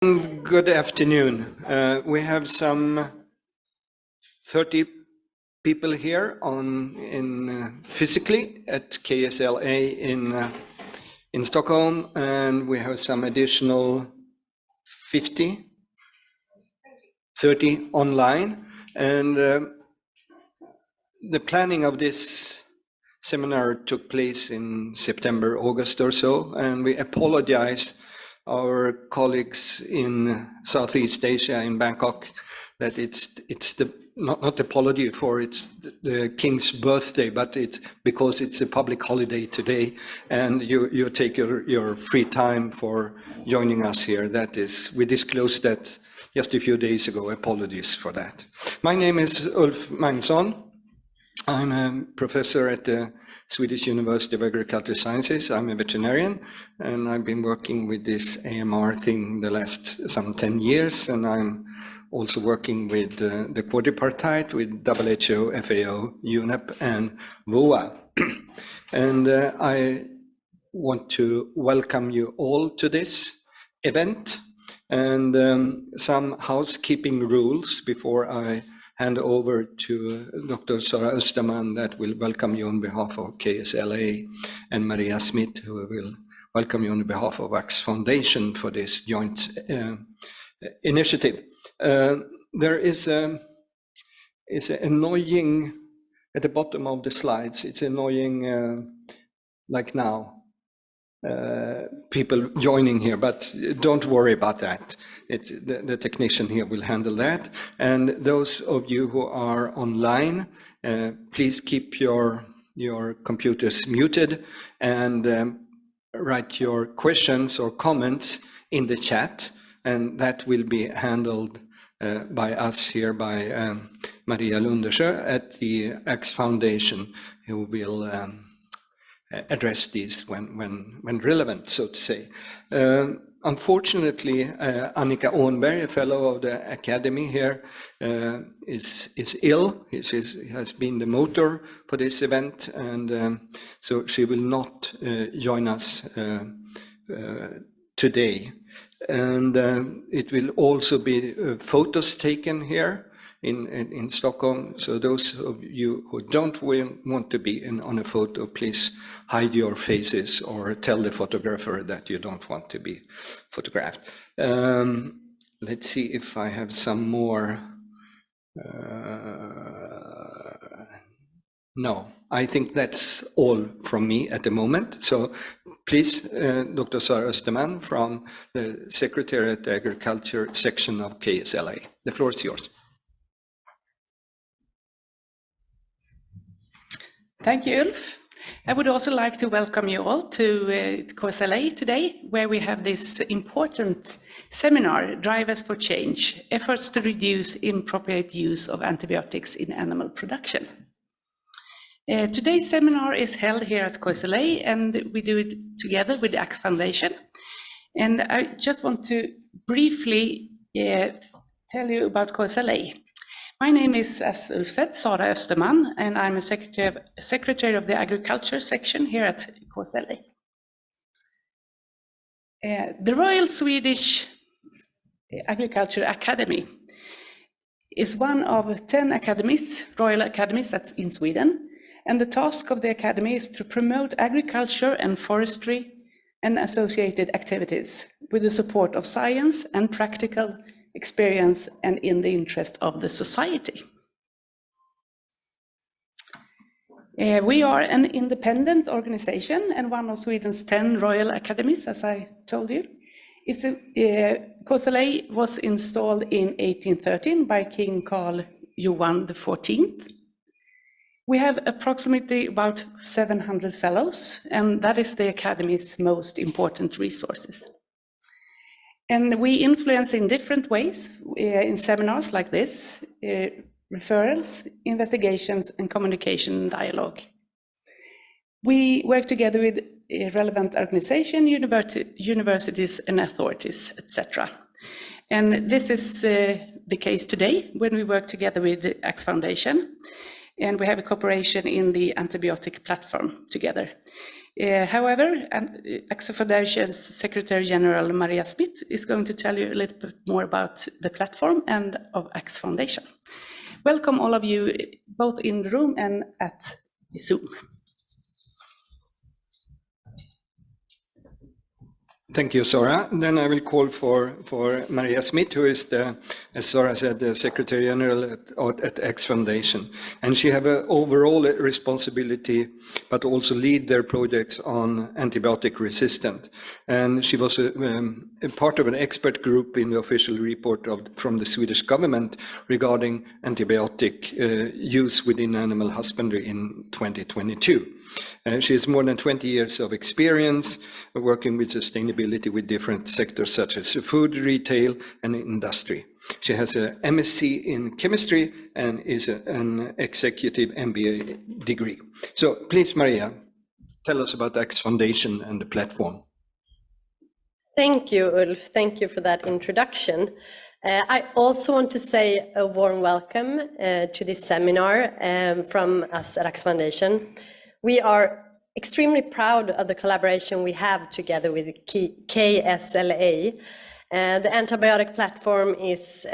Good afternoon. We have some 30 people here physically at KSLA in Stockholm, and we have some additional 30 online. And the planning of this seminar took place in September, August or so, and we apologize our colleagues in Southeast Asia, in Bangkok, that it's the not apology for it's the King's birthday, but it's because it's a public holiday today, and you take your free time for joining us here. That is, we disclosed that just a few days ago. Apologies for that. My name is Ulf Magnusson. I'm a professor at the Swedish University of Agricultural Sciences. I'm a veterinarian, and I've been working with this AMR thing the last some 10 years, and I'm also working with the quadripartite, with WHO, FAO, UNEP, and VOA. And I want to welcome you all to this event, and some housekeeping rules before I hand over to Dr. Sara Österman, that will welcome you on behalf of KSLA, and Maria Smith, who will welcome you on behalf of Vax Foundation for this joint initiative. There is it's annoying at the bottom of the slides. It's annoying like now. People joining here, but don't worry about that. The technician here will handle that. And those of you who are online, please keep your computers muted and write your questions or comments in the chat, and that will be handled by us here, by Maria Lundersjö at the Vax Foundation, who will address these when relevant, so to say. Unfortunately, Annika Åhnberg, a fellow of the Academy here, is ill. She has been the motor for this event, and so she will not join us today. And it will also be photos taken here in Stockholm. So those of you who don't want to be on a photo, please hide your faces or tell the photographer that you don't want to be photographed. Let's see if I have some more. No, I think that's all from me at the moment. So please, Dr. Sara Österman from the Secretariat Agriculture section of KSLA. The floor is yours. Thank you, Ulf. I would also like to welcome you all to KSLA today, where we have this important seminar, Drivers for Change, Efforts to Reduce Inappropriate Use of Antibiotics in Animal Production. Today's seminar is held here at KSLA, and we do it together with the Vax Foundation. And I just want to briefly tell you about KSLA. My name is, as Ulf said, Sara Österman, and I'm a secretary of the Agriculture section here at KSLA. The Royal Swedish Agriculture Academy is one of 10 academies, royal academies that's in Sweden, and the task of the academy is to promote agriculture and forestry and associated activities with the support of science and practical experience and in the interest of the society. We are an independent organization and one of Sweden's 10 royal academies, as I told you. KSLA was installed in 1813 by King Carl Johan XIV. We have approximately about 700 fellows, and that is the academy's most important resources. And we influence in different ways in seminars like this, referrals, investigations, and communication and dialogue. We work together with relevant organizations, universities, and authorities, etc. And this is the case today when we work together with the Vax Foundation, and we have a cooperation in the antibiotic platform together. However, AXA Foundation's Secretary General Maria Smith is going to tell you a little bit more about the platform and of AXA Foundation. Welcome all of you, both in the room and at Zoom. Thank you, Sara. Then I will call for Maria Smith, who is, as Sara said, the Secretary General at AXA Foundation. And she have an overall responsibility, but also lead their projects on antibiotic resistant. And she was a part of an expert group in the official report from the Swedish government regarding antibiotic use within animal husbandry in 2022. She has more than 20 years of experience working with sustainability with different sectors such as food, retail, and industry. She has an MSc in chemistry and is an executive MBA degree. So please, Maria, tell us about AXA Foundation and the platform. Thank you, Ulf. Thank you for that introduction. I also want to say a warm welcome to this seminar from us at AXA Foundation. We are extremely proud of the collaboration we have together with KSLA. The antibiotic platform is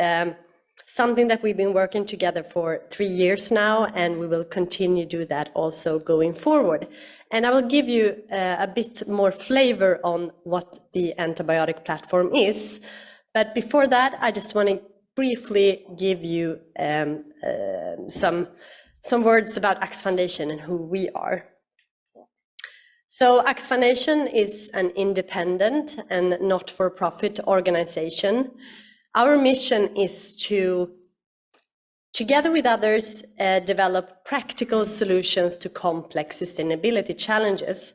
something that we've been working together for 3 years now, and we will continue to do that also going forward. And I will give you a bit more flavor on what the antibiotic platform is. But before that, I just want to briefly give you some words about AXA Foundation and who we are. So AXA Foundation is an independent and not-for-profit organization. Our mission is to, together with others, develop practical solutions to complex sustainability challenges.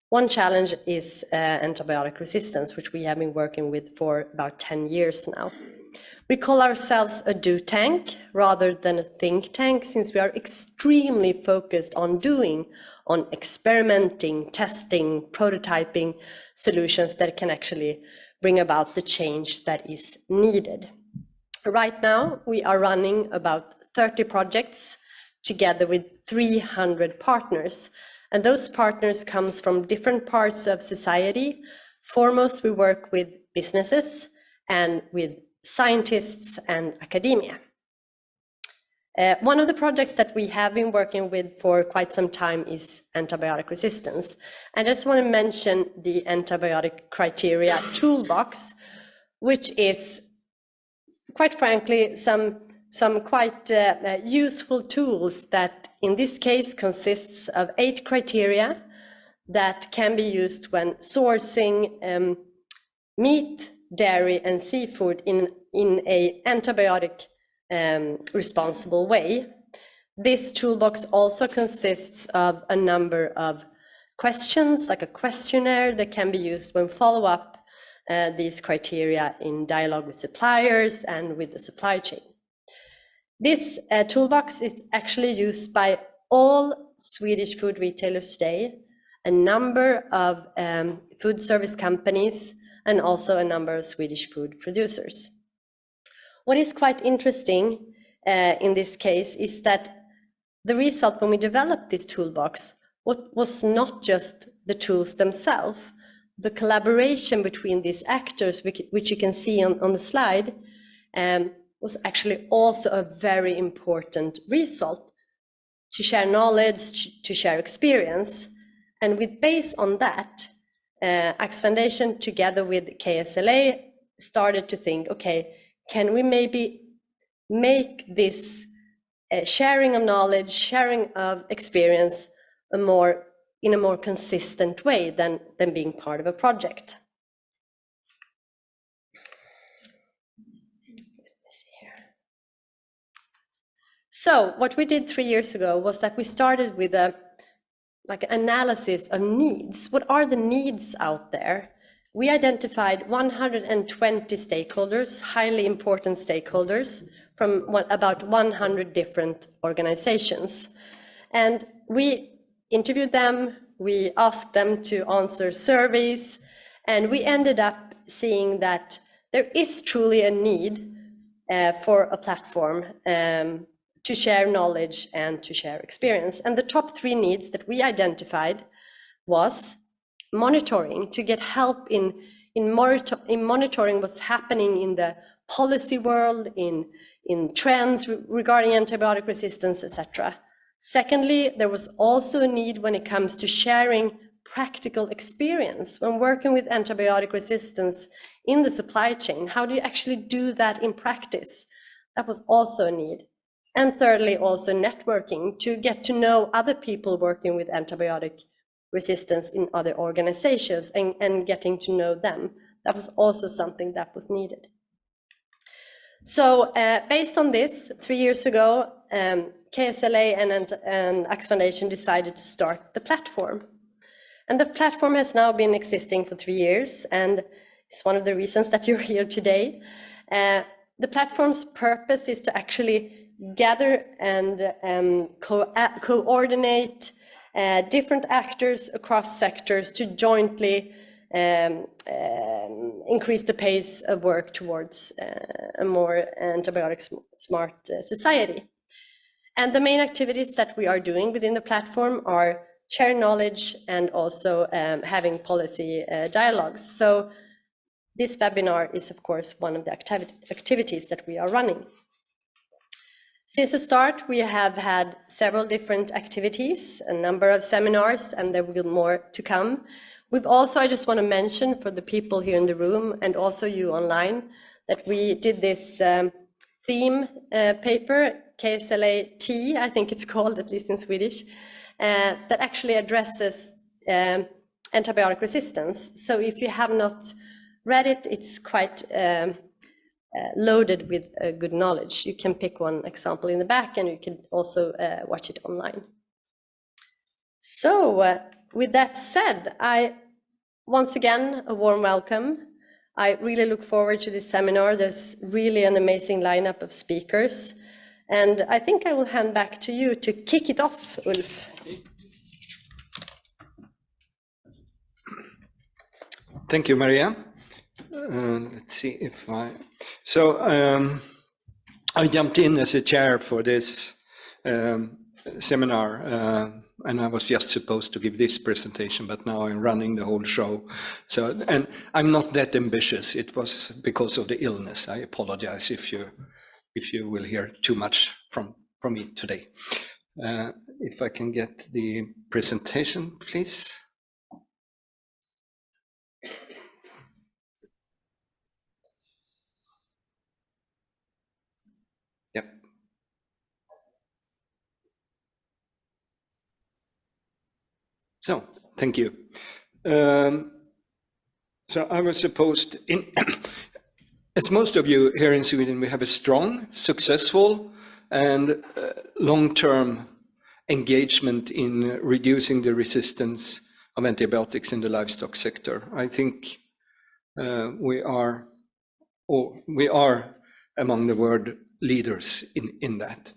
One challenge is antibiotic resistance, which we have been working with for about 10 years now. We call ourselves a do tank rather than a think tank, since we are extremely focused on experimenting, testing, prototyping solutions that can actually bring about the change that is needed. Right now, we are running about 30 projects together with 300 partners. And those partners come from different parts of society. Foremost, we work with businesses and with scientists and academia. One of the projects that we have been working with for quite some time is antibiotic resistance. And I just want to mention the antibiotic criteria toolbox, which is, quite frankly, some quite useful tools that in this case consists of 8 criteria that can be used when sourcing meat, dairy, and seafood in a antibiotic responsible way. This toolbox also consists of a number of questions, like a questionnaire that can be used when follow up these criteria in dialogue with suppliers and with the supply chain. This toolbox is actually used by all Swedish food retailers today, a number of food service companies, and also a number of Swedish food producers. What is quite interesting in this case is that the result when we developed this toolbox was not just the tools themselves. The collaboration between these actors, which you can see on the slide, was actually also a very important result to share knowledge, to share experience. And based on that, AXA Foundation together with KSLA started to think, okay, can we maybe make this sharing of knowledge, sharing of experience in a more consistent way than being part of a project? So what we did 3 years ago was that we started with an analysis of needs. What are the needs out there? We identified 120 stakeholders, highly important stakeholders, from about 100 different organizations. And we interviewed them, we asked them to answer surveys, and we ended up seeing that there is truly a need for a platform to share knowledge and to share experience. And the top 3 needs that we identified was monitoring, to get help in monitoring what's happening in the policy world, in trends regarding antibiotic resistance, etc. Secondly, there was also a need when it comes to sharing practical experience when working with antibiotic resistance in the supply chain. How do you actually do that in practice? That was also a need. And thirdly, also networking, to get to know other people working with antibiotic resistance in other organizations and getting to know them. That was also something that was needed. So based on this, 3 years ago, KSLA and Axe Foundation decided to start the platform. And the platform has now been existing for 3 years, and it's one of the reasons that you're here today. The platform's purpose is to actually gather and coordinate different actors across sectors to jointly increase the pace of work towards a more antibiotic smart society. And the main activities that we are doing within the platform are sharing knowledge and also having policy dialogues. So this webinar is, of course, one of the activities that we are running. Since the start, we have had several different activities, a number of seminars, and there will be more to come. We've also, I just want to mention for the people here in the room and also you online, that we did this theme paper, KSLA T, I think it's called, at least in Swedish, that actually addresses antibiotic resistance. So if you have not read it, it's quite loaded with good knowledge. You can pick one example in the back and you can also watch it online. So with that said, once again, a warm welcome. I really look forward to this seminar. There's really an amazing lineup of speakers. And I think I will hand back to you to kick it off, Ulf. Thank you, Maria. Let's see if I jumped in as a chair for this seminar, and I was just supposed to give this presentation, but now I'm running the whole show. So, and I'm not that ambitious. It was because of the illness. I apologize if you will hear too much from me today. If I can get the presentation, please. Yep. So, thank you. So I was supposed, as most of you here in Sweden, we have a strong, successful, and long-term engagement in reducing the resistance of antibiotics in the livestock sector. I think we are among the world leaders in that.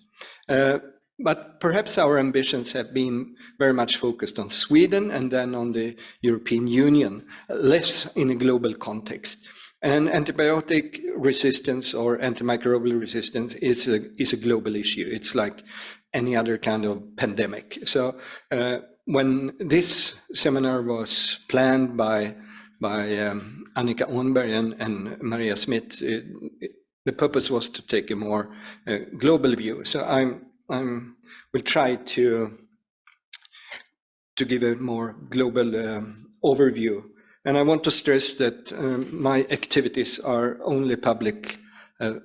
But perhaps our ambitions have been very much focused on Sweden and then on the European Union, less in a global context. And antibiotic resistance or antimicrobial resistance is a global issue. It's like any other kind of pandemic. So when this seminar was planned by Annika Åhnberg and Maria Smith, the purpose was to take a more global view. So will try to give a more global overview. And I want to stress that my activities are only public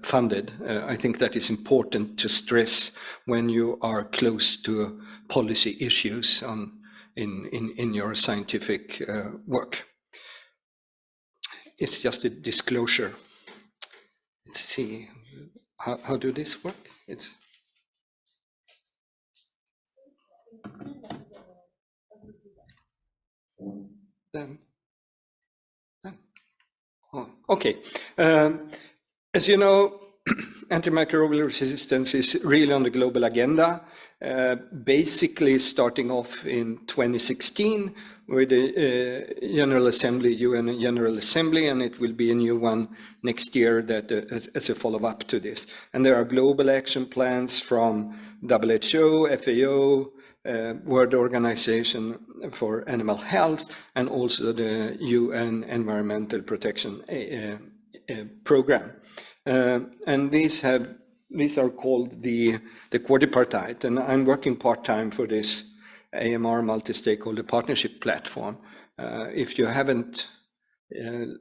funded. I think that is important to stress when you are close to policy issues in your scientific work. It's just a disclosure. Let's see, how do this work? Okay. As you know, antimicrobial resistance is really on the global agenda, basically starting off in 2016 with the General Assembly, UN General Assembly, and it will be a new one next year that as a follow-up to this. And there are global action plans from WHO, FAO, World Organization, for Animal Health, and also the UN Environmental Protection Program. And these are called the quadripartite, and I'm working part-time for this AMR multi-stakeholder partnership platform. If you haven't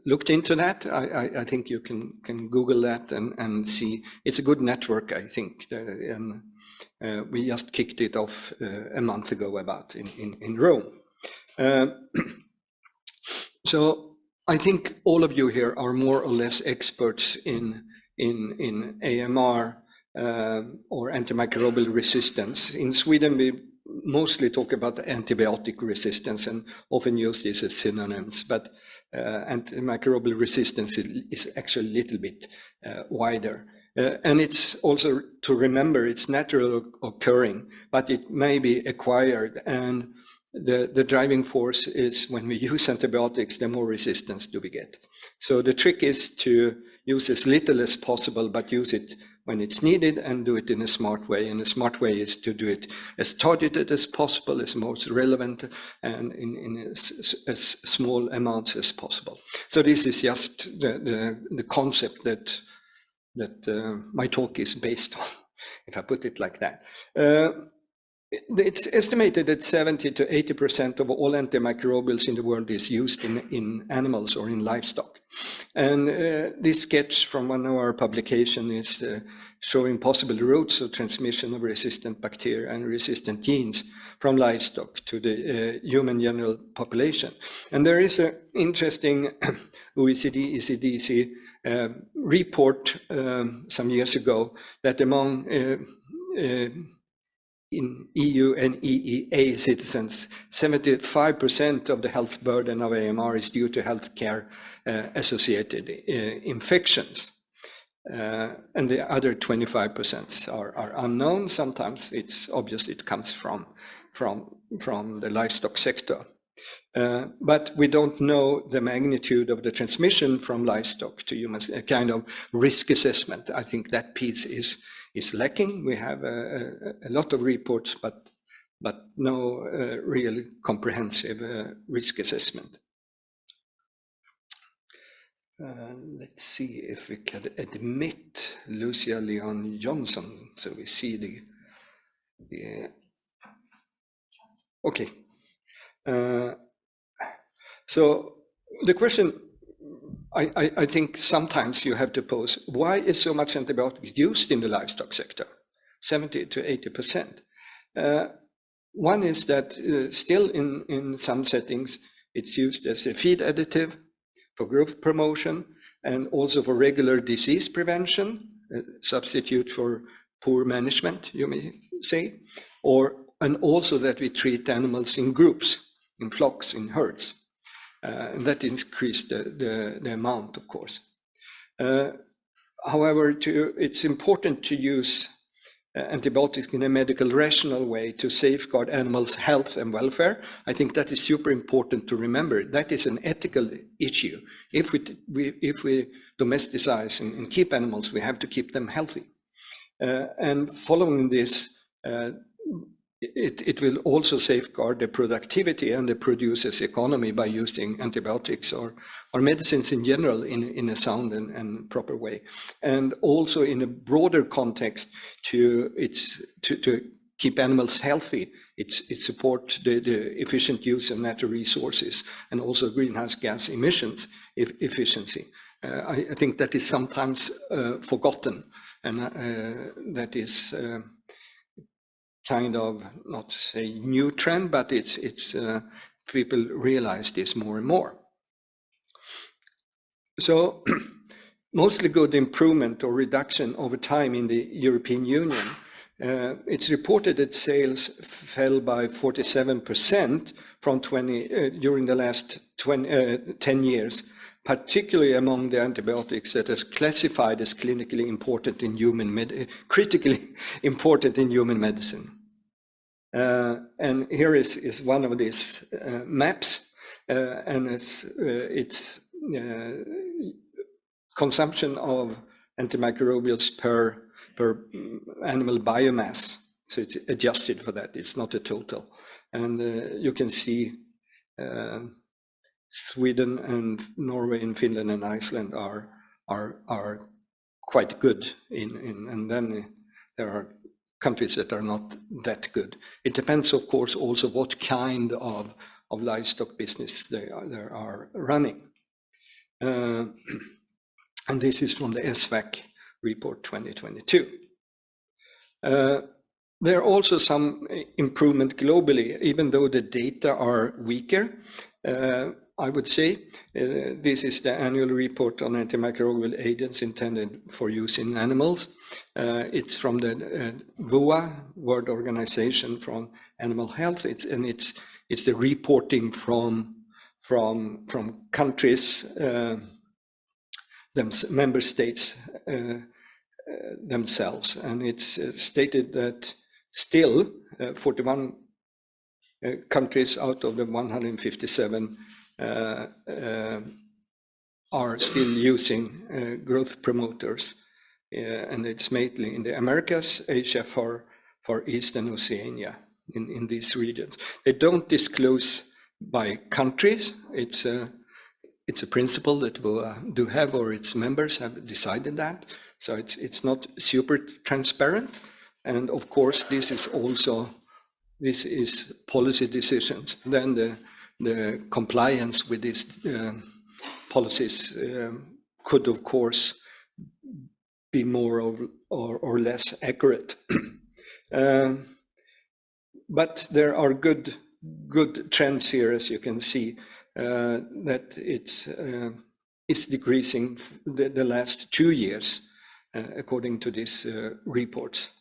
looked into that, I think you can Google that and see. It's a good network, I think. And we just kicked it off a month ago about in Rome. So I think all of you here are more or less experts in AMR or antimicrobial resistance. In Sweden, we mostly talk about antibiotic resistance and often use this as synonyms, but antimicrobial resistance is actually a little bit wider. And it's also to remember it's natural occurring, but it may be acquired. And the driving force is when we use antibiotics, the more resistance do we get. So the trick is to use as little as possible, but use it when it's needed and do it in a smart way. And a smart way is to do it as targeted as possible, as most relevant, and in as small amounts as possible. So this is just the concept that my talk is based on, if I put it like that. It's estimated that 70 to 80% of all antimicrobials in the world is used in animals or in livestock. And this sketch from one of our publications is showing possible routes of transmission of resistant bacteria and resistant genes from livestock to the human general population. And there is an interesting OECD, ECDC report some years ago that among in EU and EEA citizens, 75% of the health burden of AMR is due to healthcare associated infections. And the other 25% are unknown. Sometimes it's obvious it comes from the livestock sector. But we don't know the magnitude of the transmission from livestock to humans, a kind of risk assessment. I think that piece is lacking. We have a lot of reports, but no real comprehensive risk assessment. Let's see if we can admit Lucia Leon Johnson, so we see the okay. So the question I think sometimes you have to pose, why is so much antibiotics used in the livestock sector? 70 to 80%. One is that still in some settings, it's used as a feed additive for growth promotion and also for regular disease prevention, a substitute for poor management, you may say, and also that we treat animals in groups, in flocks, in herds. And that increased the amount, of course. However, it's important to use antibiotics in a medical rational way to safeguard animals' health and welfare. I think that is super important to remember. That is an ethical issue. If we domesticize and keep animals, we have to keep them healthy. And following this, it will also safeguard the productivity and the producer's economy by using antibiotics or medicines in general in a sound and proper way. And also in a broader context to keep animals healthy, it supports the efficient use of natural resources and also greenhouse gas emissions efficiency. I think that is sometimes forgotten, and that is kind of, not to say new trend, but it's people realize this more and more. So mostly good improvement or reduction over time in the European Union. It's reported that sales fell by 47% from during the last 10 years, particularly among the antibiotics that are classified as critically important in human medicine. And here is one of these maps, and it's consumption of antimicrobials per animal biomass. So it's adjusted for that. It's not a total. And you can see Sweden and Norway and Finland and Iceland are quite good and then there are countries that are not that good. It depends, of course, also what kind of livestock business they are running. And this is from the SVAC report 2022. There are also some improvement globally, even though the data are weaker. I would say this is the annual report on antimicrobial agents intended for use in animals. It's from the WOA, World Organization for Animal Health. It's the reporting from countries, member states themselves, and it's stated that still 41 countries out of the 157 are still using growth promoters, and it's mainly in the Americas, Asia, Far East, and Oceania, in these regions. They don't disclose by countries. It's a principle that WOA do have, or its members have decided that. So it's not super transparent, and of course this is policy decisions. Then the compliance with these policies could, of course, be more or less accurate. But there are good trends here, as you can see, that it's decreasing the last 2 years, according to these reports.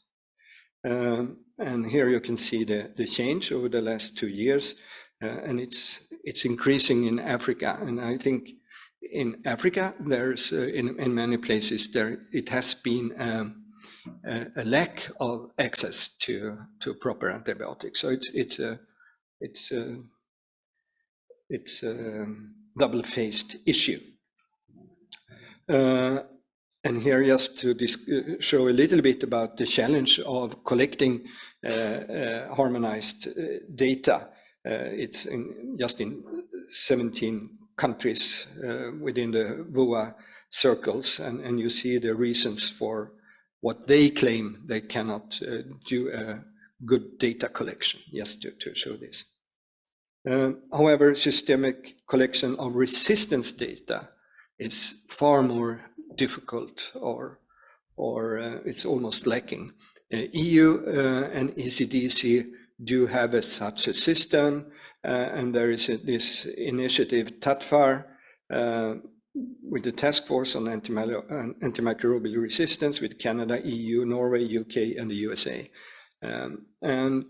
And here you can see the change over the last 2 years, and it's increasing in Africa. And I think in Africa, there's in many places it has been a lack of access to proper antibiotics. So it's a double-faced issue. And here, just to show a little bit about the challenge of collecting harmonized data. It's just in 17 countries within the WOA circles, and you see the reasons for what they claim they cannot do a good data collection, just to show this. However, systemic collection of resistance data is far more difficult, or it's almost lacking. EU and ECDC do have such a system, and there is this initiative TATFAR with the Task Force on Antimicrobial Resistance with Canada, EU, Norway, UK, and the USA. And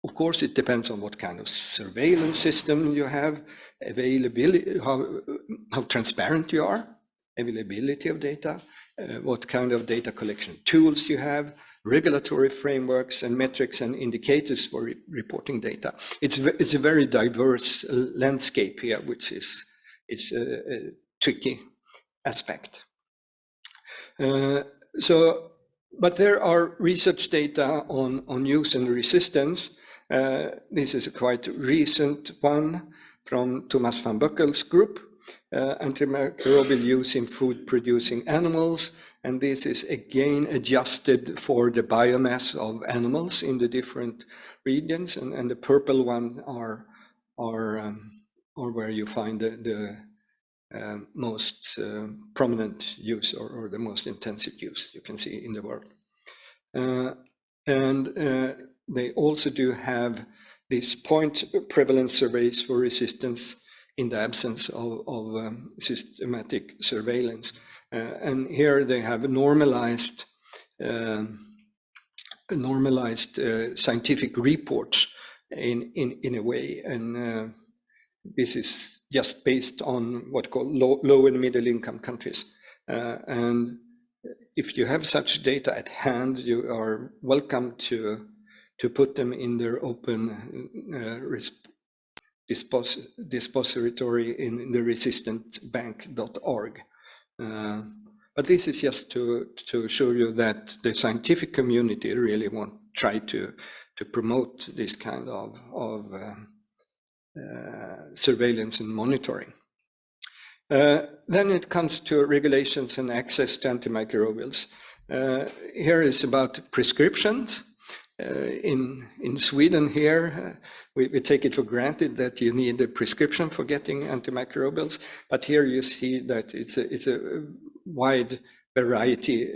of course, it depends on what kind of surveillance system you have, availability, how transparent you are, availability of data, what kind of data collection tools you have, regulatory frameworks and metrics and indicators for reporting data. It's a very diverse landscape here, which is a tricky aspect. But there are research data on use and resistance. This is a quite recent one from Thomas van Buckel's group, antimicrobial use in food-producing animals, and this is again adjusted for the biomass of animals in the different regions, and the purple one are where you find the most prominent use or the most intensive use you can see in the world. And they also do have these point prevalence surveys for resistance in the absence of systematic surveillance. And here they have normalized scientific reports in a way, and this is just based on what called low and middle income countries. And if you have such data at hand, you are welcome to put them in their open dispository in the resistantbank.org. But this is just to show you that the scientific community really want try to promote this kind of surveillance and monitoring. Then it comes to regulations and access to antimicrobials. Here is about prescriptions. In Sweden here, we take it for granted that you need a prescription for getting antimicrobials, but here you see that it's a wide variety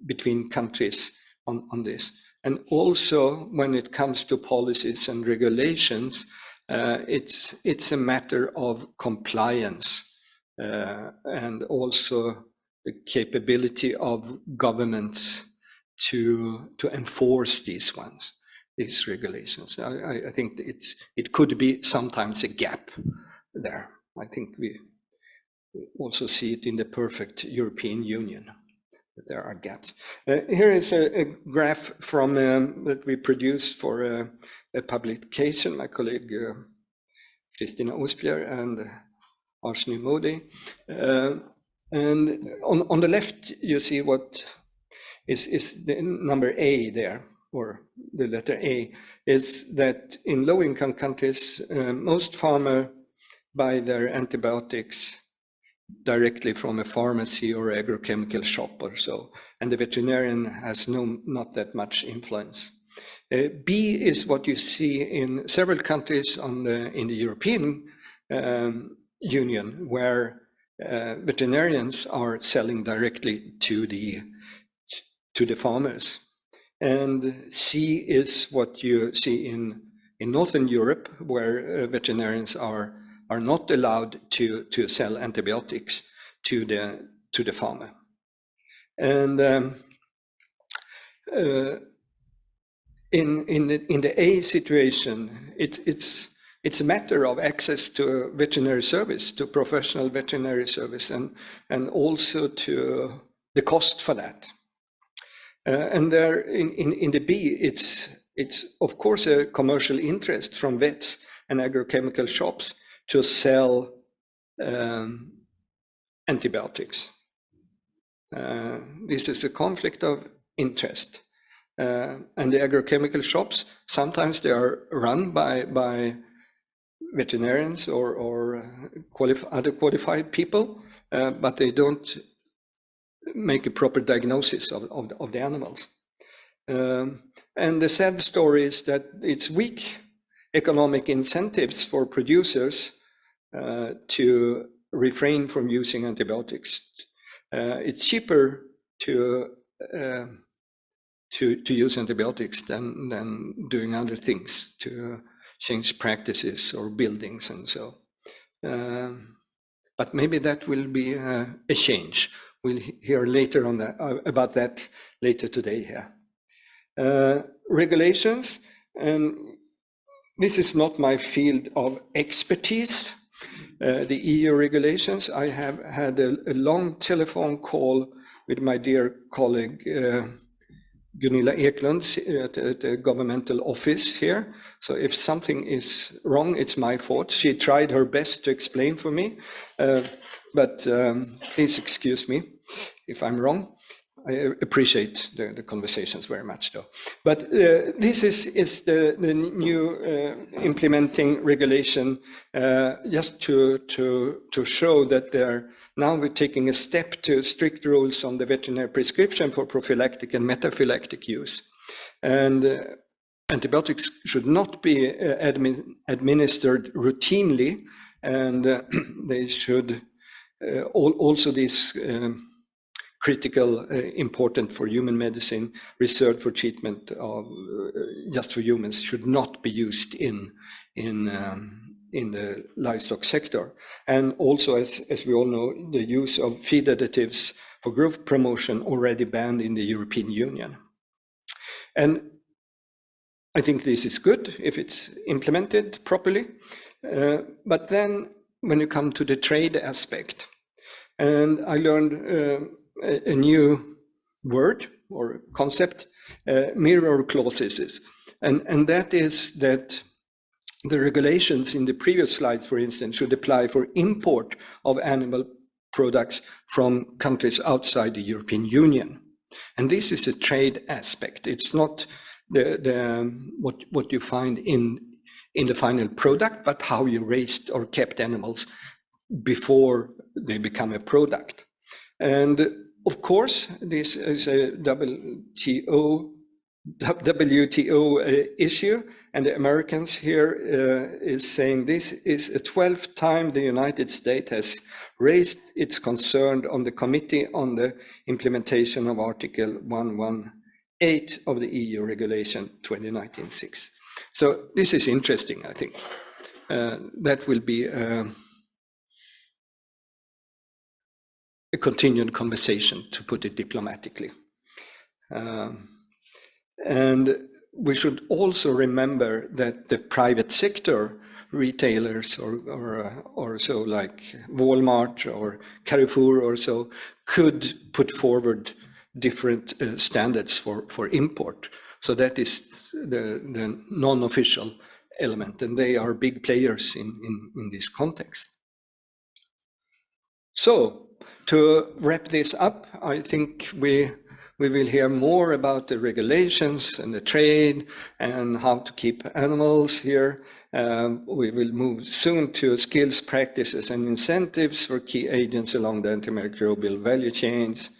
between countries on this. And also when it comes to policies and regulations, it's a matter of compliance and also the capability of governments to enforce these regulations. I think it could be sometimes a gap there. I think we also see it in the perfect European Union, that there are gaps. Here is a graph from that we produced for a publication, my colleague Kristina Osbjer and Arshni Modi. And on the left, you see what is the number A there, or the letter A, is that in low-income countries, most farmers buy their antibiotics directly from a pharmacy or agrochemical shop or so, and the veterinarian has not that much influence. B is what you see in several countries in the European Union, where veterinarians are selling directly to the farmers. And C is what you see in Northern Europe, where veterinarians are not allowed to sell antibiotics to the farmer. And in the A situation, it's a matter of access to veterinary service, to professional veterinary service, and also to the cost for that. And there in the B, it's of course a commercial interest from vets and agrochemical shops to sell antibiotics. This is a conflict of interest. And the agrochemical shops, sometimes they are run by veterinarians or other qualified people, but they don't make a proper diagnosis of the animals. And the sad story is that it's weak economic incentives for producers to refrain from using antibiotics. It's cheaper to use antibiotics than doing other things, to change practices or buildings and so. But maybe that will be a change. We'll hear later on about that later today here. Regulations, and this is not my field of expertise. The EU regulations, I have had a long telephone call with my dear colleague Gunilla Eklund at the governmental office here. So if something is wrong, it's my fault. She tried her best to explain for me, but please excuse me if I'm wrong. I appreciate the conversations very much, though. But this is the new implementing regulation, just to show that now we're taking a step to strict rules on the veterinary prescription for prophylactic and metaphylactic use. And antibiotics should not be administered routinely, and they should also these critical, important for human medicine, research for treatment of just for humans should not be used in the livestock sector. And also, as we all know, the use of feed additives for growth promotion already banned in the European Union. And I think this is good if it's implemented properly. But then when you come to the trade aspect, and I learned a new word or concept, mirror clauses. And that is that the regulations in the previous slides, for instance, should apply for import of animal products from countries outside the European Union. And this is a trade aspect. It's not what you find in the final product, but how you raised or kept animals before they become a product. And of course, this is a WTO issue, and the Americans here is saying this is a 12th time the United States has raised its concern on the Committee on the Implementation of Article 118 of the EU Regulation 2019-6. So this is interesting, I think. That will be a continued conversation, to put it diplomatically. And we should also remember that the private sector retailers or so, like Walmart or Carrefour or so, could put forward different standards for import. So that is the non-official element, and they are big players in this context. So to wrap this up, I think we will hear more about the regulations and the trade and how to keep animals here. We will move soon to skills, practices, and incentives for key agents along the antimicrobial value chains,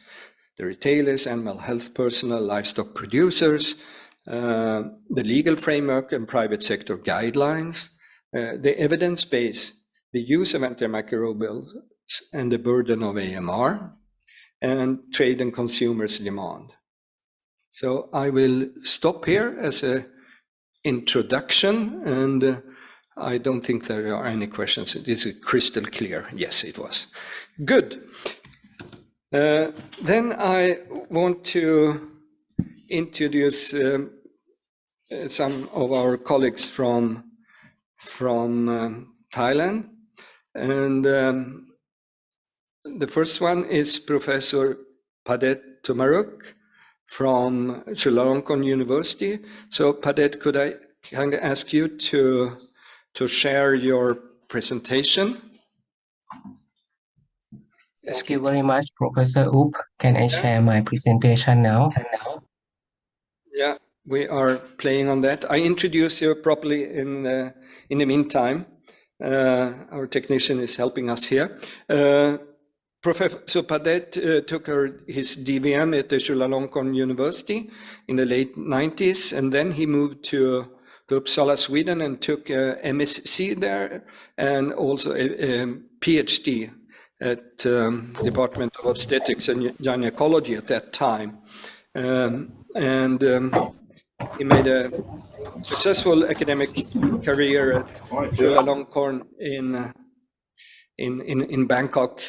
the retailers, animal health personnel, livestock producers, the legal framework and private sector guidelines, the evidence base, the use of antimicrobials, and the burden of AMR, and trade and consumers' demand. So I will stop here as an introduction, and I don't think there are any questions. It is crystal clear. Yes, it was. Good. Then I want to introduce some of our colleagues from Thailand, and the first one is Professor Padet Tumaruk from Chulalongkorn University. So Padet, could I ask you to share your presentation? Thank you very much, Professor Oop. Can I share my presentation now? Yeah, we are playing on that. I introduced you properly in the meantime. Our technician is helping us here. Professor Padet took his DVM at the Chulalongkorn University in the late 90s, and then he moved to Uppsala, Sweden, and took a MSc there, and also a PhD at Department of Obstetrics and Gynecology at that time. He made a successful academic career at Chulalongkorn in Bangkok,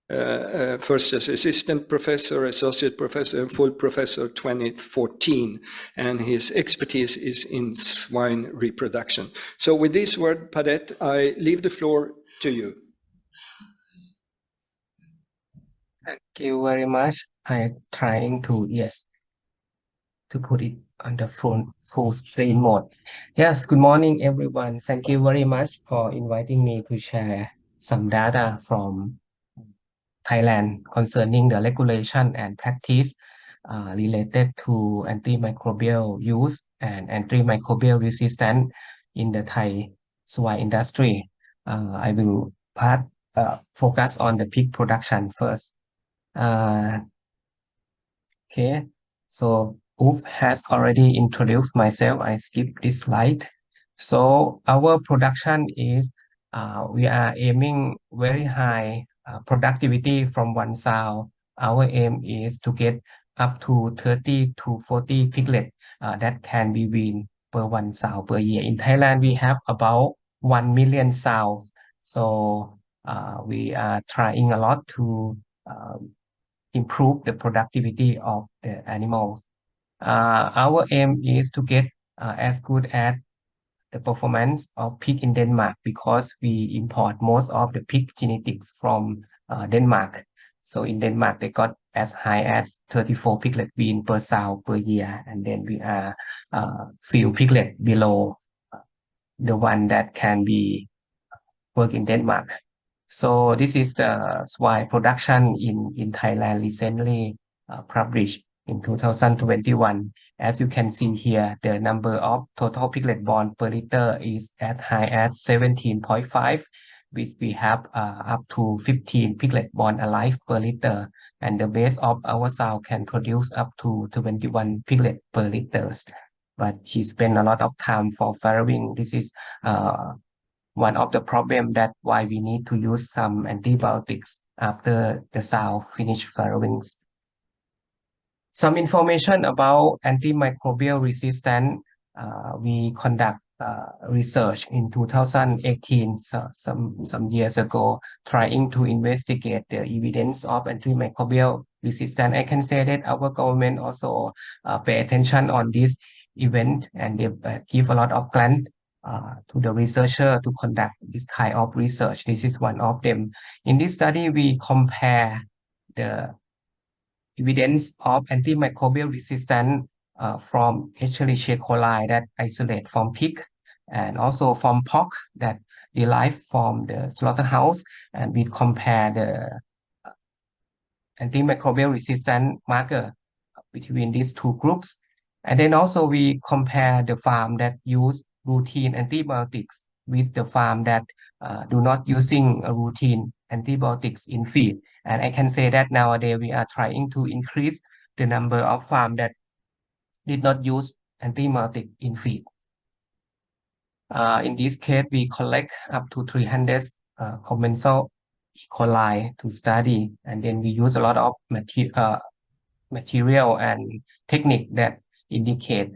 first as assistant professor, associate professor, and full professor 2014. And his expertise is in swine reproduction. So with this word, Padet, I leave the floor to you. Thank you very much. I'm trying to, to put it on the full screen mode. Yes, good morning, everyone. Thank you very much for inviting me to share some data from Thailand concerning the regulation and practice related to antimicrobial use and antimicrobial resistance in the Thai swine industry. I will focus on the pig production first. Okay, so Uf has already introduced myself. I skip this slide. So our production is, we are aiming very high productivity from one sow. Our aim is to get up to 30 to 40 piglets that can be weaned per one sow per year. In Thailand, we have about 1 million sows. So we are trying a lot to improve the productivity of the animals. Our aim is to get as good as the performance of pig in Denmark, because we import most of the pig genetics from Denmark. So in Denmark, they got as high as 34 piglet wean per sow per year, and then we are few piglet below the one that can be work in Denmark. So this is the swine production in Thailand recently published in 2021. As you can see here, the number of total piglet-born per liter is as high as 17.5, which we have up to 15 piglet-born alive per liter, and the base of our sow can produce up to 21 piglet per liters. But she spent a lot of time for farrowing. This is one of the problem that why we need to use some antibiotics after the sow finish farrowings. Some information about antimicrobial resistance. We conduct research in 2018, so some years ago, trying to investigate the evidence of antimicrobial resistance. I can say that our government also pay attention on this event, and they give a lot of grant to the researcher to conduct this kind of research. This is one of them. In this study, we compare the evidence of antimicrobial resistance from Escherichia coli that isolate from pig, and also from pork that derived from the slaughterhouse, and we compare the antimicrobial resistance marker between these two groups. And then also we compare the farm that use routine antibiotics with the farm that do not using a routine antibiotics in feed. And I can say that nowadays we are trying to increase the number of farms that did not use antibiotic in feed. In this case, we collect up to 300 commensal E. coli to study, and then we use a lot of material and technique that indicate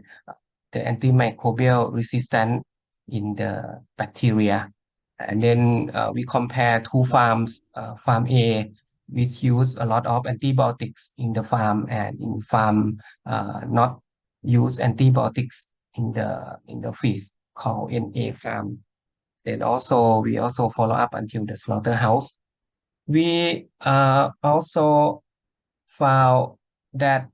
the antimicrobial resistance in the bacteria. And then we compare two farms, farm A, which use a lot of antibiotics in the farm, and in farm not use antibiotics in the feed, called NA farm. Then also we also follow up until the slaughterhouse. We also found that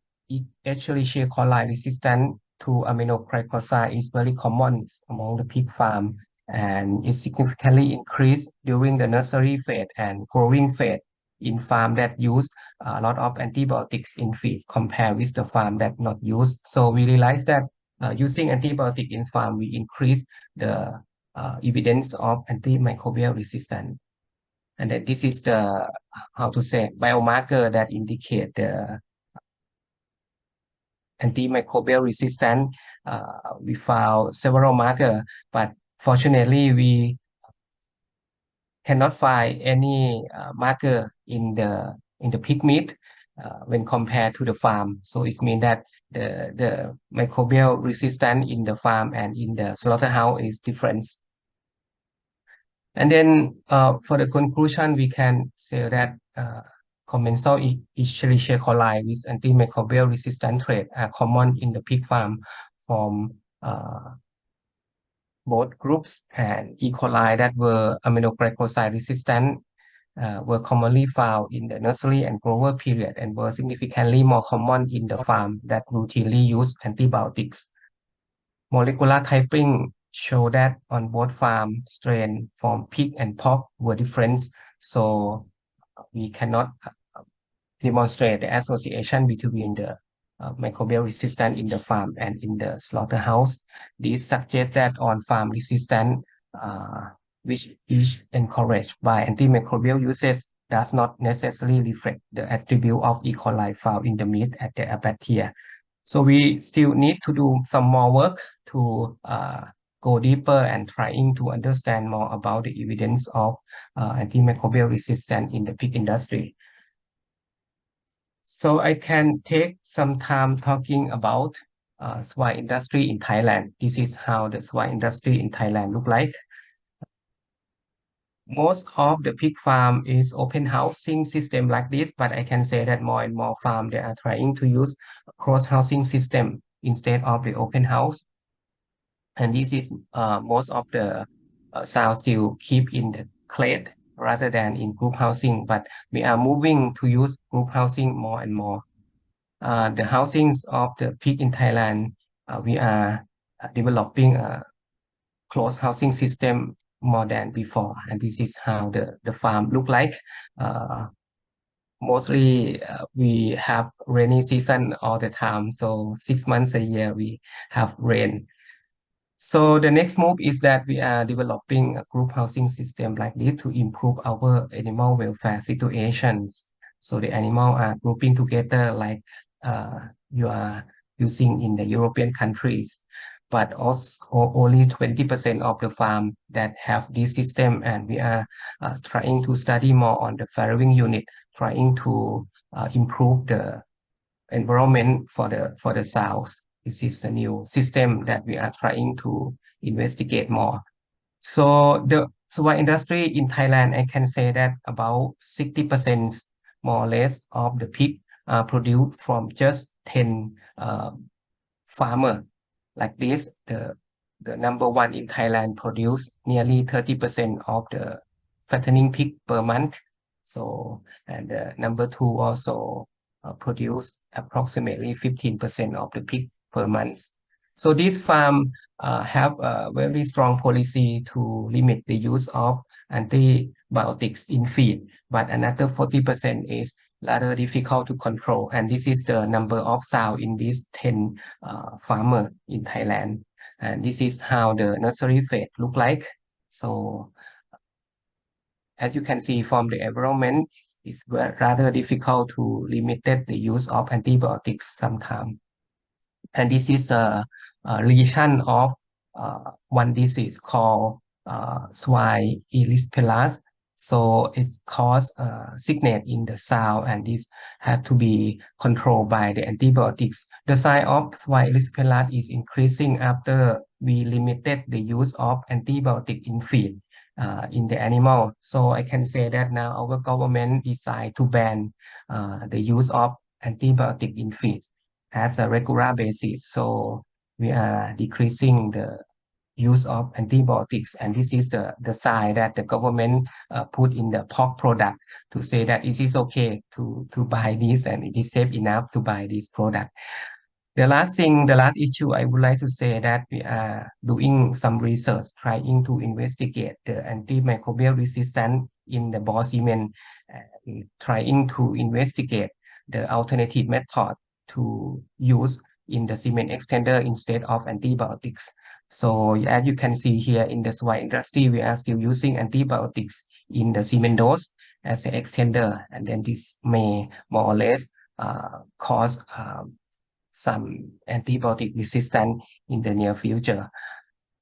Escherichia coli resistance to aminoglycoside is very common among the pig farm, and it significantly increased during the nursery phase and growing phase in farm that use a lot of antibiotics in feed compared with the farm that not use. So we realized that using antibiotic in farm, we increase the evidence of antimicrobial resistance. And then this is the, how to say, biomarker that indicate the antimicrobial resistance. We found several markers, but fortunately we cannot find any marker in the pig meat when compared to the farm. So it means that the microbial resistance in the farm and in the slaughterhouse is different. And then for the conclusion, we can say that commensal Escherichia coli with antimicrobial resistant trait are common in the pig farm from both groups, and E. coli that were aminoglycoside resistant were commonly found in the nursery and grower period, and were significantly more common in the farm that routinely use antibiotics. Molecular typing show that on both farm strain from pig and pork were different, so we cannot demonstrate the association between the microbial resistance in the farm and in the slaughterhouse. This suggests that on-farm resistance, which is encouraged by antimicrobial uses, does not necessarily reflect the attribute of E. coli found in the meat at the abattoir. So we still need to do some more work to go deeper and trying to understand more about the evidence of antimicrobial resistance in the pig industry. So I can take some time talking about swine industry in Thailand. This is how the swine industry in Thailand look like. Most of the pig farm is open housing system like this, but I can say that more and more farm they are trying to use a cross housing system instead of the open house. And this is most of the sow still keep in the crate rather than in group housing, but we are moving to use group housing more and more. The housings of the pig in Thailand, we are developing a closed housing system more than before, and this is how the farm look like. mostly we have rainy season all the time. So 6 months a year we have rain. So the next move is that we are developing a group housing system like this to improve our animal welfare situations. So the animal are grouping together like you are using in the European countries. But also only 20% of the farm that have this system, and we are trying to study more on the farrowing unit, trying to improve the environment for the sows. This is the new system that we are trying to investigate more. So the swine industry in Thailand, I can say that about 60% more or less of the pig are produced from just 10 farmer. Like this, the number one in Thailand produce nearly 30% of the fattening pig per month. So, and number two also produce approximately 15% of the pig per month. So this farm have a very strong policy to limit the use of antibiotics in feed, but another 40% is rather difficult to control. And this is the number of sow in these 10 farmer in Thailand. And this is how the nursery phase look like. So as you can see from the environment, it's rather difficult to limit the use of antibiotics sometimes. And this is a lesion of one disease called swine erysipelas. So it causes sickness in the sow, and this has to be controlled by the antibiotics. The size of swine erysipelas is increasing after we limited the use of antibiotic in feed in the animal. So I can say that now our government decided to ban the use of antibiotic in feed as a regular basis. So we are decreasing the use of antibiotics, and this is the sign that the government put in the pork product to say that it is okay to buy this and it is safe enough to buy this product. The last issue I would like to say that we are doing some research trying to investigate the antimicrobial resistance in the boar semen, trying to investigate the alternative method to use in the semen extender instead of antibiotics. So as you can see here in the swine industry, we are still using antibiotics in the semen dose as an extender, and then this may more or less cause some antibiotic resistance in the near future.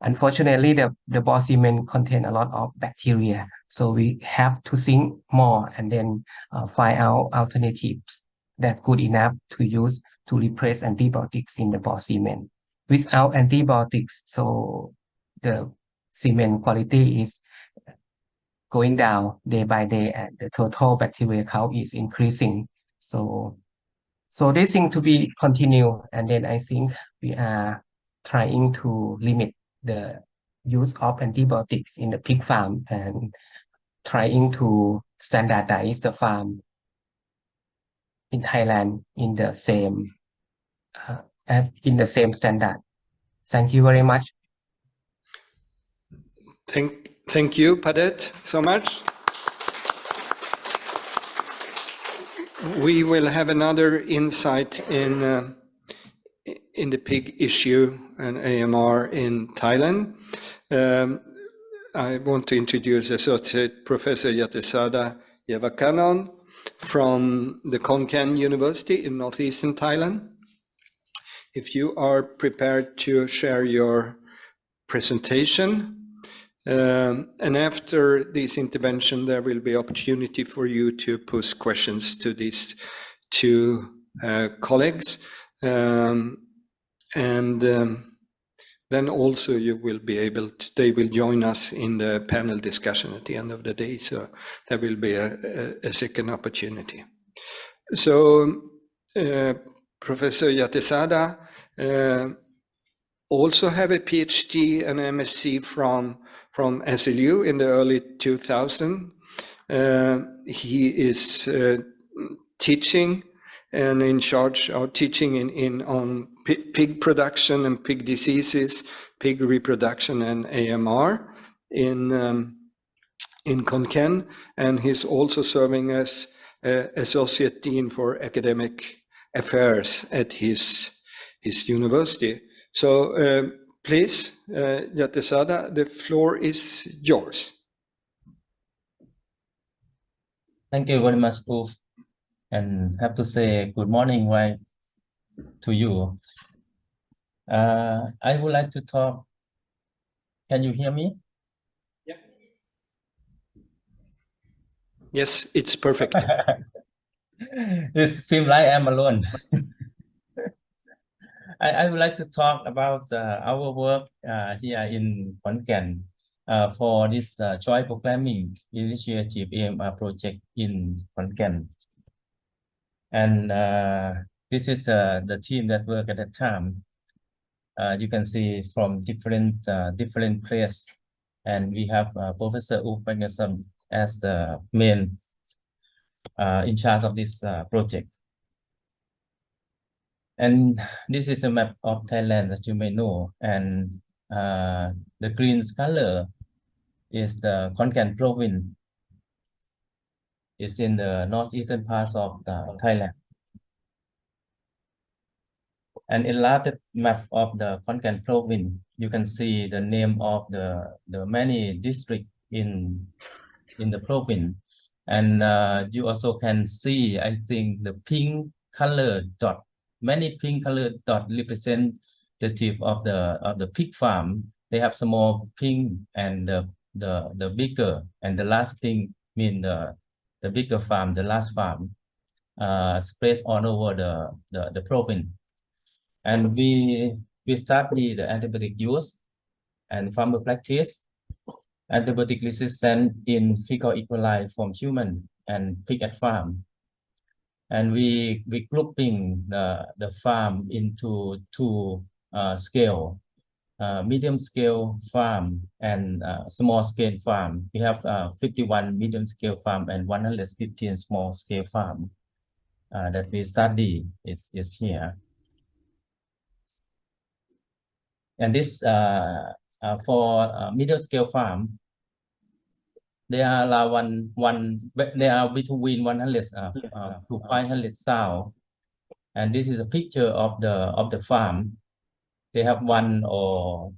Unfortunately, the boar semen contain a lot of bacteria, so we have to think more and then find out alternatives that good enough to use to replace antibiotics in the boar semen. Without antibiotics, so the semen quality is going down day by day, and the total bacteria count is increasing. So this thing to be continued, and then I think we are trying to limit the use of antibiotics in the pig farm and trying to standardize the farm in Thailand in the same standard. Thank you very much. Thank you, Padet, so much. We will have another insight in the pig issue and AMR in Thailand. I want to introduce Associate Professor Yatisada Yevakanon from the Khon Kaen University in northeastern Thailand. If you are prepared to share your presentation, and after this intervention, there will be opportunity for you to pose questions to these two colleagues. Then also you will be able to, they will join us in the panel discussion at the end of the day. So there will be a second opportunity. So Professor Yatisada also have a PhD and MSc from SLU in the early 2000s. He is teaching and in charge of teaching on pig production and pig diseases, pig reproduction and AMR in Khon Kaen, and he's also serving as associate dean for academic affairs at his university. So please, Jatisada, the floor is yours. Thank you very much, Ulf, and have to say good morning to you. I would like to talk. Can you hear me? Yeah. Yes, it's perfect. It seems like I'm alone. I would like to talk about our work here in Khon Kaen for this joint programming initiative AMR project in Khon Kaen. And this is the team that worked at that time. You can see from different places, and we have Professor Ulf Magnuson as the main in charge of this project. And this is a map of Thailand, as you may know, and the green color is the Khon Kaen province. It's in the northeastern parts of Thailand. And enlarged map of the Khon Kaen province, you can see the name of the many districts in the province. And you also can see, I think, the pink color dot. Many pink colored dot representative of the pig farm. They have small pink and the bigger, and the last pink mean the bigger farm, the last farm, spread all over the province. And we study the antibiotic use and farmer practice, antibiotic resistance in fecal E. coli from human and pig at farm. And we grouping the farm into two scale, medium scale farm and small scale farm. We have 51 medium scale farm and 115 small scale farm that we study is here. And this for middle scale farm, they are they are between 100 to 500 sow, and this is a picture of the farm. They have one or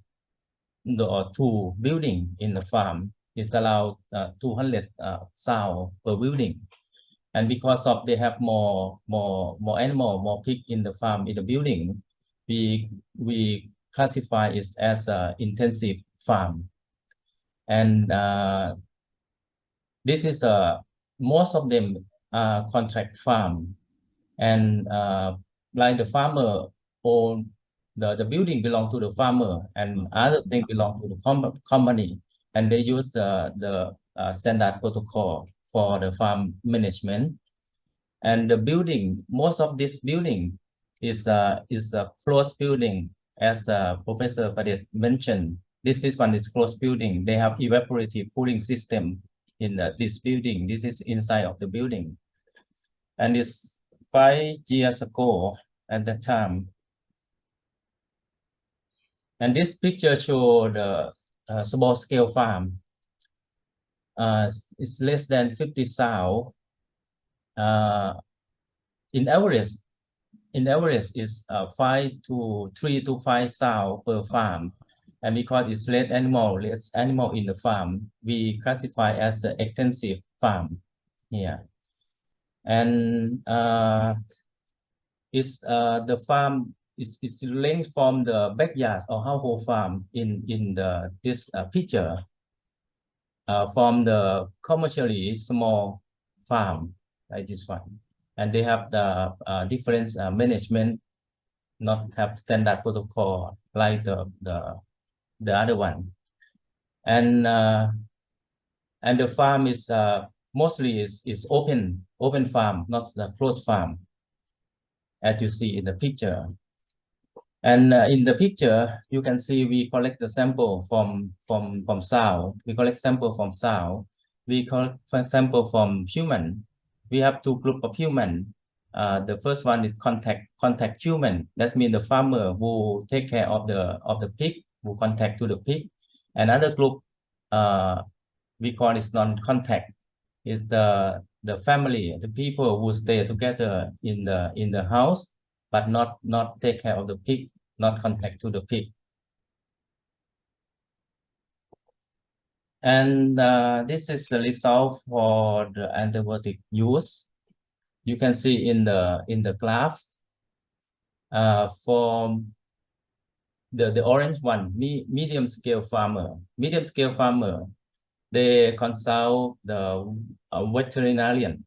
two building in the farm. It's allowed 200 sow per building, and because of they have more animal, more pig in the farm, in the building, we classify it as an intensive farm. And this is most of them contract farm, and like the farmer own the building belong to the farmer, and other things belong to the company, and they use the standard protocol for the farm management. And the building, most of this building is a closed building, as Professor Padet mentioned. This one is closed building. They have evaporative cooling system in this building. This is inside of the building. And it's 5 years ago at that time. And this picture shows the small scale farm. It's less than 50 sow. In average is 3 to 5 sow per farm. And because it's less animal in the farm, we classify as an extensive farm here. And the farm is linked from the backyard or household farm in this picture from the commercially small farm like this one. And they have the different management, not have standard protocol like the other one. And the farm is mostly is open farm, not the closed farm, as you see in the picture. And in the picture, you can see we collect the sample from sow. We collect sample from sow. We collect sample from human. We have two groups of human. The first one is contact human. That means the farmer who take care of the pig, who contact to the pig. Another group we call is non-contact. Is the the family, the people who stay together in the house, but not take care of the pig, not contact to the pig. And this is the result for the antibiotic use. You can see in the graph for the orange one, medium scale farmer. Medium scale farmer, they consult the veterinarian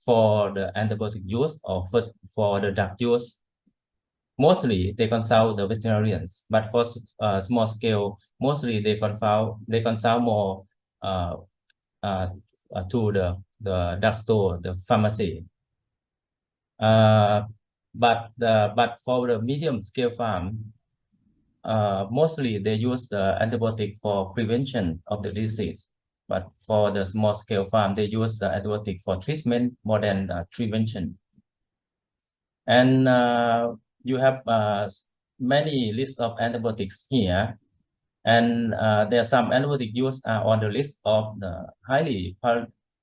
for the antibiotic use or for the drug use. Mostly they consult the veterinarians, but for small scale, mostly they consult more to the drugstore, the pharmacy. But for the medium scale farm, mostly they use the antibiotic for prevention of the disease. But for the small scale farm, they use the antibiotic for treatment more than prevention. And you have many lists of antibiotics here. And there are some antibiotic used on the list of the highly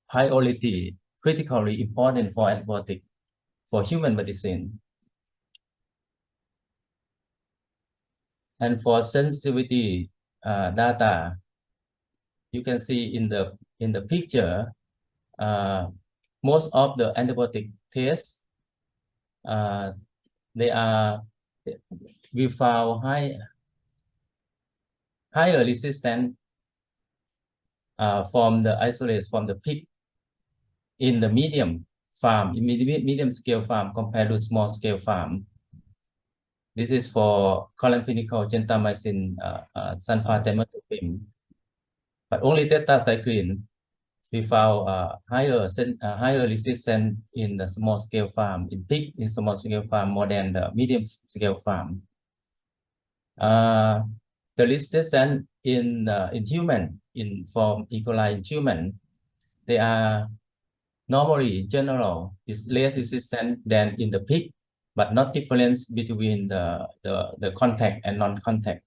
priority, critically important for antibiotic for human medicine. And for sensitivity data, you can see in the picture, most of the antibiotic tests, we found higher resistance from the isolates from the pig in the medium farm, in medium scale farm compared to small scale farm. This is for chloramphenicol, gentamicin, sulfatamivir, but only tetracycline we found higher resistance in the small scale farm, in pig in small scale farm more than the medium scale farm. The resistance in human, from E. coli in human, they are normally in general is less resistant than in the pig, but not difference between the contact and non-contact.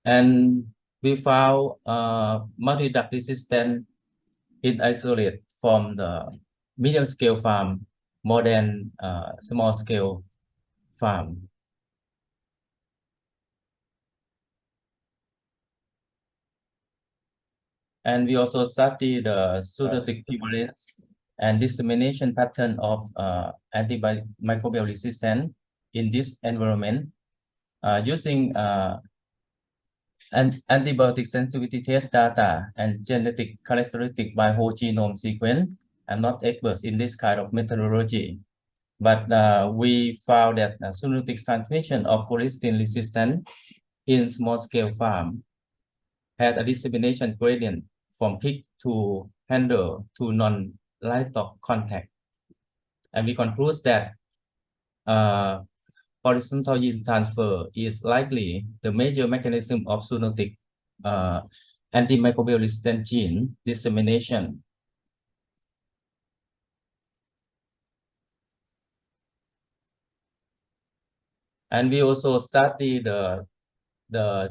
And we found multi-drug resistance in isolate from the medium scale farm more than small scale farm. And we also study the zoonotic prevalence and dissemination pattern of antimicrobial resistance in this environment using antibiotic sensitivity test data and genetic characteristic by whole genome sequence. I'm not expert in this kind of methodology, but we found that zoonotic transmission of colistin resistance in small scale farm had a dissemination gradient from pig to handle to non-livestock contact. And we conclude that horizontal gene transfer is likely the major mechanism of zoonotic antimicrobial resistant gene dissemination. And we also study the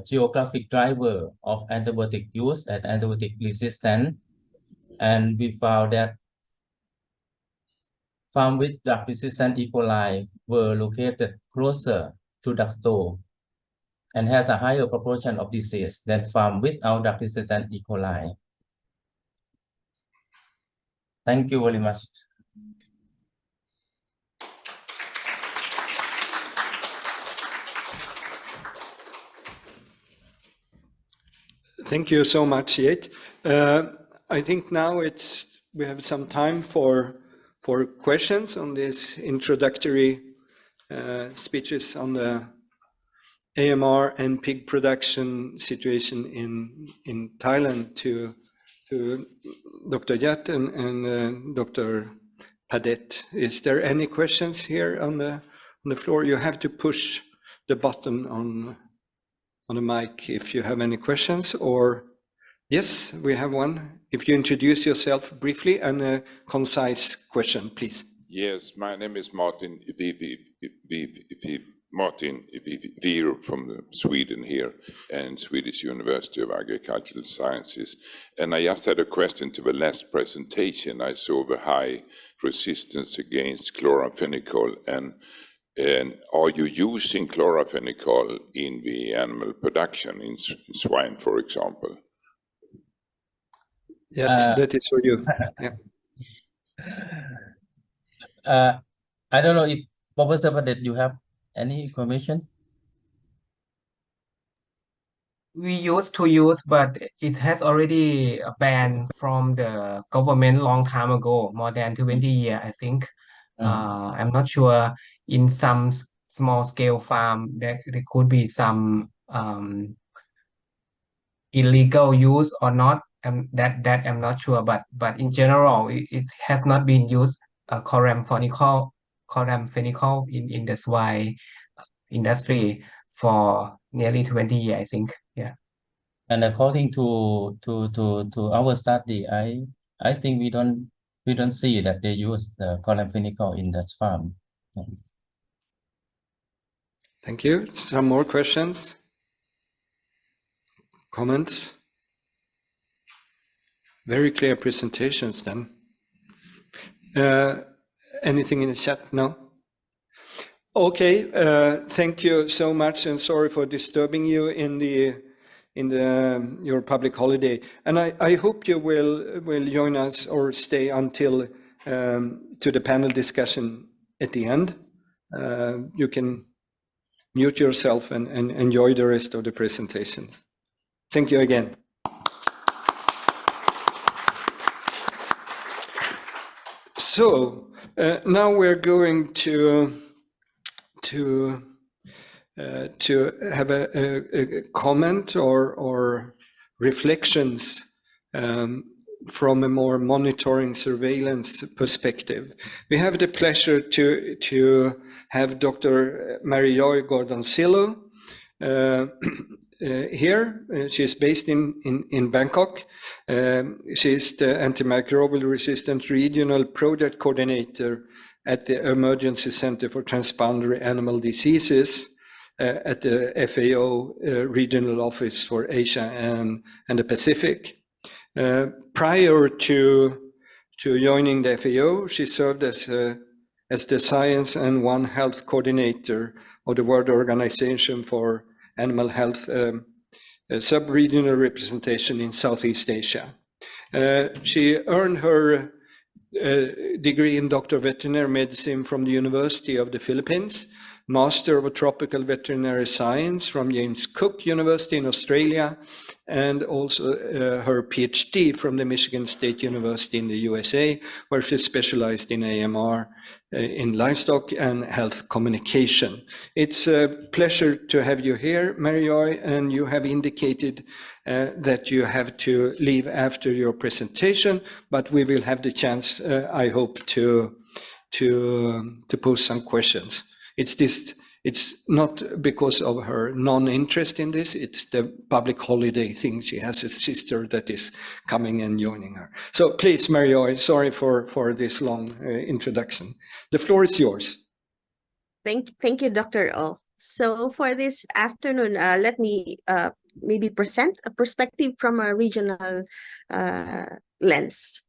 geographic driver of antibiotic use and antibiotic resistance. And we found that farm with drug-resistant E. coli were located closer to drugstore and has a higher proportion of disease than farm without drug-resistant E. coli. Thank you very much. Thank you so much, Yet. I think now we have some time for questions on this introductory speeches on the AMR and pig production situation in Thailand to Dr. Yat and Dr. Padet. Is there any questions here on the floor? You have to push the button on the mic if you have any questions, or yes, we have one. If you introduce yourself briefly and a concise question, please. Yes, my name is Martin Martin Vir from Sweden here and Swedish University of Agricultural Sciences. And I just had a question to the last presentation. I saw the high resistance against chloramphenicol, and are you using chloramphenicol in the animal production, in swine, for example? Yes, that is for you. Yeah. I don't know if Professor that you have any information. We used to use, but it has already a ban from the government long time ago, more than 20 years, I think. I'm not sure. In some small scale farm, there could be some illegal use or not. That I'm not sure. But in general, it has not been used. Chloramphenicol in the swine industry for nearly 20 years, I think. Yeah. And according to our study, I think we don't see that they use the chloramphenicol in that farm. Thank you. Some more questions? Comments? Very clear presentations then. Anything in the chat? No? Okay, thank you so much, and sorry for disturbing you in your public holiday. And I hope you will join us or stay until to the panel discussion at the end. You can mute yourself and enjoy the rest of the presentations. Thank you again. So now we're going to have a comment or reflections from a more monitoring surveillance perspective. We have the pleasure to have Dr. Mary-Joy Gordon-Sillo here. She's based in Bangkok. She's the antimicrobial resistant regional project coordinator at the Emergency Center for Transboundary Animal Diseases at the FAO Regional Office for Asia and the Pacific. Prior to joining the FAO, she served as the Science and One Health Coordinator of the World Organization for Animal Health sub-regional representation in Southeast Asia. She earned her degree in Doctor of Veterinary Medicine from the University of the Philippines, Master of Tropical Veterinary Science from James Cook University in Australia, and also her PhD from the Michigan State University in the USA, where she specialized in AMR, in livestock and health communication. It's a pleasure to have you here, Mary-Joy, and you have indicated that you have to leave after your presentation, but we will have the chance, I hope, to pose some questions. It's not because of her non-interest in this, it's the public holiday thing. She has a sister that is coming and joining her. So please, Mary-Joy, sorry for this long introduction. The floor is yours. Thank you, Dr. O. So for this afternoon, let me maybe present a perspective from a regional lens.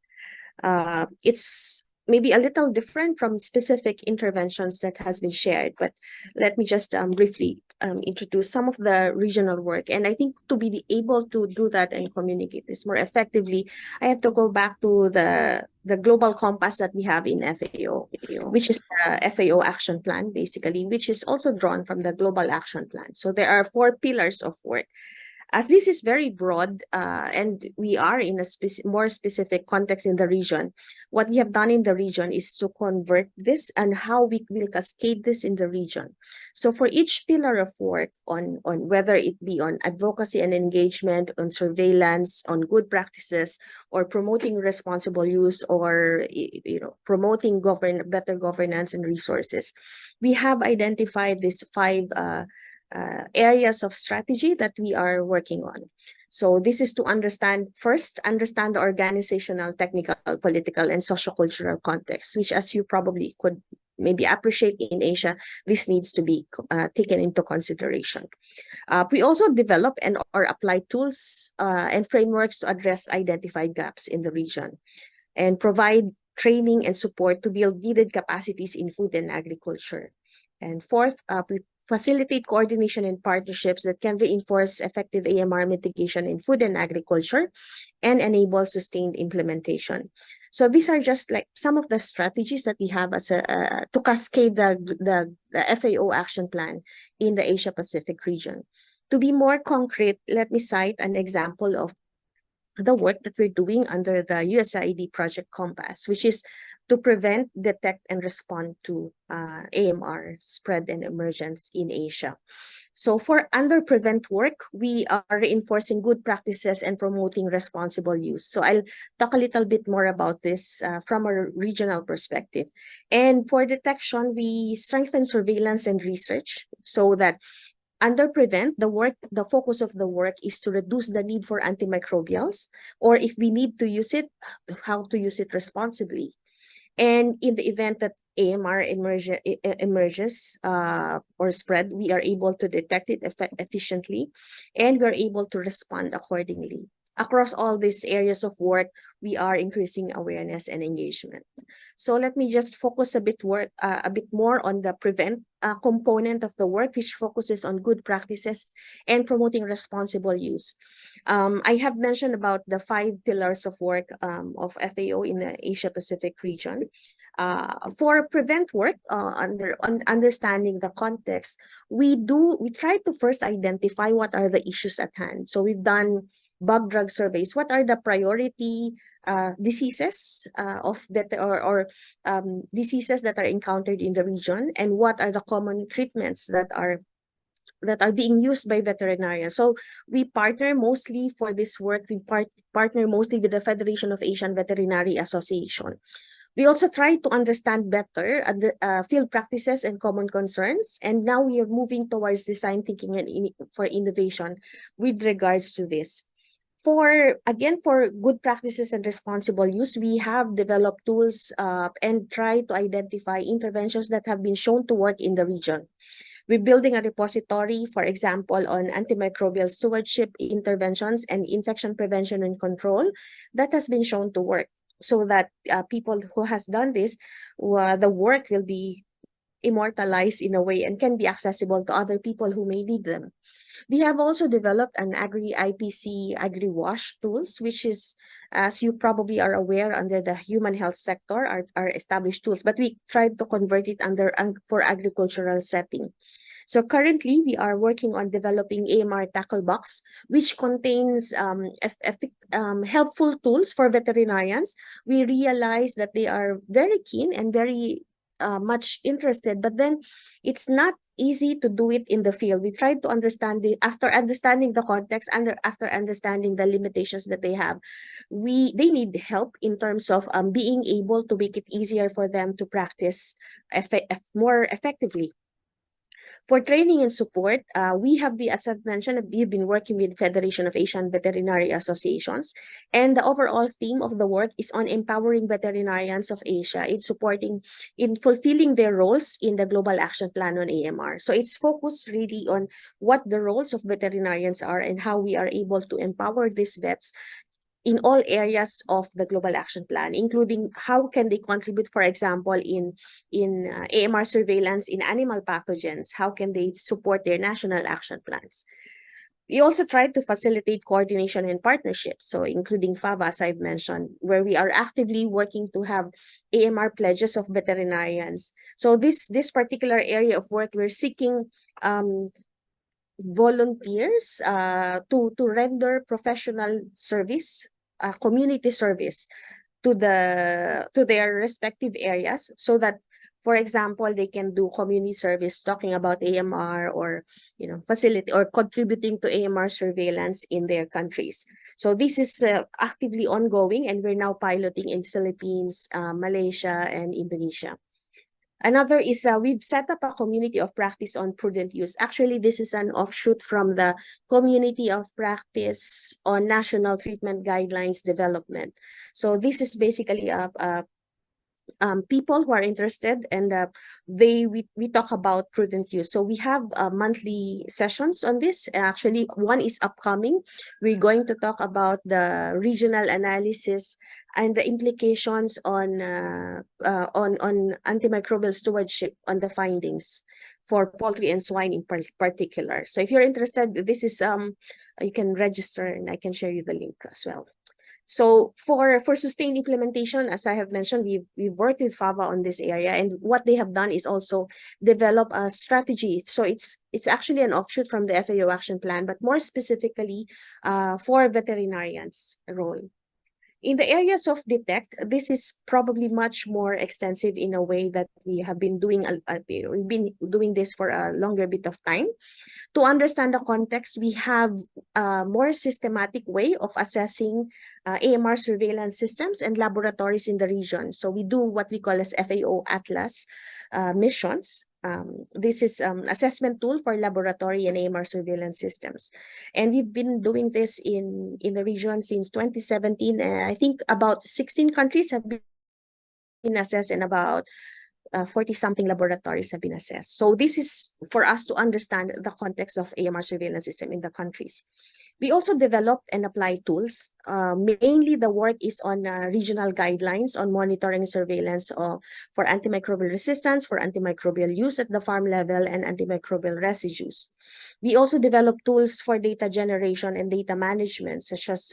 It's maybe a little different from specific interventions that has been shared, but let me just briefly introduce some of the regional work. And I think to be able to do that and communicate this more effectively, I have to go back to the global compass that we have in FAO, which is the FAO action plan, basically, which is also drawn from the global action plan. So there are 4 pillars of work. As this is very broad and we are in a more specific context in the region, what we have done in the region is to convert this and how we will cascade this in the region. So for each pillar of work, on whether it be on advocacy and engagement, on surveillance, on good practices, or promoting responsible use, or promoting better governance and resources, we have identified these 5 areas of strategy that we are working on. So this is to understand the organizational, technical, political, and sociocultural context, which, as you probably could maybe appreciate in Asia, this needs to be taken into consideration. We also develop and or apply tools and frameworks to address identified gaps in the region and provide training and support to build needed capacities in food and agriculture. And fourth, we facilitate coordination and partnerships that can reinforce effective AMR mitigation in food and agriculture and enable sustained implementation. So these are just like some of the strategies that we have as a to cascade the FAO action plan in the Asia Pacific region. To be more concrete, let me cite an example of the work that we're doing under the USAID Project Compass, which is to prevent, detect, and respond to AMR spread and emergence in Asia. So for under prevent work, we are reinforcing good practices and promoting responsible use. So I'll talk a little bit more about this from a regional perspective. And for detection, we strengthen surveillance and research so that under prevent, the focus of the work is to reduce the need for antimicrobials, or if we need to use it, how to use it responsibly. And in the event that AMR emerges or spread, we are able to detect it efficiently, and we are able to respond accordingly. Across all these areas of work, we are increasing awareness and engagement. So let me just focus a bit more on the prevent component of the work, which focuses on good practices and promoting responsible use. I have mentioned about the 5 pillars of work of FAO in the Asia Pacific region. For prevent work, understanding the context, we try to first identify what are the issues at hand. So we've done bug drug surveys. What are the priority diseases diseases that are encountered in the region, and what are the common treatments that are being used by veterinarians? So we partner mostly for this work. We partner mostly with the Federation of Asian Veterinary Association. We also try to understand better field practices and common concerns. And now we are moving towards design thinking and for innovation with regards to this. For good practices and responsible use, we have developed tools and try to identify interventions that have been shown to work in the region. We're building a repository, for example, on antimicrobial stewardship interventions and infection prevention and control that has been shown to work, so that people who has done this, the work will be immortalized in a way and can be accessible to other people who may need them. We have also developed an Agri-IPC Agri-Wash tools, which is, as you probably are aware, under the human health sector are established tools, but we tried to convert it for agricultural setting. So currently, we are working on developing AMR Tackle Box, which contains helpful tools for veterinarians. We realize that they are very keen and very much interested, but then it's not easy to do it in the field. We tried to understand after understanding the context and after understanding the limitations that they have, they need help in terms of being able to make it easier for them to practice more effectively. For training and support, as I've mentioned, we've been working with Federation of Asian Veterinary Associations, and the overall theme of the work is on empowering veterinarians of Asia in fulfilling their roles in the Global Action Plan on AMR. So it's focused really on what the roles of veterinarians are and how we are able to empower these vets in all areas of the Global Action Plan, including how can they contribute, for example, in AMR surveillance in animal pathogens, how can they support their national action plans. We also try to facilitate coordination and partnerships, so including FAVA, as I've mentioned, where we are actively working to have AMR pledges of veterinarians. So this particular area of work, we're seeking volunteers to render professional service, community service to their respective areas, so that, for example, they can do community service talking about AMR, or facility or contributing to AMR surveillance in their countries. So this is actively ongoing, and we're now piloting in Philippines, Malaysia, and Indonesia. Another is we've set up a community of practice on prudent use. Actually, this is an offshoot from the community of practice on national treatment guidelines development. So this is basically a people who are interested, and we talk about prudent use. So we have monthly sessions on this. Actually, one is upcoming. We're going to talk about the regional analysis and the implications on antimicrobial stewardship on the findings for poultry and swine in particular. So if you're interested, this is you can register, and I can share you the link as well. So for sustained implementation, as I have mentioned, we've worked with FAVA on this area, and what they have done is also develop a strategy. So it's actually an offshoot from the FAO action plan, but more specifically for veterinarians' role. In the areas of detect, this is probably much more extensive in a way that we have been doing. We've been doing this for a longer bit of time. To understand the context, we have a more systematic way of assessing AMR surveillance systems and laboratories in the region. So we do what we call as FAO Atlas missions. This is assessment tool for laboratory and AMR surveillance systems. And we've been doing this in the region since 2017. I think about 16 countries have been assessed, and about 40-something laboratories have been assessed. So this is for us to understand the context of AMR surveillance system in the countries. We also developed and apply tools. Mainly the work is on regional guidelines on monitoring and surveillance for antimicrobial resistance, for antimicrobial use at the farm level, and antimicrobial residues. We also develop tools for data generation and data management, such as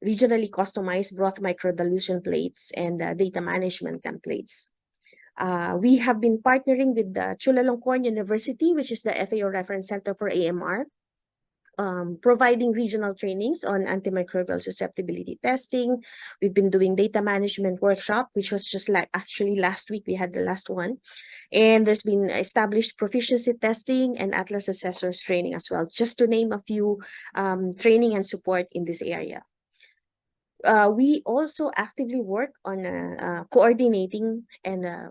regionally customized broth microdilution plates and data management templates. We have been partnering with the Chulalongkorn University, which is the FAO Reference Center for AMR, providing regional trainings on antimicrobial susceptibility testing. We've been doing data management workshop, which was just like actually last week, we had the last one. And there's been established proficiency testing and Atlas assessors training as well, just to name a few training and support in this area. We also actively work on coordinating and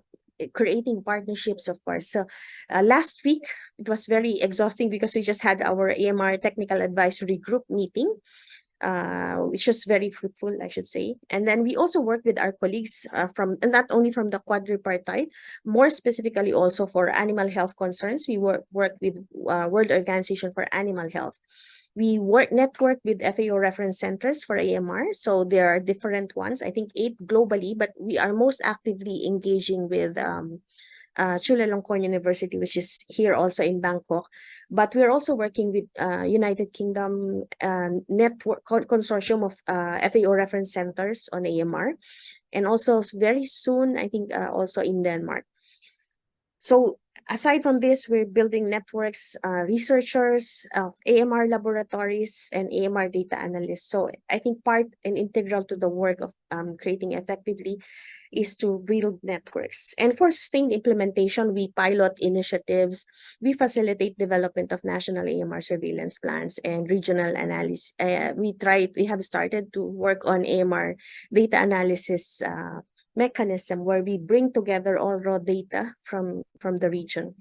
creating partnerships, of course. So last week, it was very exhausting because we just had our AMR Technical Advisory Group meeting, which was very fruitful, I should say. And then we also work with our colleagues from, and not only from the quadripartite, more specifically also for animal health concerns. We work with World Organization for Animal Health. We network with FAO reference centers for AMR. So there are different ones, I think 8 globally, but we are most actively engaging with Chulalongkorn University, which is here also in Bangkok. But we're also working with United Kingdom network consortium of FAO reference centers on AMR. And also very soon, I think also in Denmark. So aside from this, we're building networks, researchers of AMR laboratories and AMR data analysts. So I think part and integral to the work of creating effectively is to build networks. And for sustained implementation, we pilot initiatives, we facilitate development of national AMR surveillance plans and regional analysis. We have started to work on AMR data analysis mechanism where we bring together all raw data from the region.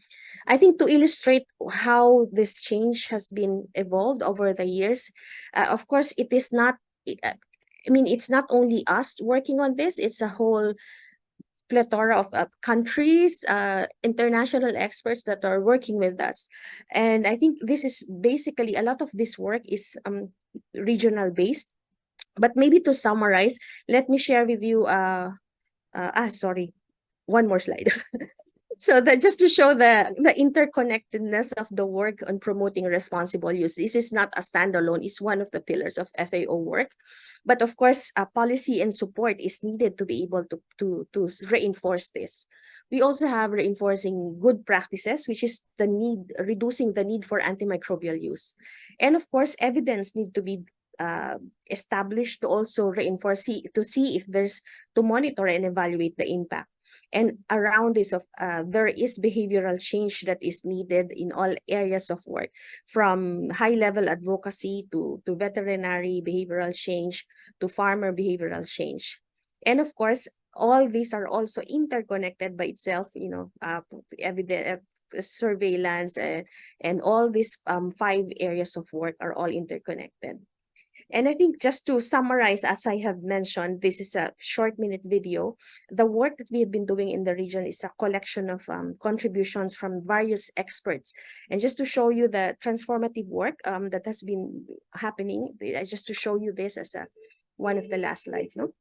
I think to illustrate how this change has been evolved over the years, of course, it is not, it's not only us working on this, it's a whole plethora of countries, international experts that are working with us. And I think this is basically, a lot of this work is regional based. But maybe to summarize, let me share with you sorry, one more slide. So that just to show the interconnectedness of the work on promoting responsible use. This is not a standalone, it's one of the pillars of FAO work. But of course, policy and support is needed to be able to reinforce this. We also have reinforcing good practices, which is reducing the need for antimicrobial use. And of course, evidence need to be established to also reinforce, to see if there's, to monitor and evaluate the impact. And around this, there is behavioral change that is needed in all areas of work, from high-level advocacy to veterinary behavioral change to farmer behavioral change. And of course, all these are also interconnected by itself, evidence, surveillance, and all these 5 areas of work are all interconnected. And I think just to summarize, as I have mentioned, this is a short minute video. The work that we have been doing in the region is a collection of contributions from various experts. And just to show you the transformative work that has been happening, just to show you this as one of the last slides, no?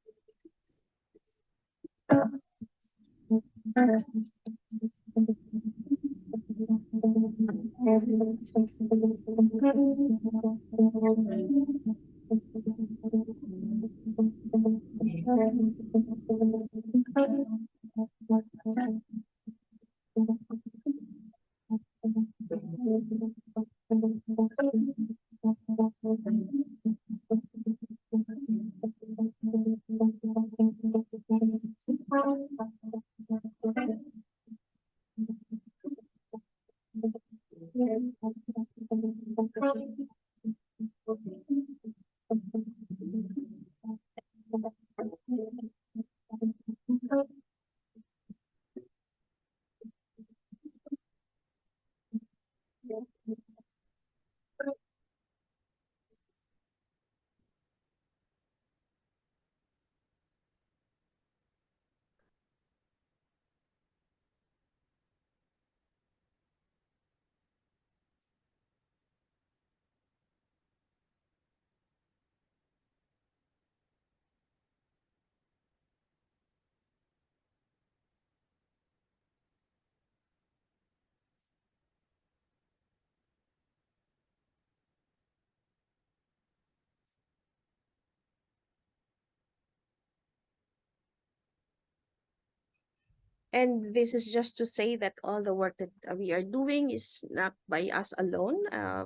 And this is just to say that all the work that we are doing is not by us alone.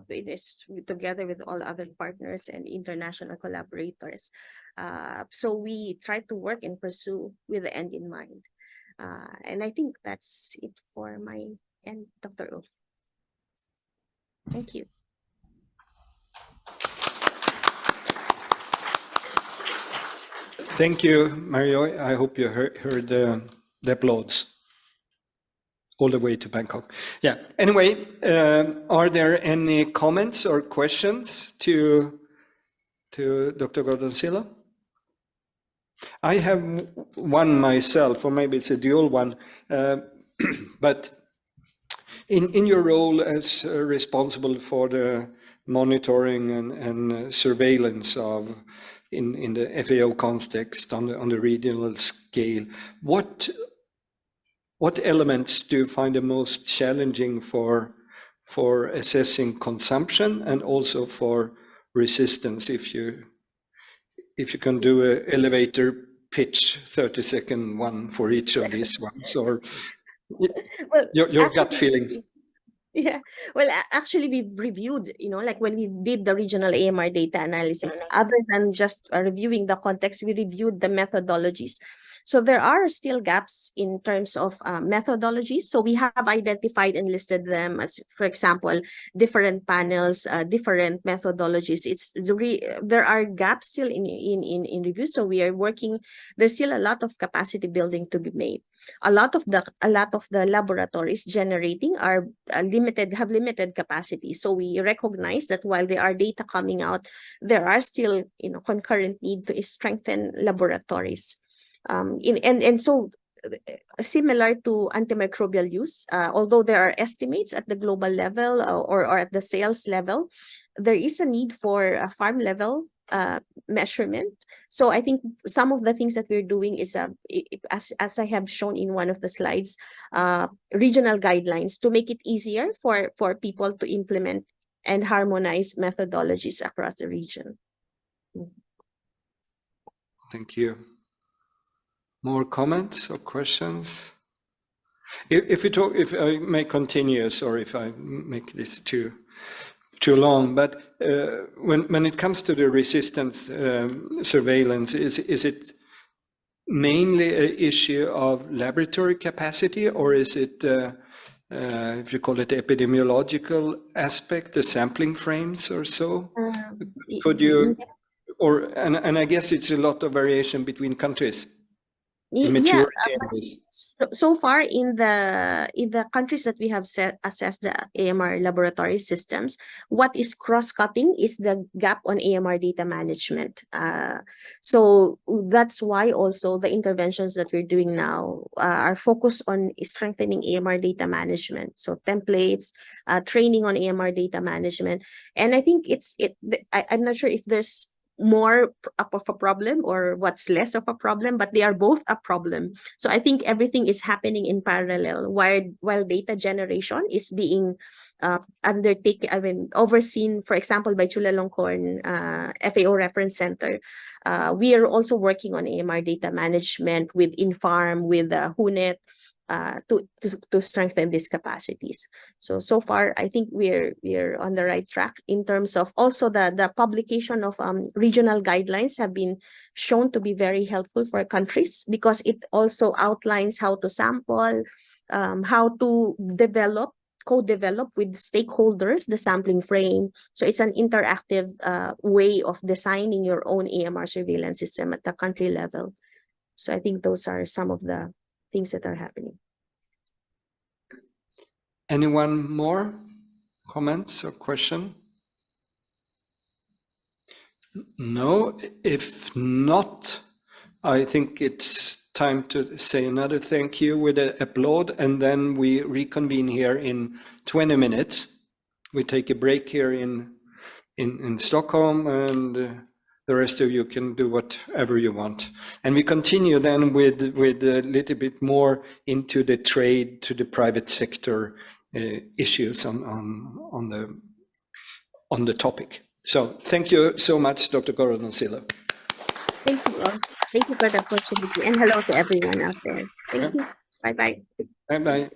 It is together with all other partners and international collaborators. So we try to work and pursue with the end in mind. And I think that's it for my end, Dr. Ulf. Thank you. Thank you, Mario. I hope you heard the applause all the way to Bangkok. Yeah. Anyway, are there any comments or questions to Dr. Gordon-Silla? I have one myself, or maybe it's a dual one, but in your role as responsible for the monitoring and surveillance of in the FAO context on the regional scale, what elements do you find the most challenging for assessing consumption and also for resistance? If you can do an elevator pitch, 30-second one for each of these ones, or Well, your gut feelings. Yeah, well, actually, we've reviewed, like when we did the regional AMR data analysis, other than just reviewing the context, we reviewed the methodologies. So there are still gaps in terms of methodologies. So we have identified and listed them as, for example, different panels, different methodologies. There are gaps still in review. So we are working. There's still a lot of capacity building to be made. A lot of the laboratories generating are have limited capacity. So we recognize that while there are data coming out, there are still concurrent need to strengthen laboratories. So similar to antimicrobial use, although there are estimates at the global level or at the sales level, there is a need for a farm level measurement. So I think some of the things that we're doing is, as I have shown in one of the slides, regional guidelines to make it easier for people to implement and harmonize methodologies across the region. Thank you. More comments or questions? If I may continue, sorry if I make this too long, but when it comes to the resistance surveillance, is it mainly an issue of laboratory capacity, or is it, if you call it epidemiological aspect, the sampling frames or so? Could you, and I guess it's a lot of variation between countries. the Yeah, maturity in this? so far in the countries that we have assessed the AMR laboratory systems, what is cross-cutting is the gap on AMR data management. So that's why also the interventions that we're doing now are focused on strengthening AMR data management. So templates, training on AMR data management, and I think I'm not sure if there's more of a problem or what's less of a problem, but they are both a problem. So I think everything is happening in parallel while data generation is being undertaken, I mean, overseen, for example, by Chulalongkorn FAO Reference Center. We are also working on AMR data management with Infarm, with HUNET, to strengthen these capacities. So far, I think we're on the right track in terms of also the publication of regional guidelines have been shown to be very helpful for countries, because it also outlines how to sample, how to co-develop with stakeholders the sampling frame. So it's an interactive way of designing your own AMR surveillance system at the country level. So I think those are some of the things that are happening. Anyone more comments or question? No, if not, I think it's time to say another thank you with an applaud, and then we reconvene here in 20 minutes. We take a break here in Stockholm, and the rest of you can do whatever you want. And we continue then with a little bit more into the trade to the private sector issues on the topic. So thank you so much, Dr. Gordon-Silo. Thank you all. Thank you for the opportunity, and hello to everyone out there. Thank you. Bye-bye. Bye-bye.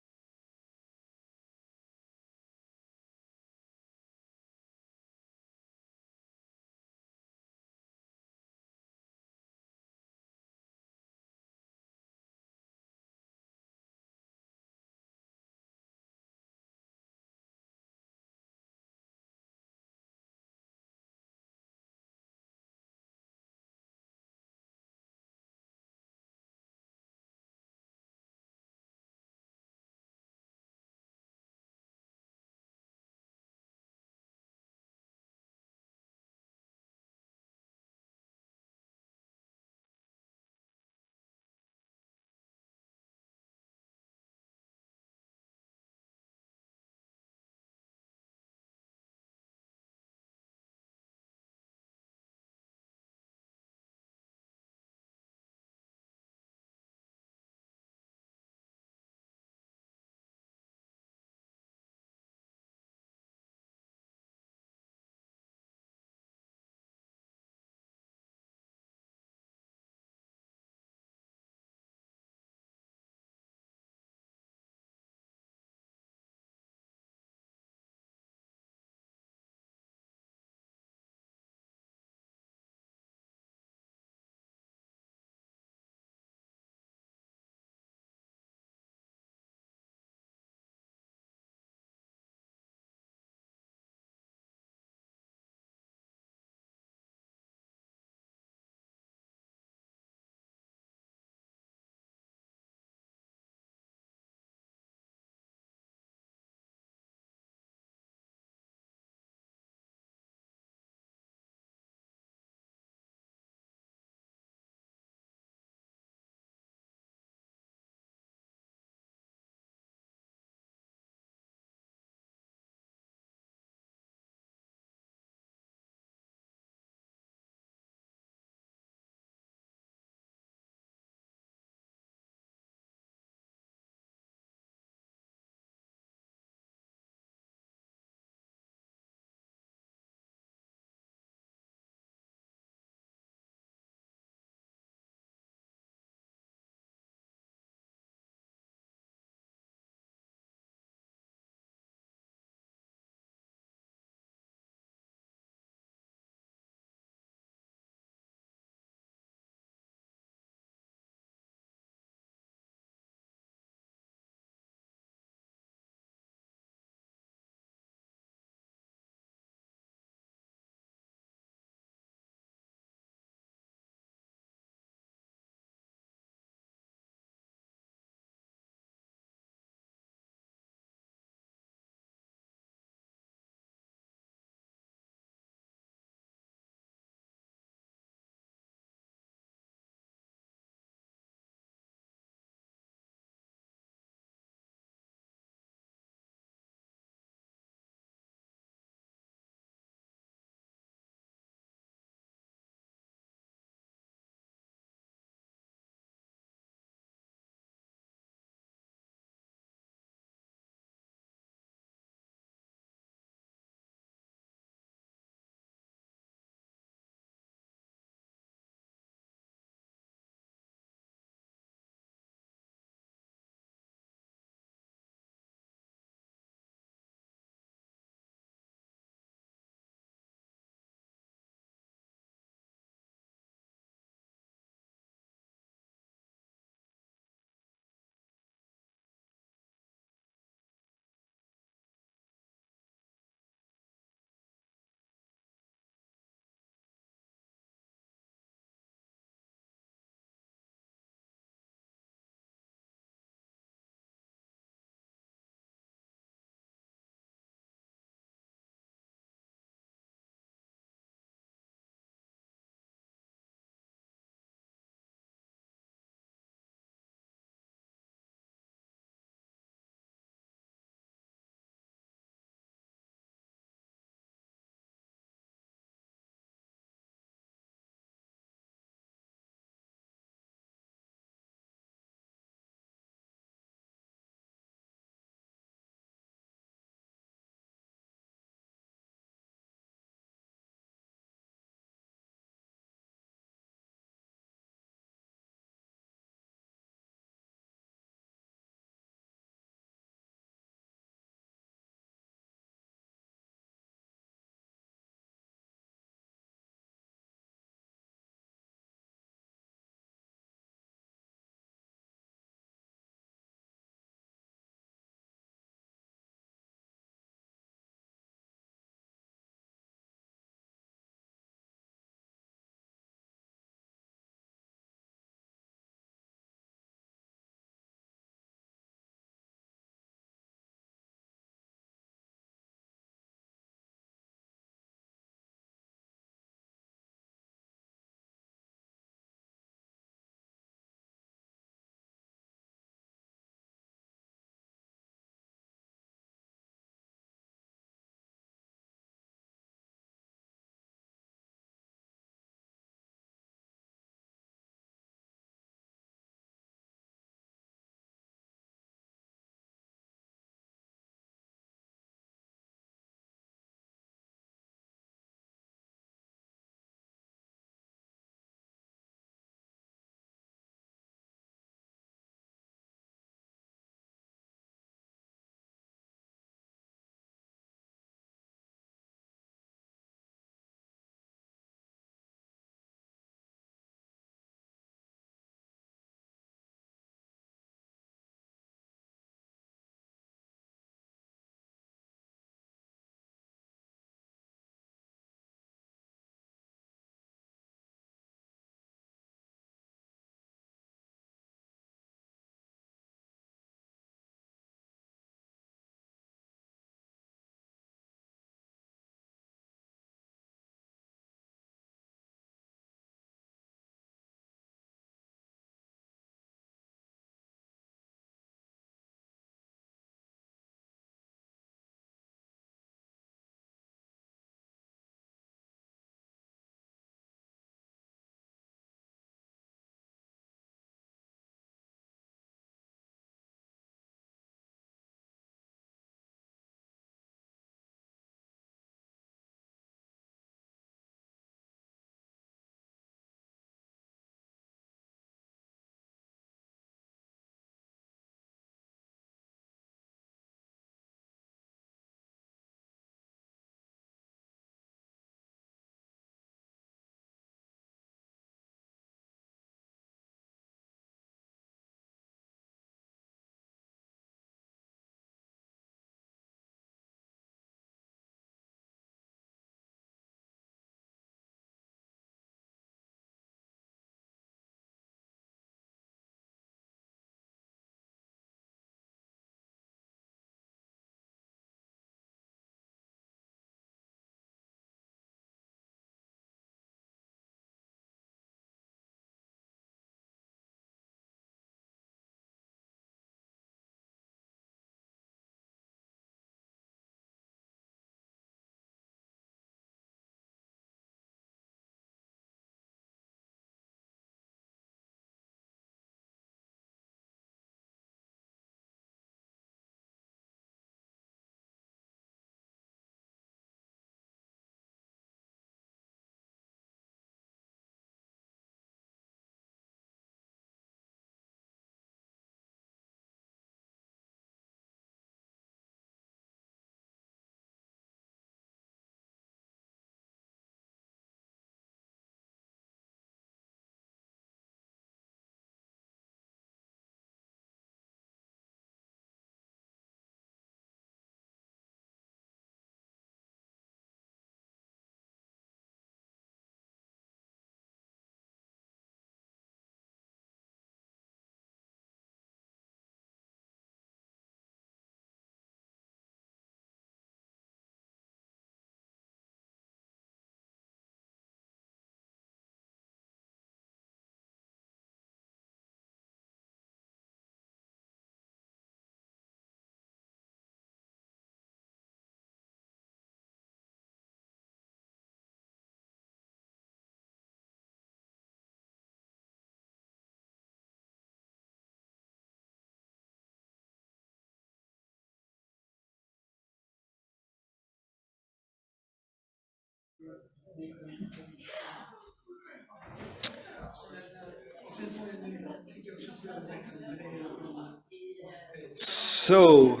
So,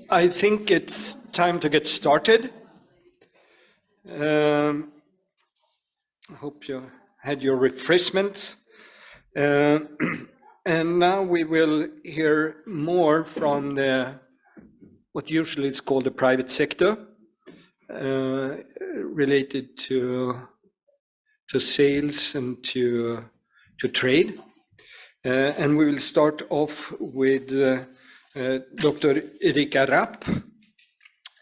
I think it's time to get started. I hope you had your refreshments. And now we will hear more from what usually is called the private sector, related to sales and to trade. And we will start off with Dr. Erika Rapp,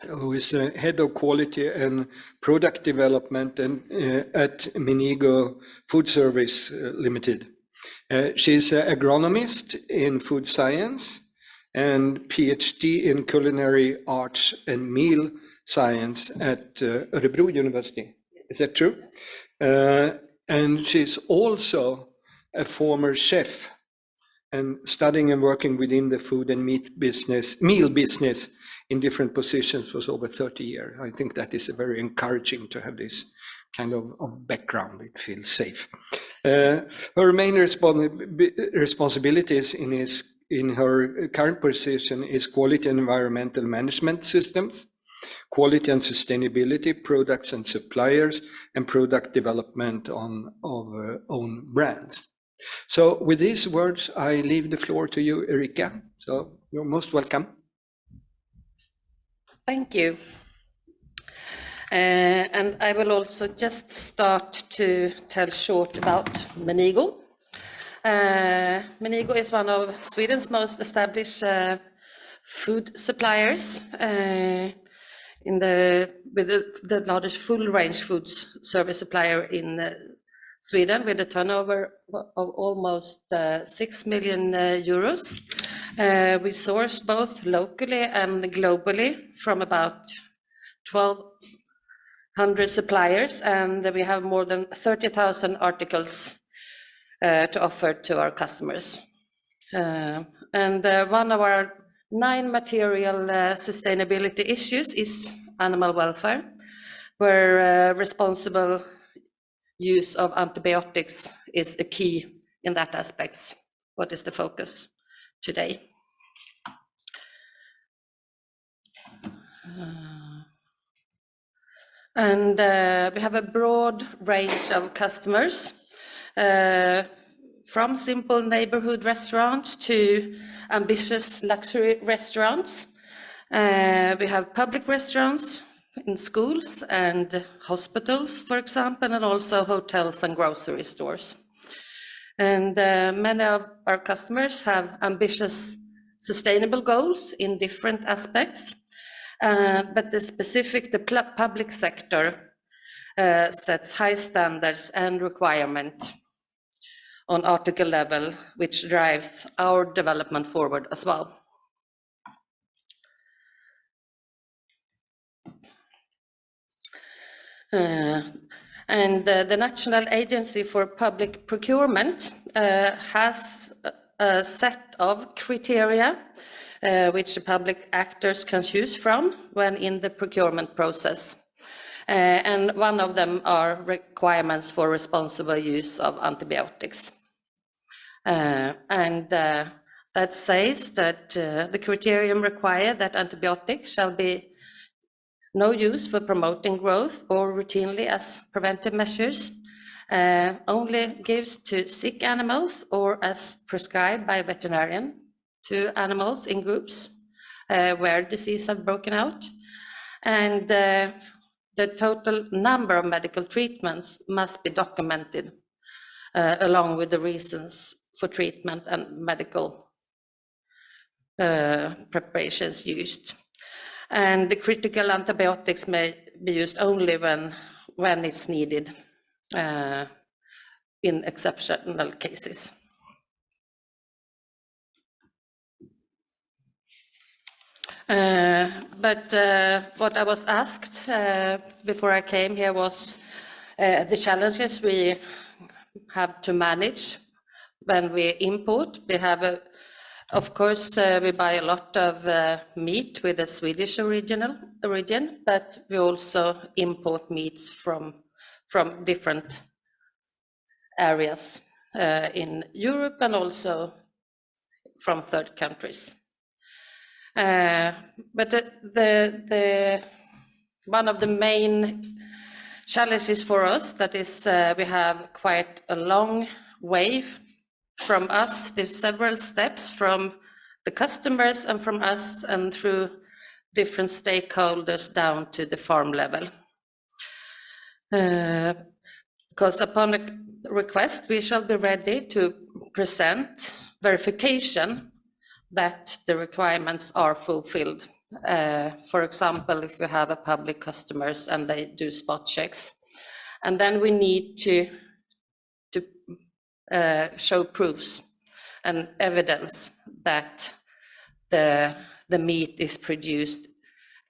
who is the head of quality and product development at Menigo Food Service Limited. She's an agronomist in food science and PhD in culinary arts and meal science at Örebro University. Is that true? And she's also a former chef and studying and working within the food and meal business in different positions for over 30 years. I think that is very encouraging to have this kind of background. It feels safe. Her main responsibilities in her current position is quality and environmental management systems, quality and sustainability, products and suppliers, and product development of own brands. So with these words, I leave the floor to you, Erika. So you're most welcome. Thank you. And I will also just start to tell short about Menigo. Menigo is one of Sweden's most established food suppliers, with the largest full range food service supplier in Sweden, with a turnover of almost 6 million euros. We source both locally and globally from about 1,200 suppliers, and we have more than 30,000 articles to offer to our customers. And one of our 9 material sustainability issues is animal welfare, where responsible use of antibiotics is a key in that aspect. What is the focus today? And we have a broad range of customers, from simple neighborhood restaurants to ambitious luxury restaurants. We have public restaurants in schools and hospitals, for example, and also hotels and grocery stores. And many of our customers have ambitious sustainable goals in different aspects, but the public sector sets high standards and requirement on article level, which drives our development forward as well. And the National Agency for Public Procurement has a set of criteria which the public actors can choose from when in the procurement process. And one of them are requirements for responsible use of antibiotics. That says that the criterion require that antibiotics shall be no use for promoting growth or routinely as preventive measures, only gives to sick animals or as prescribed by a veterinarian to animals in groups where disease have broken out. And the total number of medical treatments must be documented along with the reasons for treatment and medical preparations used. And the critical antibiotics may be used only when it's needed in exceptional cases. But what I was asked before I came here was the challenges we have to manage when we import. We have of course, we buy a lot of meat with a Swedish origin, but we also import meats from from different areas in Europe and also from third countries. But one of the main challenges for us that is we have quite a long way from us. There's several steps from the customers and from us and through different stakeholders down to the farm level. Because upon a request, we shall be ready to present verification that the requirements are fulfilled. For example, if we have a public customers and they do spot checks, and then we need to show proofs and evidence that the meat is produced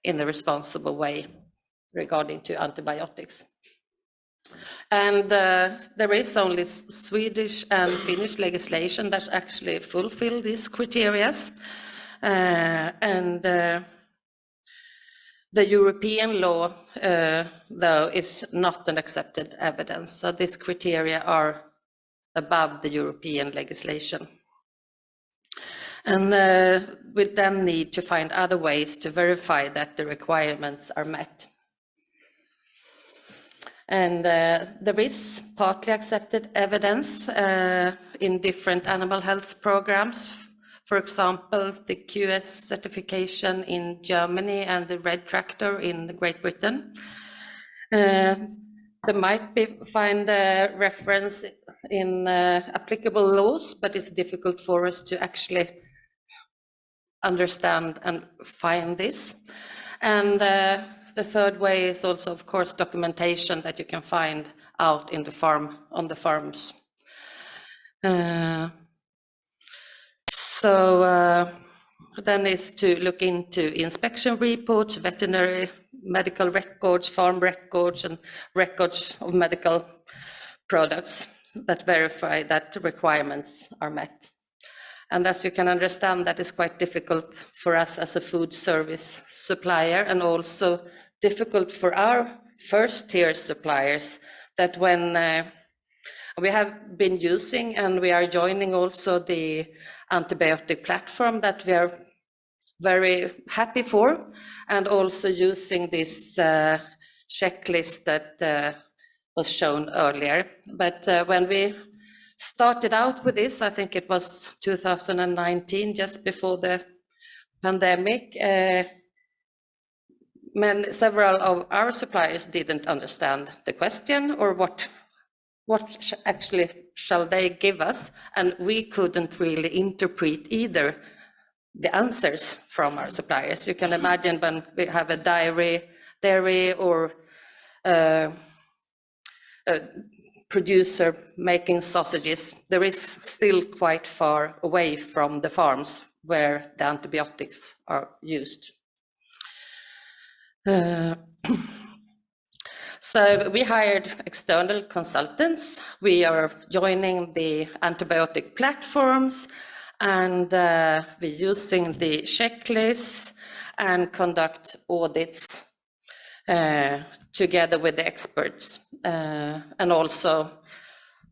in a responsible way regarding to antibiotics. And there is only Swedish and Finnish legislation that actually fulfill these criteria. And the European law, though, is not an accepted evidence. So these criteria are above the European legislation. And we then need to find other ways to verify that the requirements are met. And there is partly accepted evidence in different animal health programs. For example, the QS certification in Germany and the Red Tractor in Great Britain. There might be find a reference in applicable laws, but it's difficult for us to actually understand and find this. And the third way is also, of course, documentation that you can find out in the farm, on the farms. Then is to look into inspection reports, veterinary medical records, farm records, and records of medical products that verify that the requirements are met. And as you can understand, that is quite difficult for us as a food service supplier, and also difficult for our first-tier suppliers, that when we have been using and we are joining also the antibiotic platform that we are very happy for, and also using this checklist that was shown earlier. But when we started out with this, I think it was 2019, just before the pandemic, several of our suppliers didn't understand the question, or what actually shall they give us, and we couldn't really interpret either the answers from our suppliers. You can imagine when we have a dairy or a producer making sausages, there is still quite far away from the farms where the antibiotics are used. So we hired external consultants. We are joining the antibiotic platforms, and we're using the checklists and conduct audits together with the experts, and also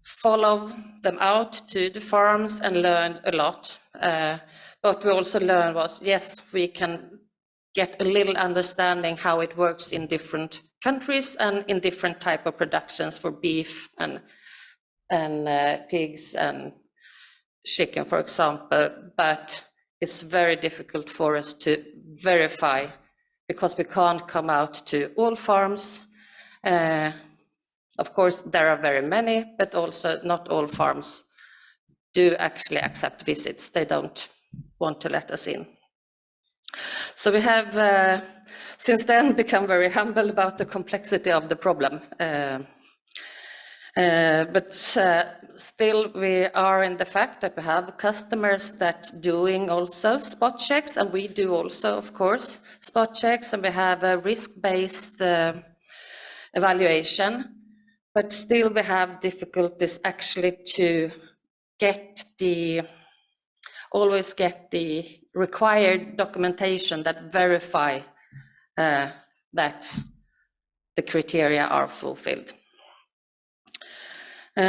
follow them out to the farms and learn a lot. But we also learned was, yes, we can get a little understanding how it works in different countries and in different type of productions for beef and pigs and chicken, for example. But it's very difficult for us to verify, because we can't come out to all farms. Of course, there are very many, but also not all farms do actually accept visits. They don't want to let us in. So we have since then become very humble about the complexity of the problem. But still we are in the fact that we have customers that doing also spot checks, and we do also, of course, spot checks, and we have a risk-based evaluation, but still we have difficulties actually to always get the required documentation that verify that the criteria are fulfilled. We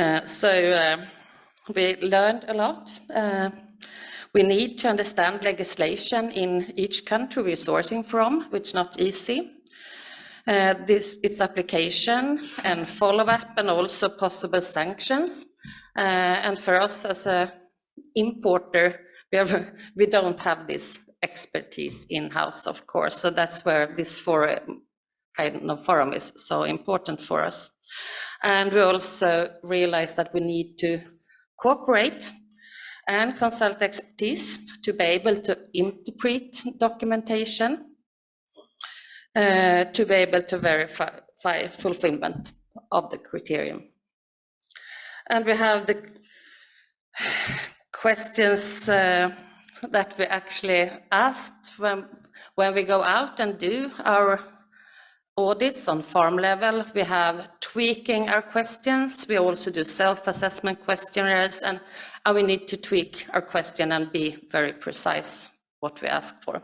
learned a lot. We need to understand legislation in each country we're sourcing from, which is not easy. Its application and follow-up and also possible sanctions. And for us as a importer, we don't have this expertise in-house, of course. So that's where this kind of forum is so important for us. And we also realize that we need to cooperate and consult expertise to be able to interpret documentation, to be able to verify fulfillment of the criterion. And we have the questions that we actually asked when we go out and do our audits on farm level. We have tweaking our questions. We also do self-assessment questionnaires, and we need to tweak our question and be very precise what we ask for.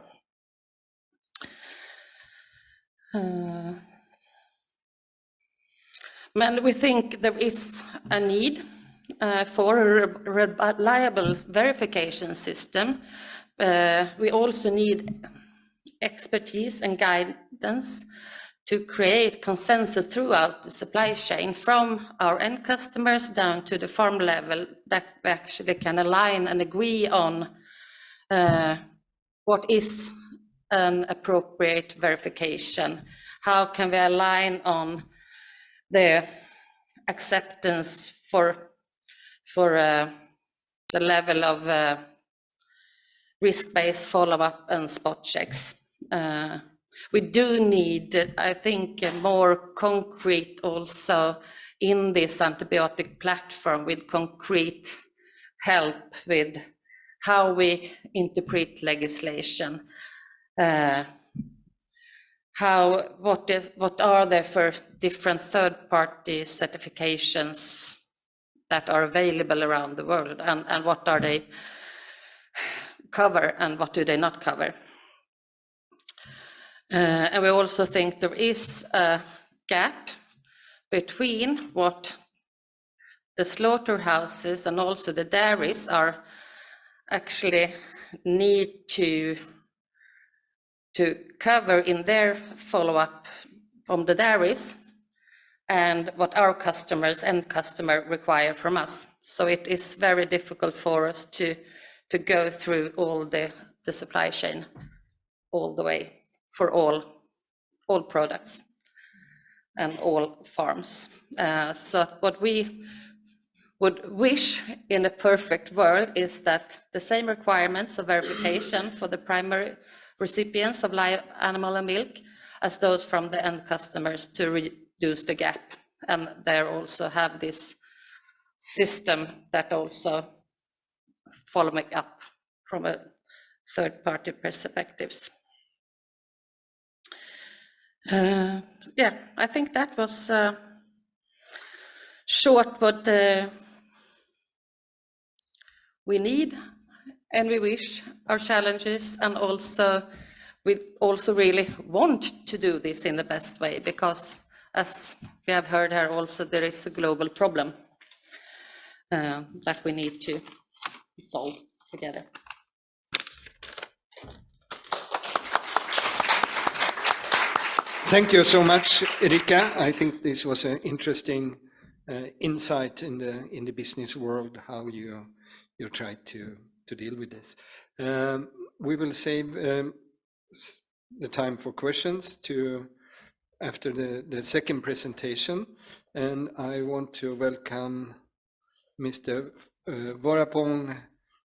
And we think there is a need for a reliable verification system. We also need expertise and guidance to create consensus throughout the supply chain, from our end customers down to the farm level, that we actually can align and agree on what is an appropriate verification. How can we align on the acceptance for the level of risk-based follow-up and spot checks. We do need, I think, a more concrete also in this antibiotic platform, with concrete help with how we interpret legislation. What are there for different third-party certifications that are available around the world, and what are they cover and what do they not cover? And we also think there is a gap between what the slaughterhouses and also the dairies are actually need to cover in their follow-up from the dairies, and what our end customer require from us. So it is very difficult for us to go through all the supply chain all the way for all products and all farms. So what we would wish in a perfect world is that the same requirements of verification for the primary recipients of live animal and milk as those from the end customers, to reduce the gap. And they also have this system that also following up from a third-party perspectives. Yeah, I think that was short what we need and we wish, our challenges, and also we also really want to do this in the best way, because as we have heard here also, there is a global problem that we need to solve together. Thank you so much, Erika. I think this was an interesting insight in the business world, how you try to deal with this. We will save the time for questions after the second presentation, and I want to welcome Mr. Vorapong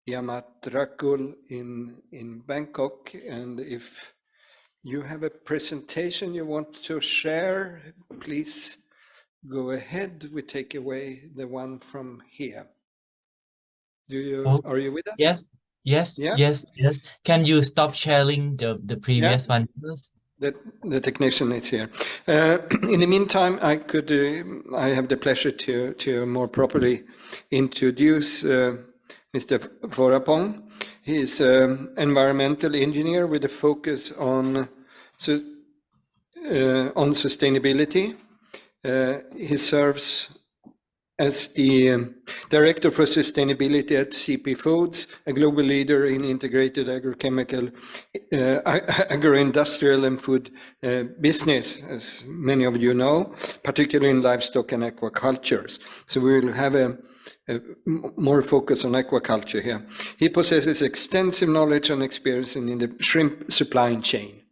Yamatrakul in Bangkok, and if you have a presentation you want to share, please go ahead. We take away the one from here. Are you with us? Yes. Can you stop sharing the previous one first? The technician is here. In the meantime, I have the pleasure to more properly introduce Mr. Vorapong. He is an environmental engineer with a focus on sustainability. He serves as the Director for Sustainability at CP Foods, a global leader in integrated agrochemical, agro-industrial and food business, as many of you know, particularly in livestock and aquaculture. So we will have a more focus on aquaculture here. He possesses extensive knowledge and experience in the shrimp supply chain.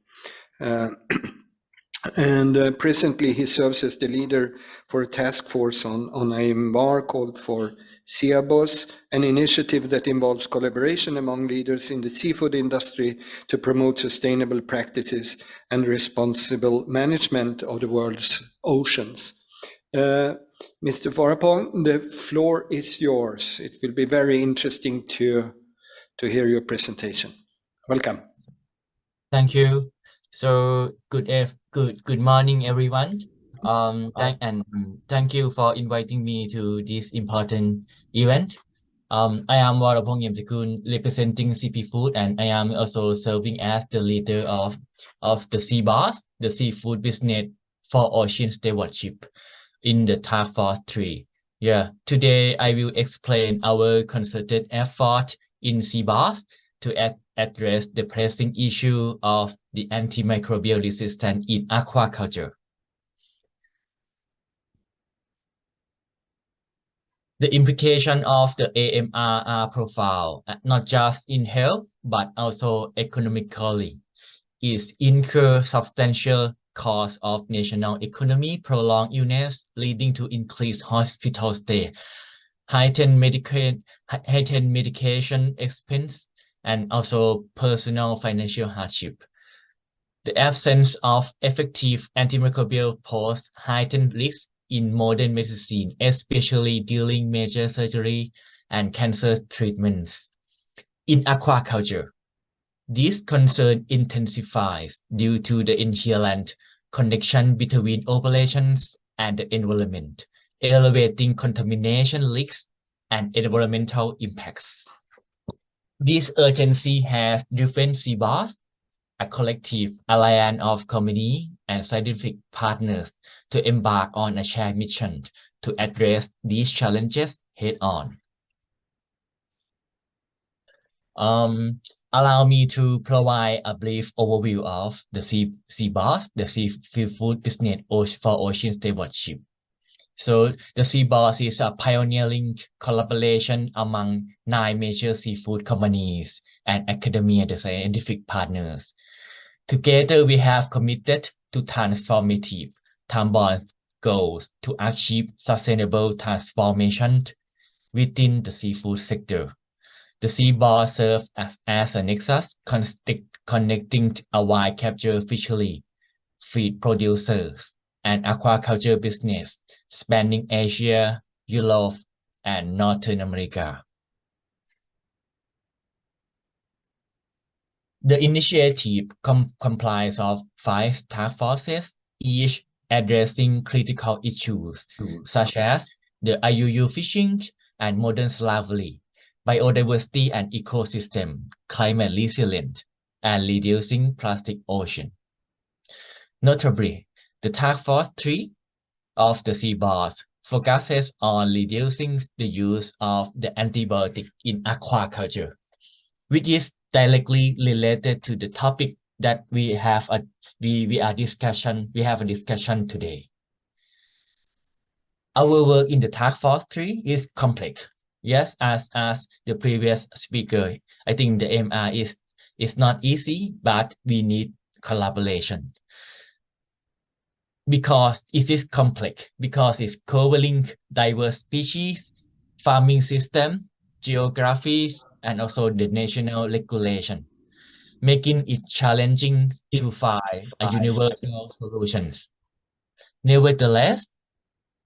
And presently he serves as the leader for a task force on AMR called for SEABOS, an initiative that involves collaboration among leaders in the seafood industry to promote sustainable practices and responsible management of the world's oceans. Mr. Farapong, the floor is yours. It will be very interesting to hear your presentation. Welcome. Thank you. So good morning, everyone. Thank you for inviting me to this important event. I am Warapong Yemjakun, representing CP Food, and I am also serving as the leader of the SEABOS, the Seafood Business for Ocean Stewardship, in the Task Force 3. Yeah, today I will explain our concerted effort in SEABOS to address the pressing issue of the antimicrobial resistance in aquaculture. The implication of the AMR are profound, not just in health, but also economically. It incurs substantial cost of national economy, prolonged illness, leading to increased hospital stay, heightened medication expense, and also personal financial hardship. The absence of effective antimicrobial poses heightened risks in modern medicine, especially during major surgery and cancer treatments. In aquaculture, this concern intensifies due to the inherent connection between operations and the environment, elevating contamination risks and environmental impacts. This urgency has driven SEABOS, a collective alliance of community and scientific partners, to embark on a shared mission to address these challenges head-on. Allow me to provide a brief overview of the SEABOS, the Seafood Business for Ocean Stewardship. So the SEABOS is a pioneering collaboration among 9 major seafood companies and academia, the scientific partners. Together, we have committed to transformative, time-bound goals to achieve sustainable transformation within the seafood sector. The SEABOS serves as a nexus connecting a wild capture fishery, feed producers, and aquaculture business spanning Asia, Europe, and Northern America. The initiative comprises of 5 task forces, each addressing critical issues such as the IUU fishing and modern slavery, biodiversity and ecosystem, climate resilience, and reducing plastic ocean. Notably, the Task Force 3 of the SEABOS focuses on reducing the use of the antibiotic in aquaculture, which is directly related to the topic that we have a discussion today. Our work in the Task Force 3 is complex. Yes, as the previous speaker, I think the MR is not easy, but we need collaboration. Because it is complex, because it's covering diverse species, farming system, geographies, and also the national regulation, making it challenging to find a universal solutions. Nevertheless,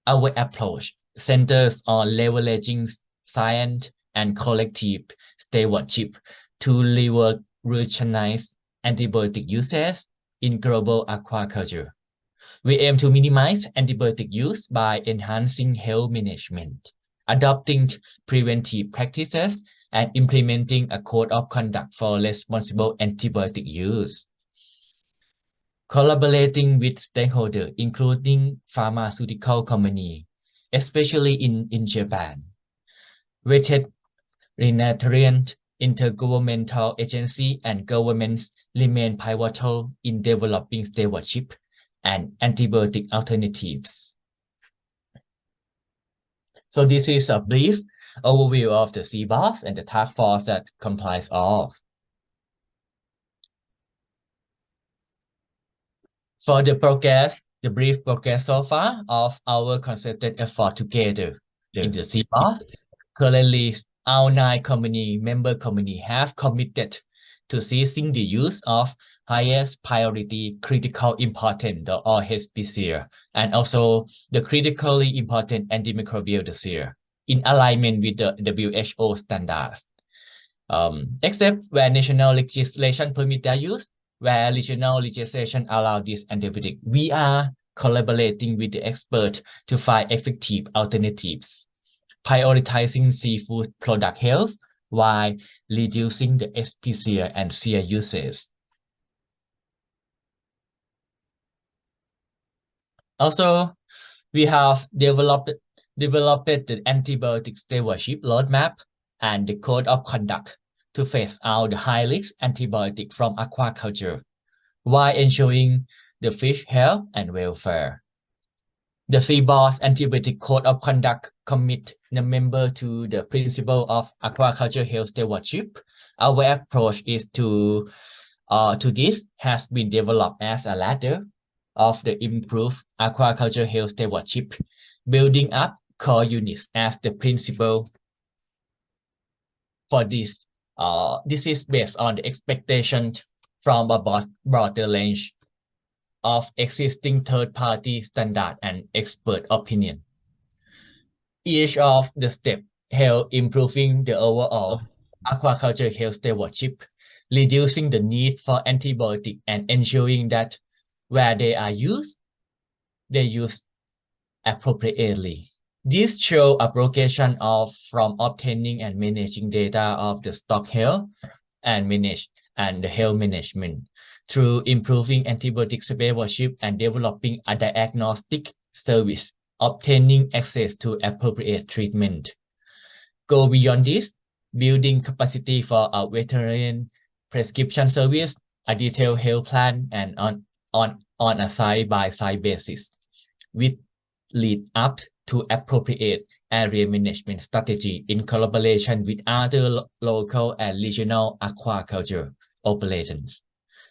our approach centers on leveraging science and collective stewardship to revolutionize antibiotic uses in global aquaculture. We aim to minimize antibiotic use by enhancing health management, adopting preventive practices, and implementing a code of conduct for responsible antibiotic use. Collaborating with stakeholders, including pharmaceutical companies, especially in Japan. Veterinarian intergovernmental agency and governments remain pivotal in developing stewardship and antibiotic alternatives. So this is a brief overview of the CBOS and the task force that complies of. For the progress, the brief progress so far of our concerted effort together in the CBOS, currently our 9 member company have committed to ceasing the use of highest priority critical important or HPCR and also the critically important antimicrobial dossier in alignment with the WHO standards. Except where national legislation permit their use, where regional legislation allow this antibiotic, we are collaborating with the expert to find effective alternatives, prioritizing seafood product health while reducing the SPCR and CR uses. Also, we have developed the antibiotic stewardship roadmap and the code of conduct to phase out the high-risk antibiotic from aquaculture while ensuring the fish health and welfare. The CBOS Antibiotic Code of Conduct commit the member to the principle of aquaculture health stewardship. Our approach is to this has been developed as a ladder of the improved aquaculture health stewardship, building up core units as the principle for this. This is based on the expectation from a broader range of existing third-party standard and expert opinion. Each of the steps help improving the overall aquaculture health stewardship, reducing the need for antibiotic and ensuring that where they are used, they use appropriately. This shows a progression from obtaining and managing data of the stock health and the health management through improving antibiotic stewardship and developing a diagnostic service, obtaining access to appropriate treatment. Go beyond this, building capacity for a veterinarian prescription service, a detailed health plan, and on a side-by-side basis, which lead up to appropriate area management strategy in collaboration with other local and regional aquaculture operations.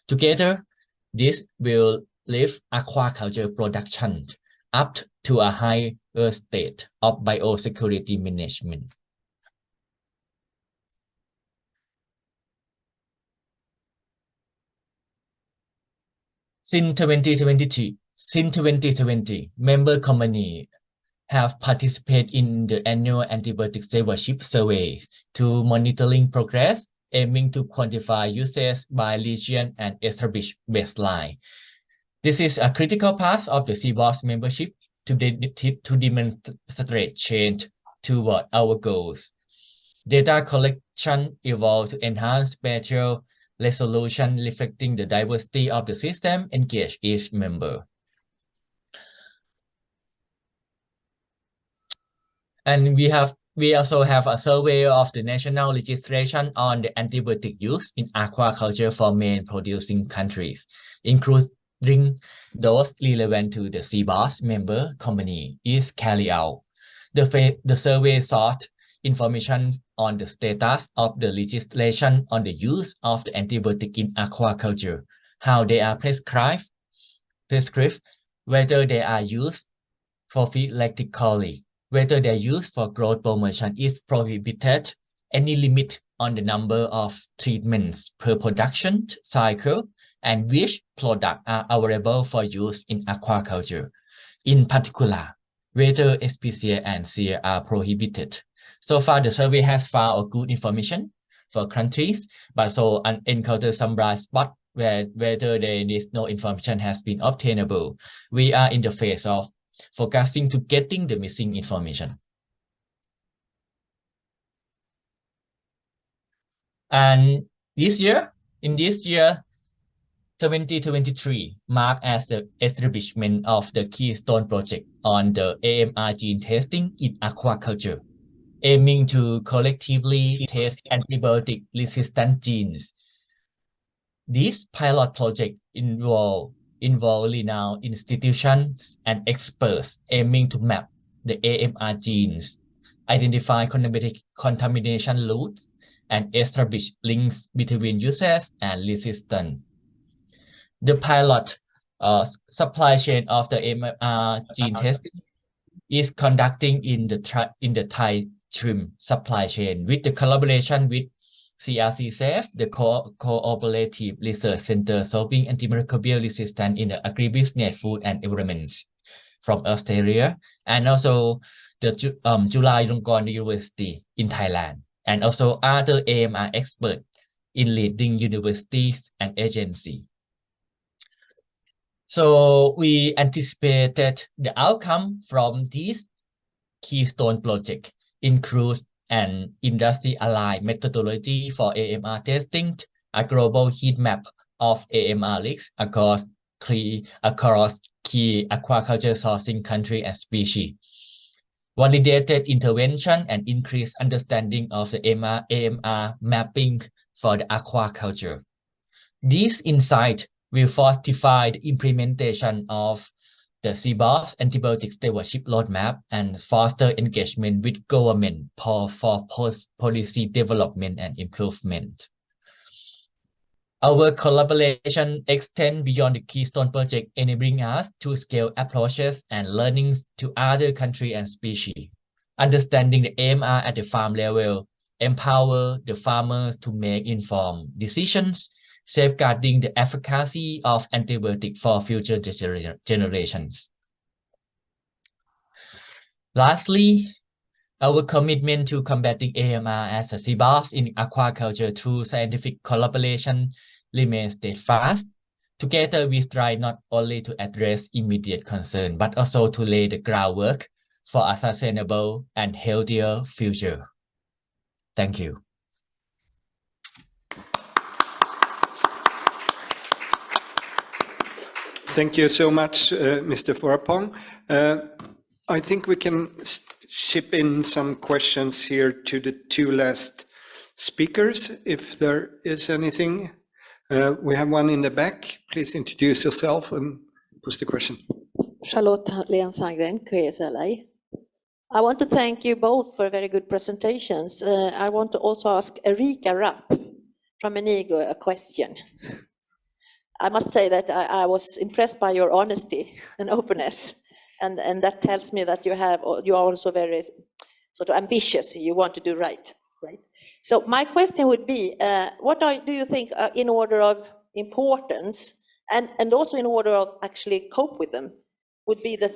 Together, this will lift aquaculture production up to a higher state of biosecurity management. Since 2020, member companies have participated in the annual antibiotic stewardship survey to monitoring progress, aiming to quantify usage by region and establish baseline. This is a critical part of the CBOS membership to demonstrate change toward our goals. Data collection evolved to enhance spatial resolution, reflecting the diversity of the system engaged each member. And we also have a survey of the national legislation on the antibiotic use in aquaculture for main producing countries, including those relevant to the CBOS member company, is carried out. The survey sought information on the status of the legislation on the use of the antibiotic in aquaculture, how they are prescribed, whether they are used prophylactically, whether their use for growth promotion is prohibited, any limit on the number of treatments per production cycle, and which products are available for use in aquaculture. In particular, whether SPCA and CA are prohibited. So far, the survey has found good information for countries, but so encountered some bright spots whether there is no information has been obtainable. We are in the phase of focusing to getting the missing information. And in this year, 2023 marked as the establishment of the Keystone Project on the AMR gene testing in aquaculture, aiming to collectively test antibiotic-resistant genes. This pilot project involve renowned institutions and experts aiming to map the AMR genes, identify contamination routes, and establish links between users and resistance. The pilot supply chain of the AMR gene testing is conducting in the Thai shrimp supply chain with the collaboration with CRC-SAFE, the Cooperative Research Center Solving Antimicrobial Resistance in the Agribusiness, Food and Environments from Australia, and also the Chulalongkorn University in Thailand, and also other AMR experts in leading universities and agencies. So we anticipated the outcome from this Keystone project includes an industry-aligned methodology for AMR testing, a global heat map of AMR risks across key aquaculture sourcing country and species, validated intervention and increased understanding of the AMR mapping for the aquaculture. These insights will fortify the implementation of the CBOS antibiotic stewardship roadmap and foster engagement with government for policy development and improvement. Our collaboration extends beyond the Keystone Project, enabling us to scale approaches and learnings to other countries and species. Understanding the AMR at the farm level empower the farmers to make informed decisions, safeguarding the efficacy of antibiotics for future generations. Lastly, our commitment to combating AMR as a CBOS in aquaculture through scientific collaboration remains steadfast. Together, we strive not only to address immediate concern, but also to lay the groundwork for a sustainable and healthier future. Thank you. Thank you so much, Mr. Forapong. I think we can ship in some questions here to the two last speakers, if there is anything. We have one in the back. Please introduce yourself and pose the question. Charlotte Len Sandgren, KSLA. I want to thank you both for very good presentations. I want to also ask Erika Rapp from Enigo a question. I must say that I was impressed by your honesty and openness, and that tells me that you are also very sort of ambitious. You want to do right. So my question would be, what do you think in order of importance and also in order of actually cope with them would be the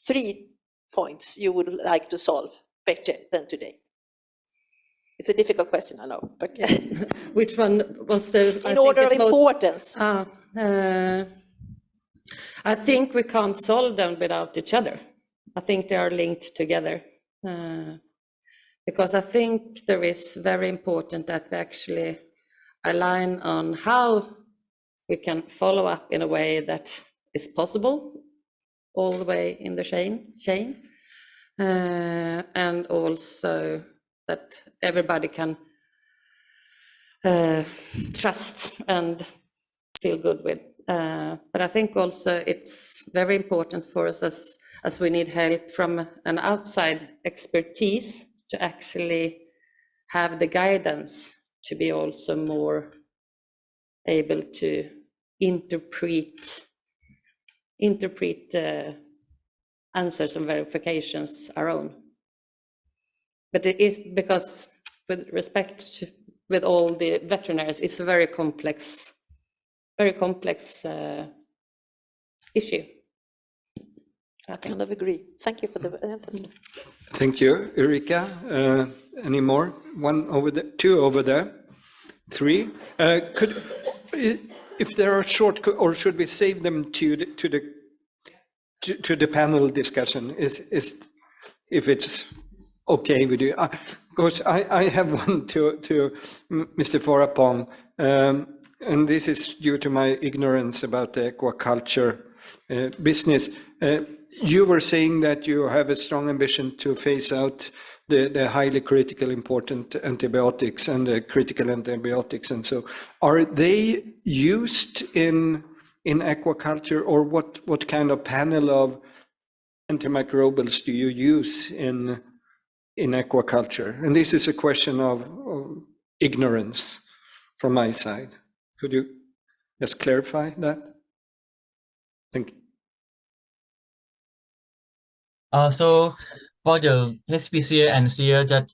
three points you would like to solve better than today? It's a difficult question, I know, but yes. Which one was the in order of importance? I think we can't solve them without each other. I think they are linked together, because I think there is very important that we actually align on how we can follow up in a way that is possible all the way in the chain, and also that everybody can trust and feel good with. But I think also it's very important for us as we need help from an outside expertise to actually have the guidance to be also more able to interpret answers and verifications our own. But it is because, with respect to, with all the veterinaries, it's a very complex issue. I kind of agree. Thank you for the answer. Thank you, Erika. Any more? One over there, two over there, three. If there are short, or should we save them to the panel discussion? If it's okay with you? Of course, I have one to Mr. Forapong. and this is due to my ignorance about the aquaculture business. You were saying that you have a strong ambition to phase out the highly critical important antibiotics and the critical antibiotics, and so are they used in aquaculture, or what kind of panel of antimicrobials do you use in aquaculture? And this is a question of ignorance from my side. Could you just clarify that? Thank you. So for the HPCA and CA, that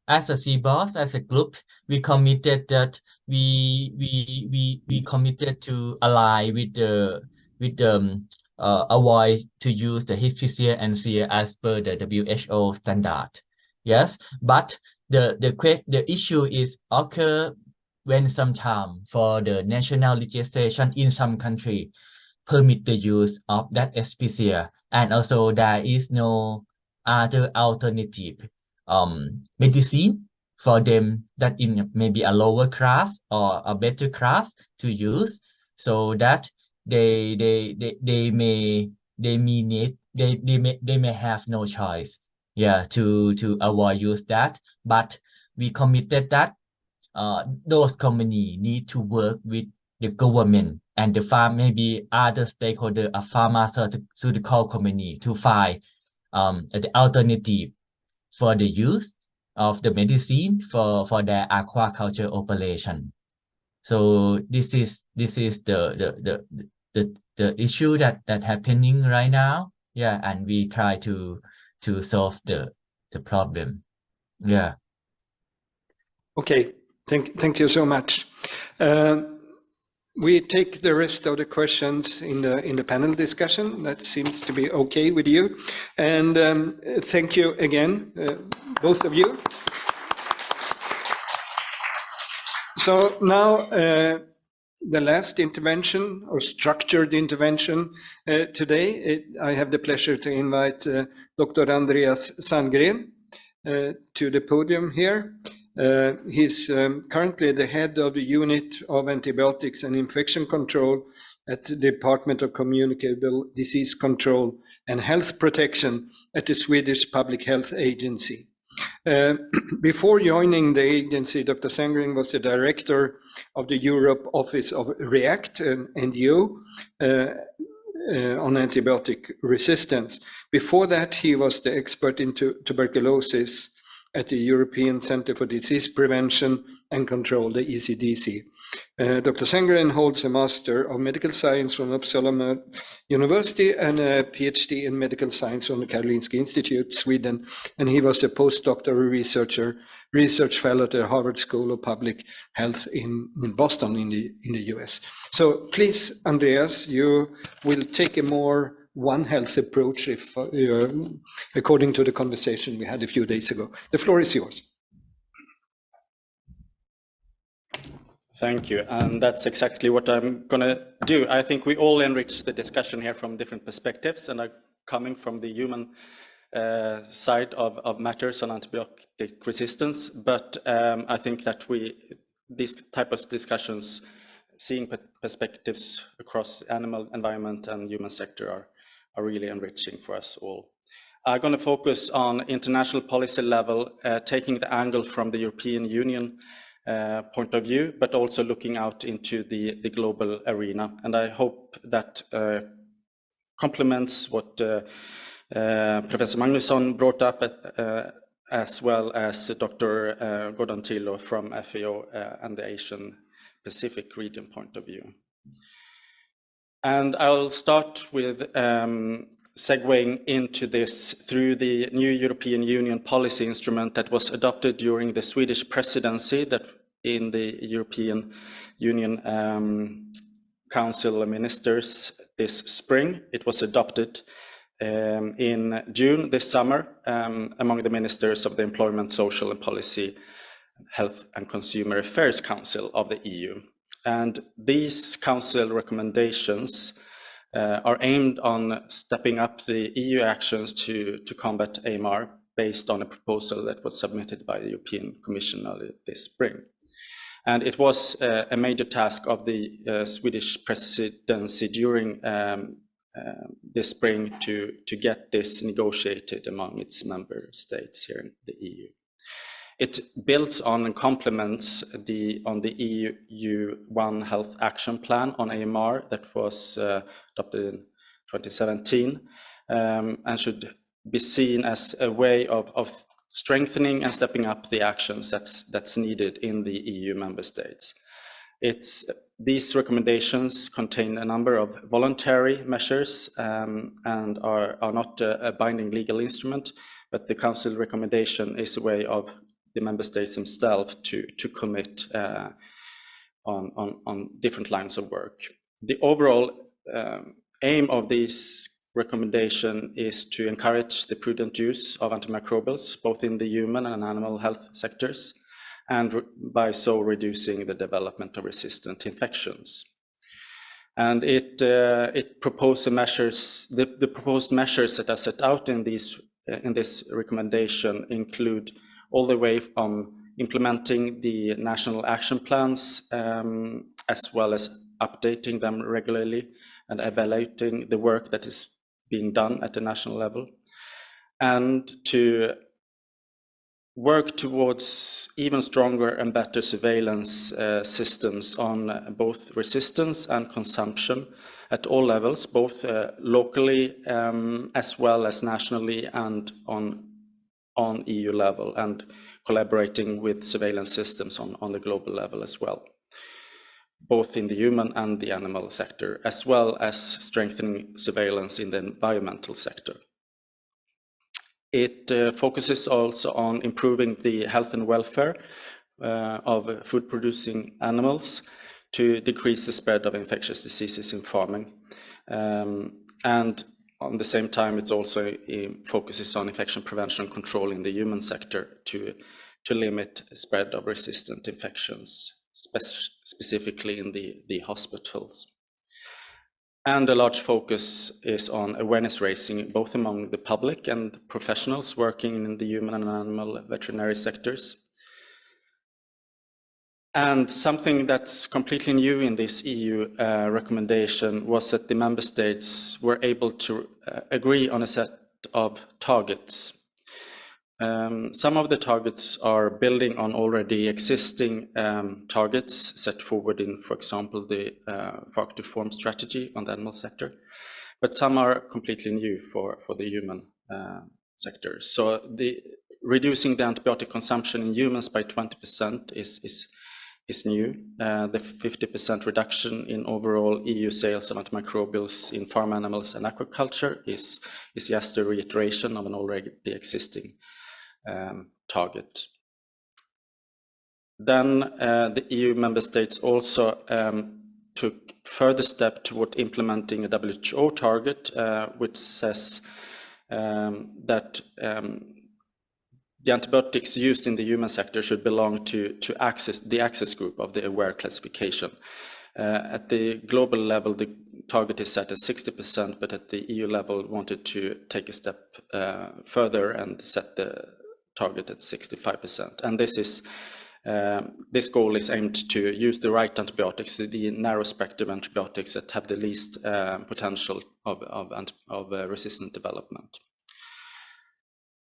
as a CBOS, as a group, we committed that we committed to ally with the avoid to use the HPCA and CA as per the WHO standard. Yes, but the issue is occur when sometime for the national legislation in some country permit the use of that HPCA, and also there is no other alternative medicine for them that in maybe a lower class or a better class to use, so that they may have no choice, yeah, to avoid use that. But we committed that those companies need to work with the government and the farm, maybe other stakeholder, a pharmaceutical company, to find the alternative for the use of the medicine for their aquaculture operation. So this is the issue that happening right now. Yeah, and we try to solve the problem. Yeah. Okay, thank you so much. We take the rest of the questions in the panel discussion. That seems to be okay with you. And thank you again, both of you. So now the last intervention, or structured intervention today, I have the pleasure to invite Dr. Andreas Sandgren to the podium here. He's currently the head of the Unit of Antibiotics and Infection Control at the Department of Communicable Disease Control and Health Protection at the Swedish Public Health Agency. Before joining the agency, Dr. Sandgren was the director of the Europe Office of REACT, an NGO on antibiotic resistance. Before that, he was the expert in tuberculosis at the European Centre for Disease Prevention and Control, the ECDC. Dr. Sandgren holds a Master of Medical Science from Uppsala University and a PhD in Medical Science from the Karolinska Institute, Sweden, and he was a postdoctoral research fellow at the Harvard School of Public Health in Boston in the US. So please, Andreas, you will take a more One Health approach, if according to the conversation we had a few days ago. The floor is yours. Thank you, and that's exactly what I'm going to do. I think we all enrich the discussion here from different perspectives, and are coming from the human side of matters on antibiotic resistance. But I think that these type of discussions, seeing perspectives across animal environment and human sector, are really enriching for us all. I'm going to focus on international policy level, taking the angle from the European Union point of view, but also looking out into the global arena. And I hope that complements what Professor Magnusson brought up, as well as Dr. Gordon Tillo from FAO and the Asian Pacific region point of view. And I'll start with segueing into this through the new European Union policy instrument that was adopted during the Swedish presidency, that in the European Union Council of Ministers this spring. It was adopted in June this summer among the ministers of the Employment, Social and Policy, Health and Consumer Affairs Council of the EU. And these council recommendations are aimed on stepping up the EU actions to combat AMR, based on a proposal that was submitted by the European Commission earlier this spring. And it was a major task of the Swedish presidency during this spring to get this negotiated among its member states here in the EU. It builds on and complements on the EU One Health Action Plan on AMR that was adopted in 2017 and should be seen as a way of strengthening and stepping up the actions that's needed in the EU member states. These recommendations contain a number of voluntary measures and are not a binding legal instrument, but the Council recommendation is a way of the member states themselves to commit on different lines of work. The overall aim of this recommendation is to encourage the prudent use of antimicrobials, both in the human and animal health sectors, and by so reducing the development of resistant infections. And it proposes measures. The proposed measures that are set out in this recommendation include all the way from implementing the national action plans, as well as updating them regularly and evaluating the work that is being done at the national level, and to work towards even stronger and better surveillance systems on both resistance and consumption at all levels, both locally as well as nationally and on EU level, and collaborating with surveillance systems on the global level as well, both in the human and the animal sector, as well as strengthening surveillance in the environmental sector. It focuses also on improving the health and welfare of food-producing animals to decrease the spread of infectious diseases in farming. And on the same time, it also focuses on infection prevention and control in the human sector to limit spread of resistant infections, specifically in the hospitals. And a large focus is on awareness raising, both among the public and professionals working in the human and animal veterinary sectors. And something that's completely new in this EU recommendation was that the member states were able to agree on a set of targets. Some of the targets are building on already existing targets set forward in, for example, the Fark to Form strategy on the animal sector, but some are completely new for the human sector. So reducing the antibiotic consumption in humans by 20% is new. The 50% reduction in overall EU sales of antimicrobials in farm animals and aquaculture is just a reiteration of an already existing target. Then the EU member states also took further step toward implementing a WHO target, which says that the antibiotics used in the human sector should belong to the access group of the AWARE classification. At the global level, the target is set at 60%, but at the EU level, wanted to take a step further and set the target at 65%. And this goal is aimed to use the right antibiotics, the narrow spectrum antibiotics that have the least potential of resistant development.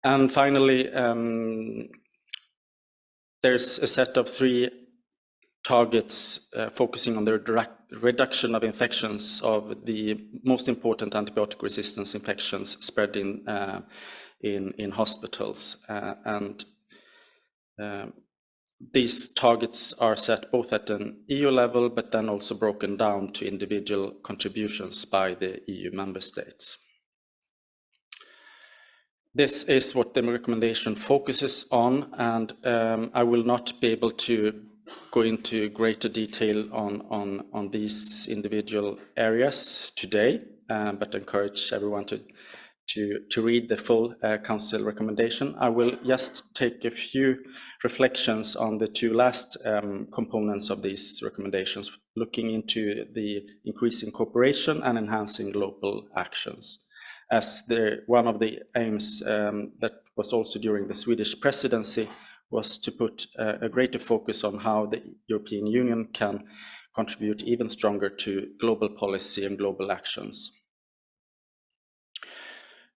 And finally, there's a set of 3 targets focusing on the reduction of infections of the most important antibiotic resistance infections spread in hospitals. These targets are set both at an EU level, but then also broken down to individual contributions by the EU member states. This is what the recommendation focuses on, and I will not be able to go into greater detail on these individual areas today, but encourage everyone to read the full Council recommendation. I will just take a few reflections on the 2 last components of these recommendations, looking into the increasing cooperation and enhancing local actions. As one of the aims that was also during the Swedish presidency was to put a greater focus on how the European Union can contribute even stronger to global policy and global actions.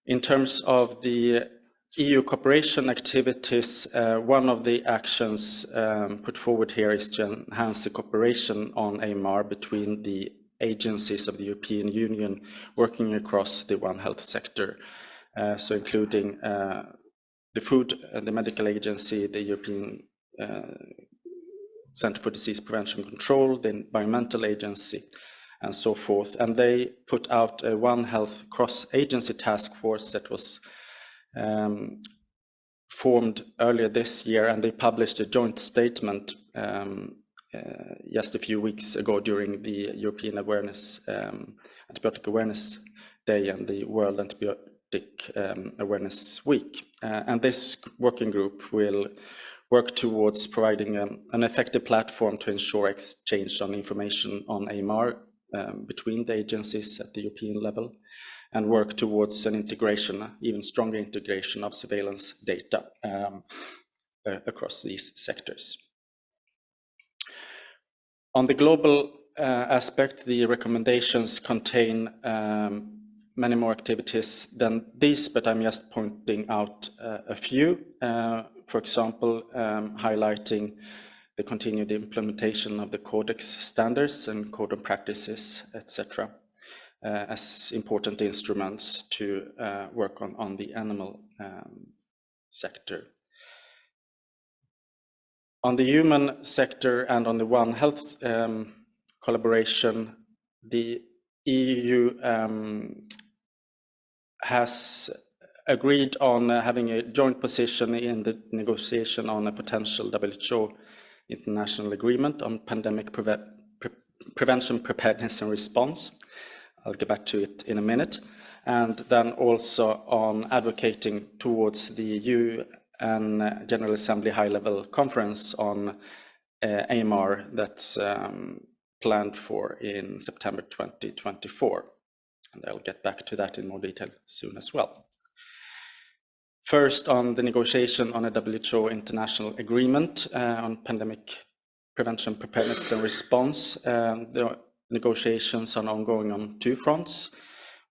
In terms of the EU cooperation activities, one of the actions put forward here is to enhance the cooperation on AMR between the agencies of the European Union working across the One Health sector, so including the Food and the Medical Agency, the European Center for Disease Prevention and Control, the Environmental Agency, and so forth. And they put out a One Health cross-agency task force that was formed earlier this year, and they published a joint statement just a few weeks ago during the European Antibiotic Awareness Day and the World Antibiotic Awareness Week. And this working group will work towards providing an effective platform to ensure exchange on information on AMR between the agencies at the European level, and work towards an integration, even stronger integration of surveillance data across these sectors. On the global aspect, the recommendations contain many more activities than these, but I'm just pointing out a few. For example, highlighting the continued implementation of the Codex standards and code of practices, etc., as important instruments to work on the animal sector. On the human sector and on the One Health collaboration, the EU has agreed on having a joint position in the negotiation on a potential WHO international agreement on pandemic prevention, preparedness and response. I'll get back to it in a minute. And then also on advocating towards the UN General Assembly high-level conference on AMR that's planned for in September 2024. And I'll get back to that in more detail soon as well. First, on the negotiation on a WHO international agreement on pandemic prevention, preparedness and response. The negotiations are ongoing on two fronts.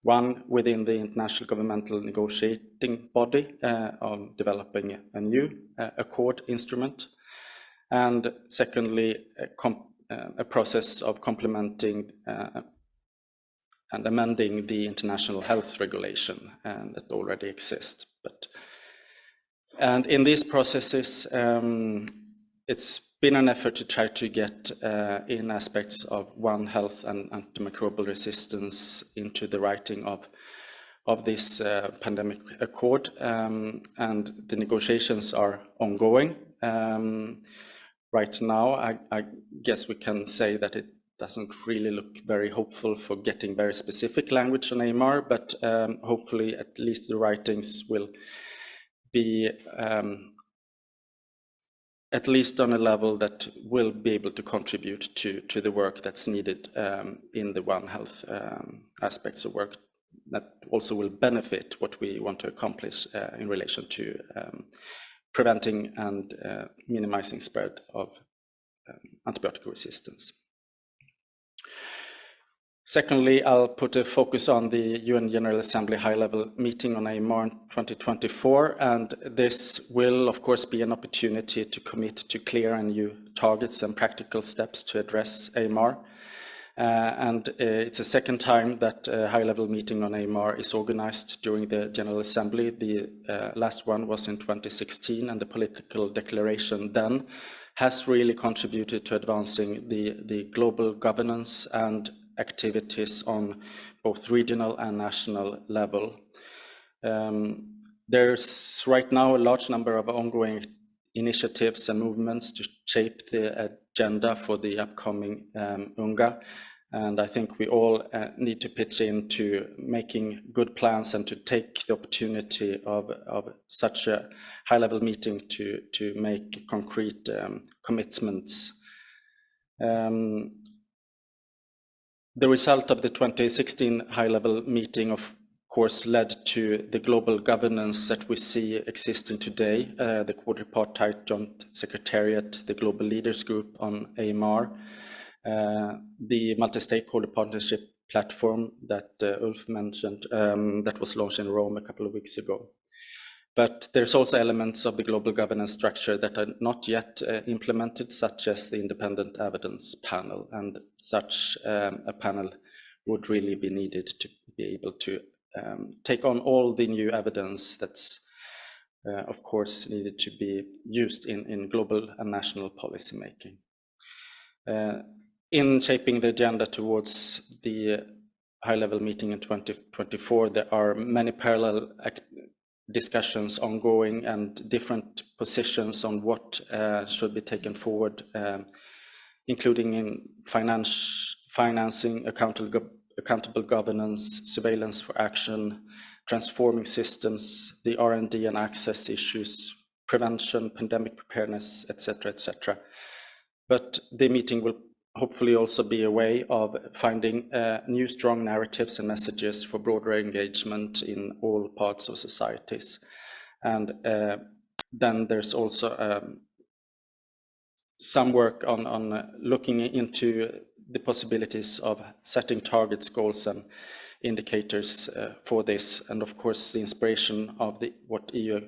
One within the international governmental negotiating body of developing a new accord instrument. And secondly, a process of complementing and amending the international health regulation that already exists. And in these processes, it's been an effort to try to get in aspects of One Health and antimicrobial resistance into the writing of this pandemic accord, and the negotiations are ongoing. Right now, I guess we can say that it doesn't really look very hopeful for getting very specific language on AMR, but hopefully at least the writings will be at least on a level that will be able to contribute to the work that's needed in the One Health aspects of work that also will benefit what we want to accomplish in relation to preventing and minimizing spread of antibiotic resistance. Secondly, I'll put a focus on the UN General Assembly high-level meeting on AMR 2024, and this will, of course, be an opportunity to commit to clear and new targets and practical steps to address AMR. And it's the second time that a high-level meeting on AMR is organized during the General Assembly. The last one was in 2016, and the political declaration then has really contributed to advancing the global governance and activities on both regional and national level. There's right now a large number of ongoing initiatives and movements to shape the agenda for the upcoming UNGA. And I think we all need to pitch into making good plans and to take the opportunity of such a high-level meeting to make concrete commitments. The result of the 2016 high-level meeting, of course led to the global governance that we see existing today, the quadripartite joint secretariat, the global leaders group on AMR, the multi-stakeholder partnership platform that Ulf mentioned, that was launched in Rome a couple of weeks ago. But there's also elements of the global governance structure that are not yet implemented, such as the independent evidence panel, and such a panel would really be needed to be able to take on all the new evidence that's of course needed to be used in global and national policy making. In shaping the agenda towards the high-level meeting in 2024, there are many parallel discussions ongoing and different positions on what should be taken forward, including in financing, accountable governance, surveillance for action, transforming systems, the R&D and access issues, prevention, pandemic preparedness, etc., etc. But the meeting will hopefully also be a way of finding new strong narratives and messages for broader engagement in all parts of societies. And then there's also some work on looking into the possibilities of setting targets, goals, and indicators for this. And of course, the inspiration of what EU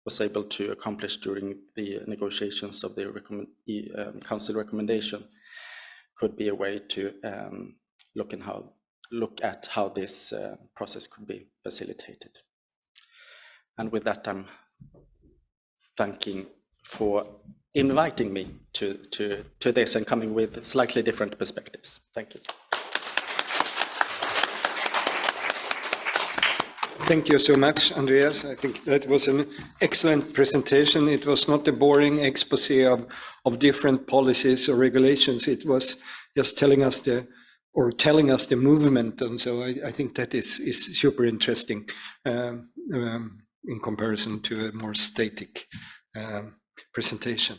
was able to accomplish during the negotiations of the Council recommendation could be a way to look at how this process could be facilitated. And with that, I'm thanking for inviting me to this and coming with slightly different perspectives. Thank you. Thank you so much, Andreas. I think that was an excellent presentation. It was not a boring expose of different policies or regulations. It was just telling us the movement, and so I think that is super interesting in comparison to a more static presentation.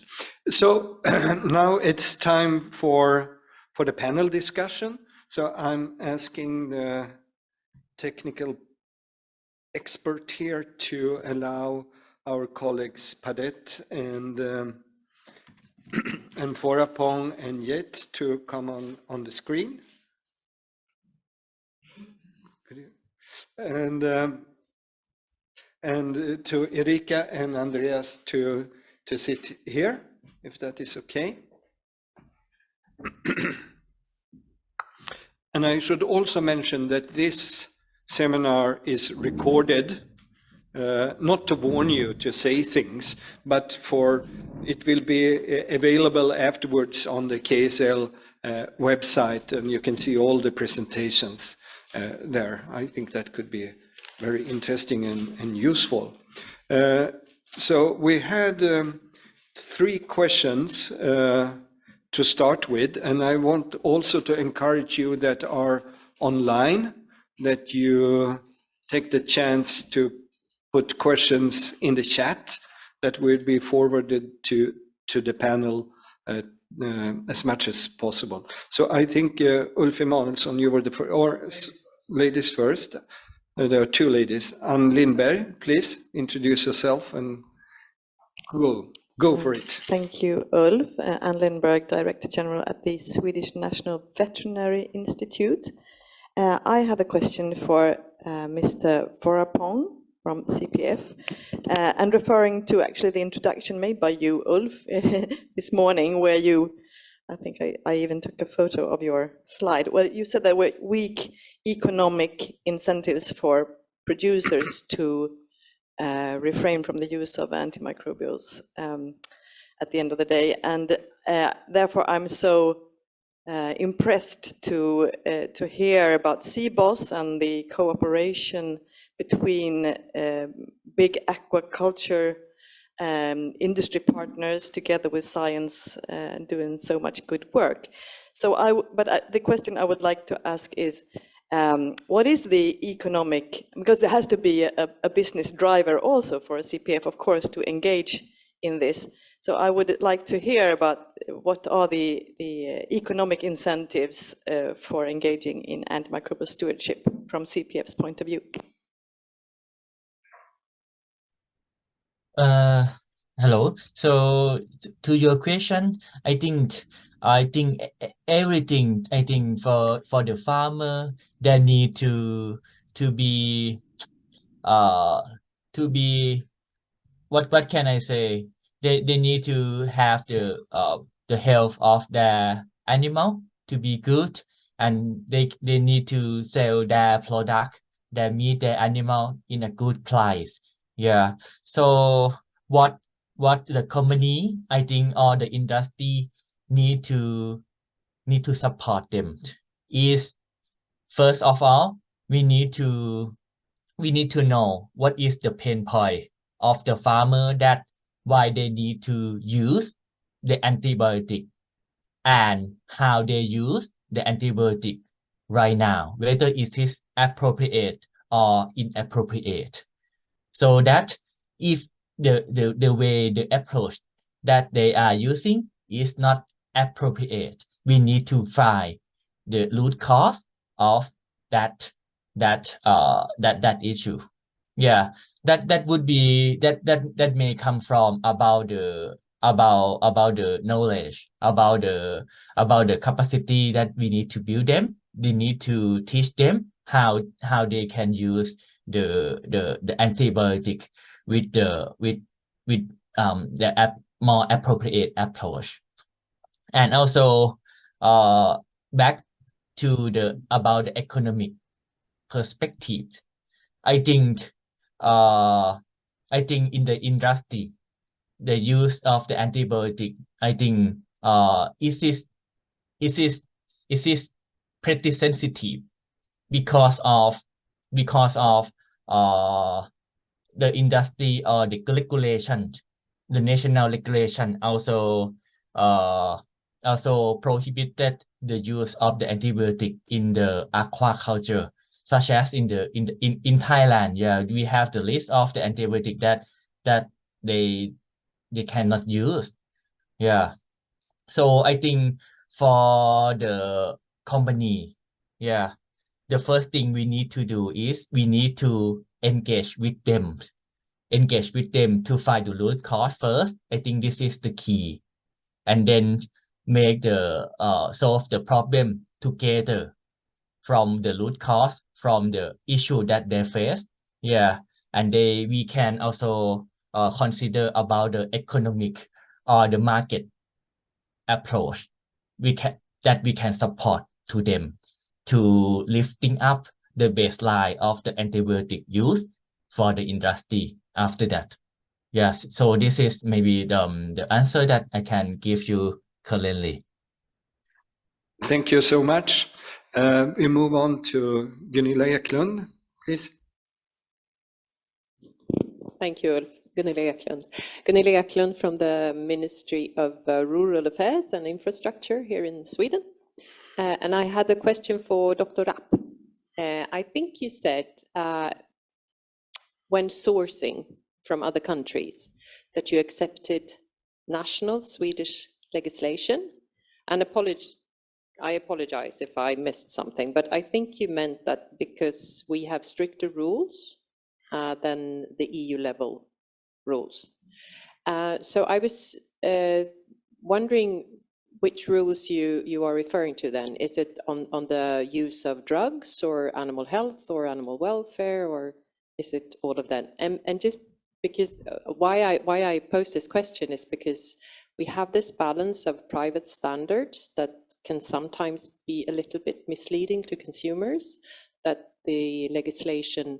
So now it's time for the panel discussion. So I'm asking the technical expert here to allow our colleagues Padet and Forapong and Yet to come on the screen. And to Erika and Andreas to sit here, if that is okay. And I should also mention that this seminar is recorded, not to warn you to say things, but it will be available afterwards on the KSL website, and you can see all the presentations there. I think that could be very interesting and useful. So we had 3 questions to start with, and I want also to encourage you that are online that you take the chance to put questions in the chat that will be forwarded to the panel as much as possible. So I think Ulf Emanuelsson, you were the first, or ladies first. There are 2 ladies. Ann Lindberg, please introduce yourself and go for it. Thank you, Ulf. Ann Lindberg, Director General at the Swedish National Veterinary Institute. I have a question for Mr. Forapong from CPF, and referring to actually the introduction made by you, Ulf, this morning, where I think I even took a photo of your slide. Well, you said there were weak economic incentives for producers to refrain from the use of antimicrobials at the end of the day, and therefore I'm so impressed to hear about CBOS and the cooperation between big aquaculture industry partners together with science doing so much good work. So the question I would like to ask is, what is the economic, because there has to be a business driver also for a CPF, of course, to engage in this. So I would like to hear about what are the economic incentives for engaging in antimicrobial stewardship from CPF's point of view. Hello. So to your question, I think everything. I think for the farmer, they need to be uh to be what can I say? They need to have the health of their animal to be good, and they need to sell their product, their meat, their animal in a good price. Yeah. So what the company, I think, or the industry need to support them is, first of all, we need to know what is the pain point of the farmer, that why they need to use the antibiotic and how they use the antibiotic right now, whether it is appropriate or inappropriate. So that if the way, the approach that they are using is not appropriate, we need to find the root cause of that issue. Yeah, that would be that may come from about the knowledge, about the capacity that we need to build them. We need to teach them how they can use the antibiotic with the more appropriate approach. And also back to the about the economic perspective, I think in the industry, the use of the antibiotic, I think it is pretty sensitive because of uh the industry, or the regulation, the national regulation also prohibited the use of the antibiotic in the aquaculture, such as in Thailand. Yeah, we have the list of the antibiotic that they cannot use. Yeah. So I think for the company, yeah, the first thing we need to do is we need to engage with them to find the root cause first. I think this is the key, and then make the solve the problem together from the root cause, from the issue that they face. Yeah, and we can also consider about the economic or the market approach we can support to them, to lifting up the baseline of the antibiotic use for the industry after that. Yes, so this is maybe the answer that I can give you currently. Thank you so much. We move on to Gunilla Eklund, please. Thank you, Ulf. Gunilla Eklund. Gunilla Eklund from the Ministry of Rural Affairs and Infrastructure here in Sweden. And I had a question for Dr. Rapp. I think you said when sourcing from other countries that you accepted national Swedish legislation. And I apologize if I missed something, but I think you meant that because we have stricter rules than the EU level rules. So I was wondering which rules you are referring to then. Is it on the use of drugs or animal health or animal welfare, or is it all of that? And just because why I pose this question is because we have this balance of private standards that can sometimes be a little bit misleading to consumers, that the legislation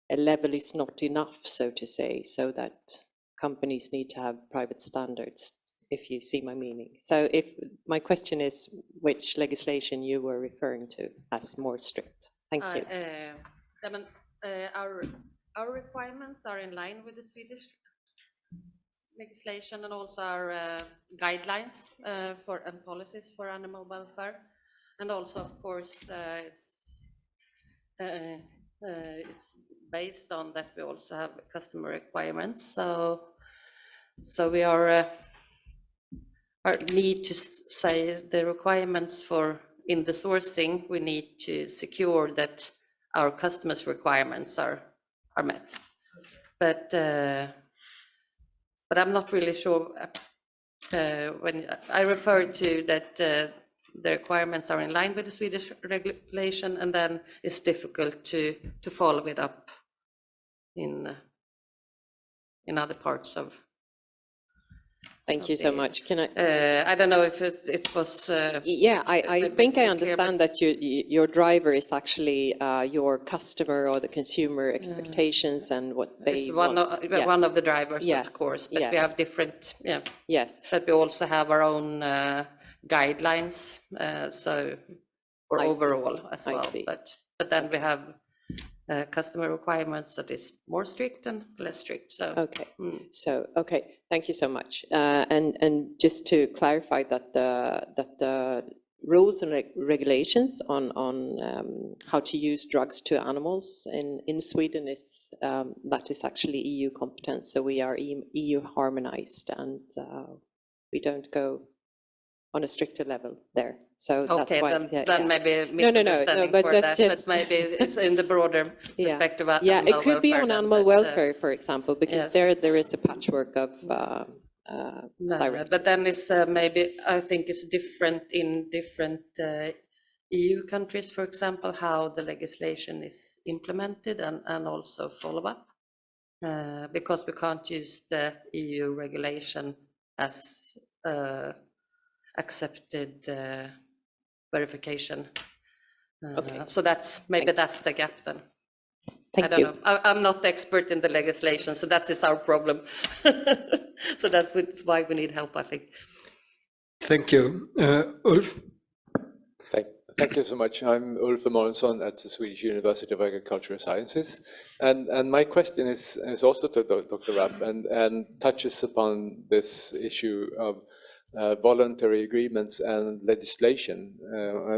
level is not enough, so to say, so that companies need to have private standards, if you see my meaning. So if my question is which legislation you were referring to as more strict. Thank you. Our requirements are in line with the Swedish legislation and also our guidelines and policies for animal welfare. And also, of course, it's based on that we also have customer requirements. So we are need to say the requirements for in the sourcing. We need to secure that our customers' requirements are met. But but I'm not really sure when I refer to that the requirements are in line with the Swedish regulation, and then it's difficult to follow it up in other parts of. Thank you so much. Can I? I don't know if it was. Yeah, I think I clear, understand that your driver is actually your customer or the consumer expectations and what they It's want. one of the drivers, Yes, of course, but we yes. have different, Yes. but we also have our own guidelines, so for I see. overall as I well. see. But then we have customer requirements that is more strict and less strict. So Okay. So okay, thank you so much. And just to clarify that the rules and regulations on how to use drugs to animals in Sweden is that is actually EU competence. So we are EU harmonized, and we don't go on a stricter level there. So okay, that's why. then maybe No, misunderstanding but for that's that, just but maybe it's in the broader perspective. Of yeah, animal it could be welfare on then, animal but, welfare, for example, because yes. there is a patchwork of No, directives. but then it's maybe, I think it's different in different EU countries, for example, how the legislation is implemented and also follow up. Because we can't use the EU regulation as accepted verification. Okay. So that's, maybe that's the gap then. Thank I don't you. know. I'm not the expert in the legislation, so that is our problem. So that's why we need help, I think. Thank you. Ulf? Thank you so much. I'm Ulf Moronsson at the Swedish University of Agricultural Sciences. And my question is also to Dr. Rapp and touches upon this issue of voluntary agreements and legislation.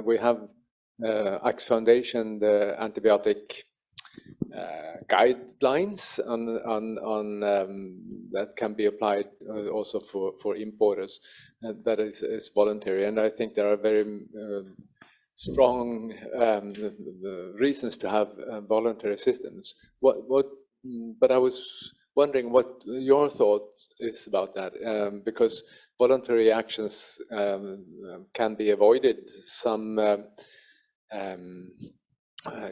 We have Axe Foundation, the antibiotic guidelines on that can be applied also for importers. That is voluntary, and I think there are very strong reasons to have voluntary systems. But I was wondering what your thought is about that, because voluntary actions can be avoided. Some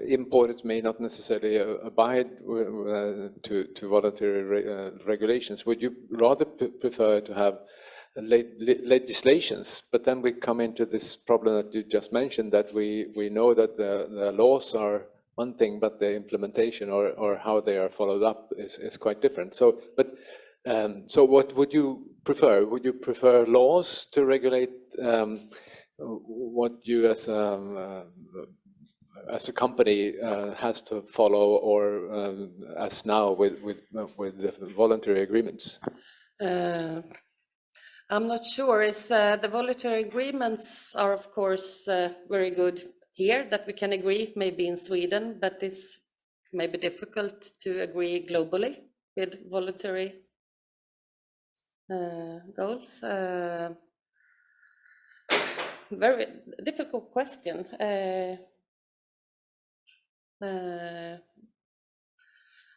importers may not necessarily abide to voluntary regulations. Would you rather prefer to have legislations? But then we come into this problem that you just mentioned, that we know that the laws are one thing, but the implementation or how they are followed up is quite different. So, so what would you prefer? Would you prefer laws to regulate what you as a company has to follow, or as now with the voluntary agreements? I'm not sure. The voluntary agreements are, of course, very good here, that we can agree maybe in Sweden, but it's maybe difficult to agree globally with voluntary goals. Very difficult question.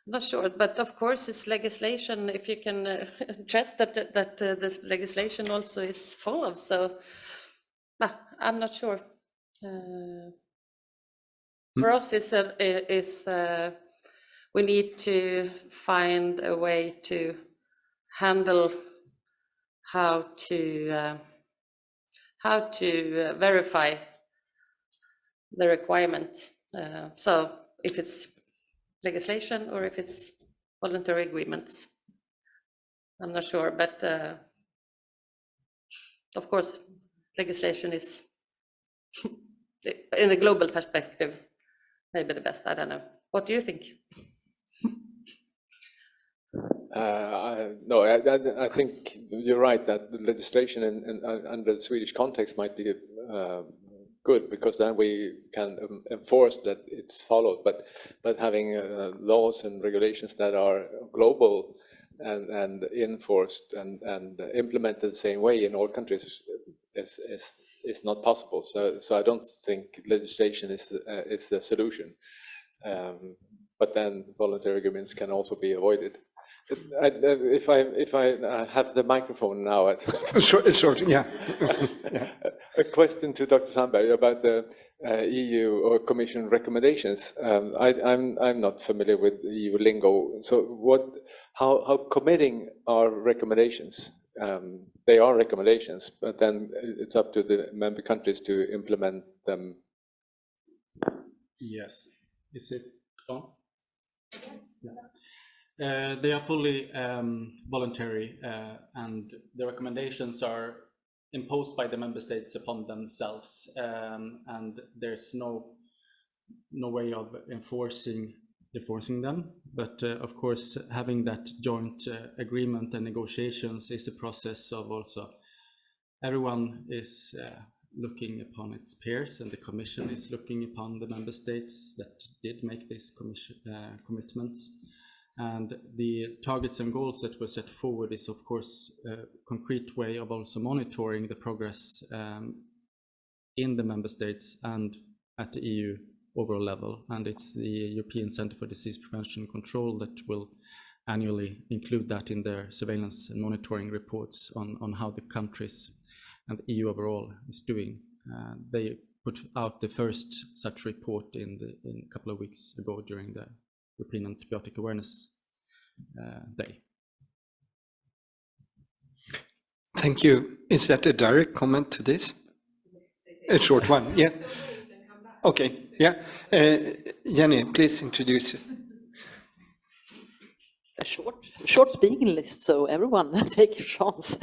Not sure, but of course it's legislation, if you can trust that this legislation also is followed. So I'm not sure. For us, we need to find a way to handle how to verify the requirement. So if it's legislation or if it's voluntary agreements, I'm not sure, but of course legislation is in a global perspective maybe the best. I don't know. What do you think? No, I think you're right that the legislation under the Swedish context might be good, because then we can enforce that it's followed. But having laws and regulations that are global and enforced and implemented the same way in all countries is not possible. So I don't think legislation is the solution. But then voluntary agreements can also be avoided. If I have the microphone now, Short, yeah. A question to Dr. Sandberg about the EU or Commission recommendations. I'm not familiar with EU lingo. So how committing are recommendations? They are recommendations, but then it's up to the member countries to implement them. Yes. Is it on? Yeah. They are fully voluntary, and the recommendations are imposed by the member states upon themselves, and there's no way of enforcing them. But of course, having that joint agreement and negotiations is a process of also everyone is looking upon its peers, and the Commission is looking upon the member states that did make these commitments. And the targets and goals that were set forward is, of course, a concrete way of also monitoring the progress in the member states and at the EU overall level. And it's the European Centre for Disease Prevention and Control that will annually include that in their surveillance and monitoring reports on how the countries and the EU overall is doing. They put out the first such report in a couple of weeks ago during the European Antibiotic Awareness Day. Thank you. Is that a direct comment to this? A short one, yeah. Okay, yeah. Jenny, please introduce. A short speaking list, so everyone take a chance.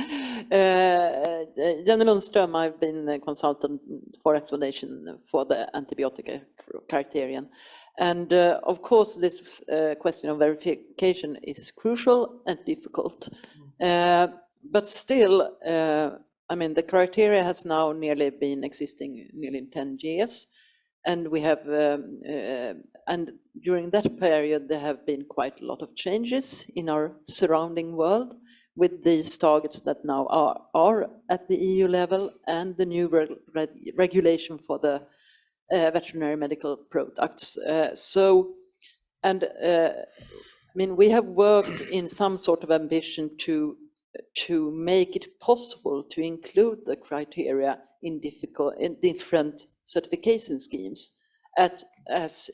Jenny Lundström, I've been a consultant for explanation for the antibiotic criterion. And of course, this question of verification is crucial and difficult. But still, I mean, the criteria has now nearly been existing nearly 10 years. And we have, and during that period, there have been quite a lot of changes in our surrounding world with these targets that now are at the EU level and the new regulation for the veterinary medical products. I mean, we have worked in some sort of ambition to make it possible to include the criteria in different certification schemes. As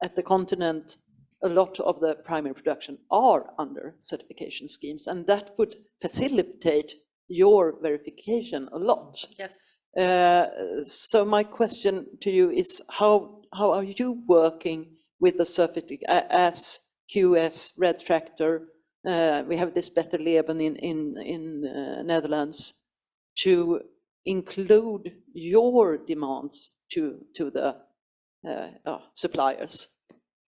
at the continent, a lot of the primary production are under certification schemes, and that would facilitate your verification a lot. Yes. So my question to you is, how are you working with the certificate as QS Red Tractor? We have this Better Leben in Netherlands to include your demands to the suppliers.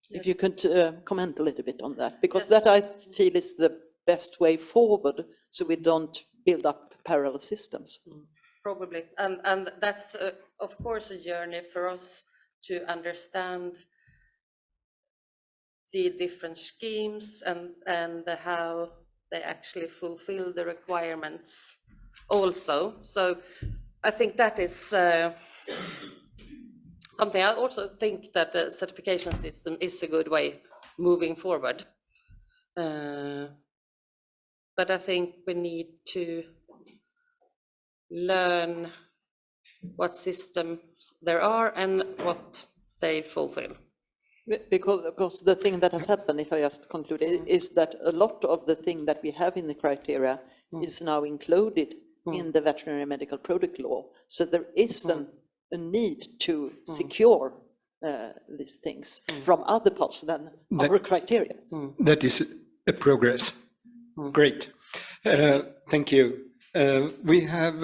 Yes. If you could comment a little bit on that, because yes, that I feel is the best way forward, so we don't build up parallel systems. Probably, and that's of course a journey for us to understand the different schemes and how they actually fulfill the requirements also. So I think that is something. I also think that the certification system is a good way moving forward. But I think we need to learn what systems there are and what they fulfill. Because of course the thing that has happened, if I just conclude, is that a lot of the thing that we have in the criteria is now included in the veterinary medical product law. So there is a need to secure these things from other parts than our criteria. That is a progress. Great. Thank you. We have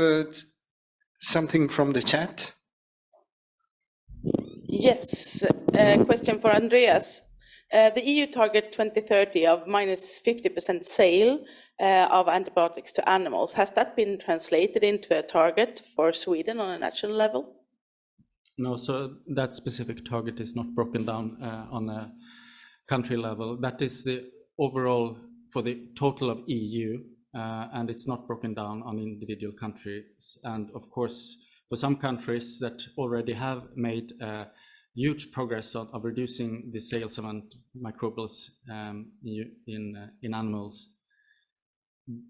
something from the chat. Yes, a question for Andreas. The EU target 2030 of minus 50% sale of antibiotics to animals, has that been translated into a target for Sweden on a national level? No, so that specific target is not broken down on a country level. That is the overall for the total of EU, and it's not broken down on individual countries. And of course, for some countries that already have made huge progress of reducing the sales of antimicrobials in animals,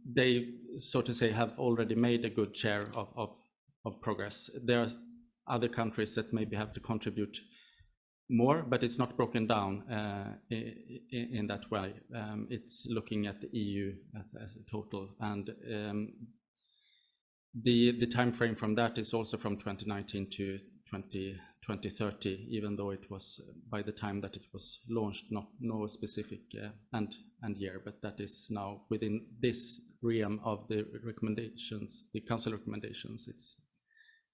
they, so to say, have already made a good share of progress. There are other countries that maybe have to contribute more, but it's not broken down in that way. It's looking at the EU as a total, and the time frame from that is also from 2019 to 2030, even though it was by the time that it was launched, no specific and year, but that is now within this realm of the recommendations, the council recommendations. It's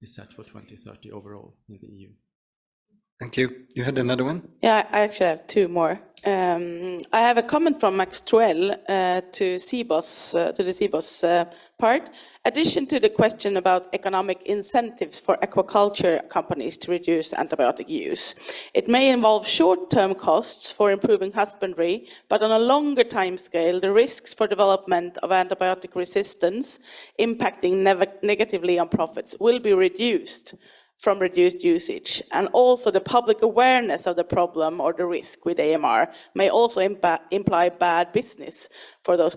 set for 2030 overall in the EU. Thank you. You had another one? Yeah, I actually have two more. I have a comment from Max Truel to CBOS, to the CBOS part. Addition to the question about economic incentives for aquaculture companies to reduce antibiotic use, it may involve short-term costs for improving husbandry, but on a longer time scale, the risks for development of antibiotic resistance impacting negatively on profits will be reduced from reduced usage, and also the public awareness of the problem or the risk with AMR may also imply bad business for those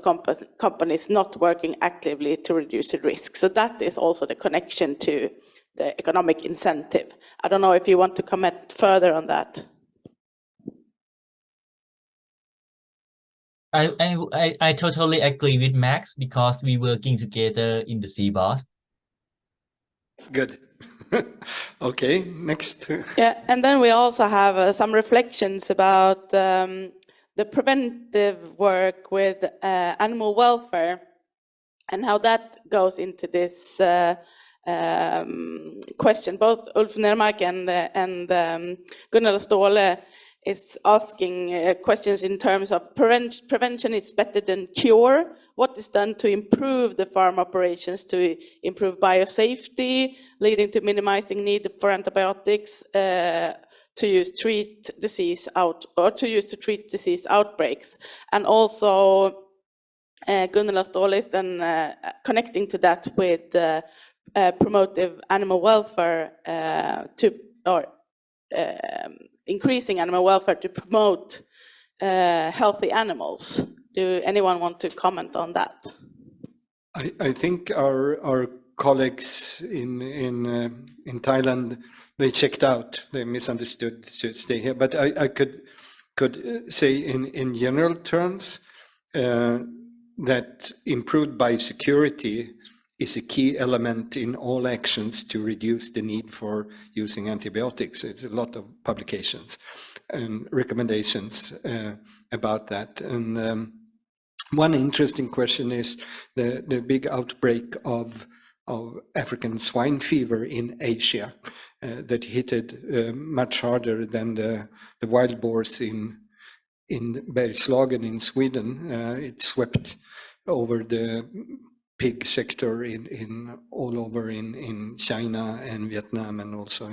companies not working actively to reduce the risk. So that is also the connection to the economic incentive. I don't know if you want to comment further on that. I totally agree with Max because we working together in the CBOS. Good. Okay, next. Yeah, and then we also have some reflections about the preventive work with animal welfare and how that goes into this question. Both Ulf Nermark and Gunnar Ståhle is asking questions in terms of prevention is better than cure. What is done to improve the farm operations to improve biosafety, leading to minimizing need for antibiotics to use to treat disease outbreaks? And also Gunnar Ståhle is then connecting to that with promotive animal welfare increasing animal welfare to promote healthy animals. Do anyone want to comment on that? I think our colleagues in Thailand, they checked out. They misunderstood to stay here. But I could say in general terms that improved biosecurity is a key element in all actions to reduce the need for using antibiotics. It's a lot of publications and recommendations about that. And one interesting question is the big outbreak of African swine fever in Asia that hit much harder than the wild boars in Bergslagen in Sweden. It swept over the pig sector all over in China and Vietnam and also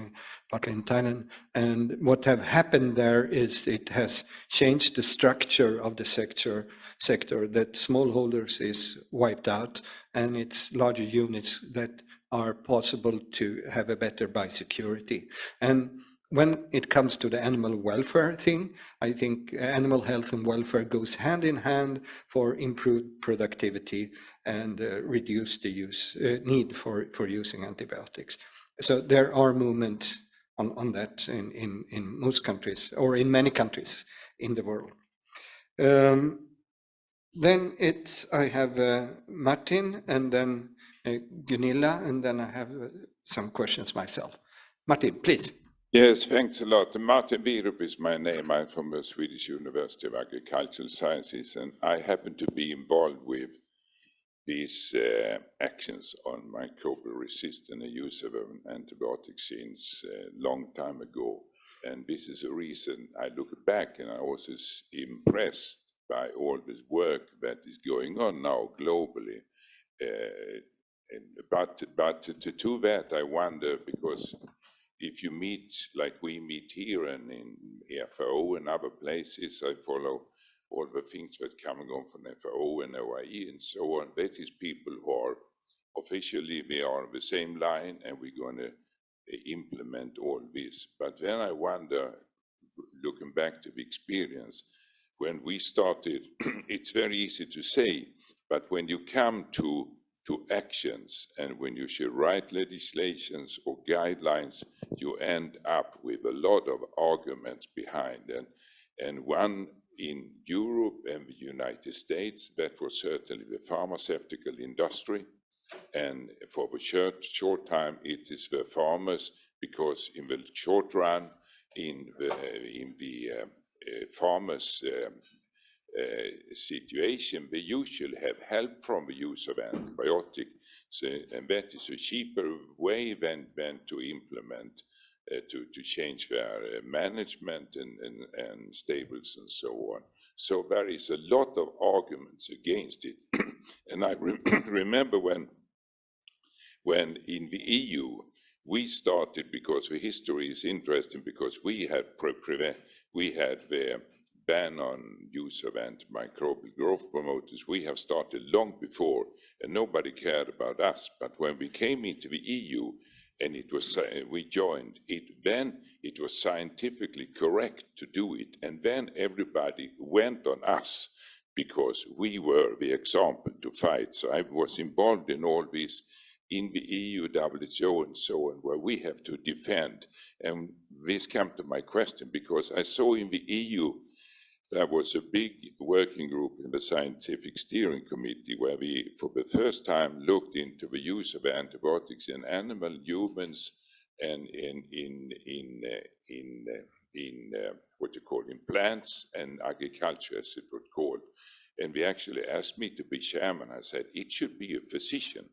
partly in Thailand. And what have happened there is it has changed the structure of the sector that smallholders is wiped out, and it's larger units that are possible to have a better biosecurity. And when it comes to the animal welfare thing, I think animal health and welfare goes hand in hand for improved productivity and reduce the need for using antibiotics. So there are movements on that in most countries, or in many countries in the world. Then I have Martin, and then Gunilla, and then I have some questions myself. Martin, please. Yes, thanks a lot. Martin Bierup is my name. I'm from the Swedish University of Agricultural Sciences, and I happen to be involved with these actions on microbial resistance and the use of antibiotics since a long time ago. And this is a reason I look back and I was impressed by all this work that is going on now globally. But to that, I wonder, because if you meet like we meet here and in FAO and other places, I follow all the things that come and go from FAO and OIE and so on. That is people who are officially, we are on the same line, and we're going to implement all this. But then I wonder, looking back to the experience, when we started, it's very easy to say, but when you come to actions and when you should write legislations or guidelines, you end up with a lot of arguments behind. And one in Europe and the United States, that was certainly the pharmaceutical industry. And for the short time, it is the farmers, because in the short run, in the farmers' situation, they usually have help from the use of antibiotics, and that is a cheaper way than to implement, to change their management and stables and so on. So there is a lot of arguments against it. And I remember when in the EU, we started, because the history is interesting, because we had the ban on use of antimicrobial growth promoters. We have started long before, and nobody cared about us. But when we came into the EU and we joined it, then it was scientifically correct to do it, and then everybody went on us because we were the example to fight. So I was involved in all this in the EU, WHO, and so on, where we have to defend. And this came to my question, because I saw in the EU there was a big working group in the Scientific Steering Committee where we, for the first time, looked into the use of antibiotics in animal, humans, and in what you call in plants and agriculture, as it was called. And they actually asked me to be chairman. I said it should be a physician,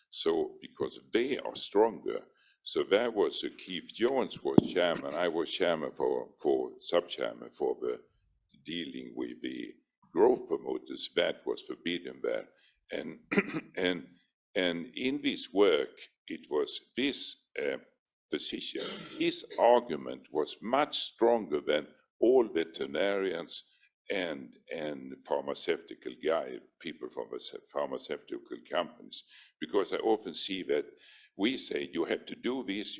so because they are stronger. So there was Keith Jones was chairman. I was chairman for sub-chairman for the dealing with the growth promoters. That was forbidden there. And in this work, it was this physician, his argument was much stronger than all veterinarians and pharmaceutical people from the pharmaceutical companies, because I often see that we say you have to do this,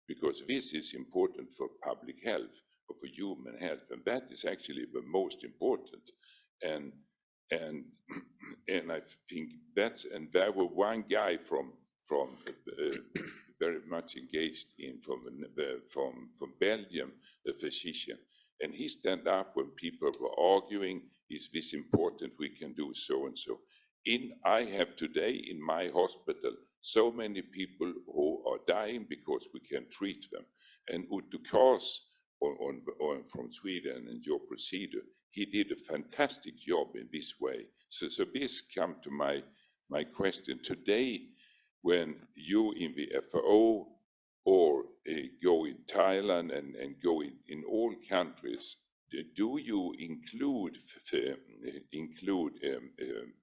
because this is important for public health, or for human health, and that is actually the most important. And I think and there were one guy from very much engaged from Belgium, a physician, and he stand up when people were arguing, is this important, we can do so and so. I have today in my hospital so many people who are dying because we can treat them. And Otto Kars from Sweden and your procedure, he did a fantastic job in this way. So this come to my question today, when you in the FAO or go in Thailand and go in all countries, do you include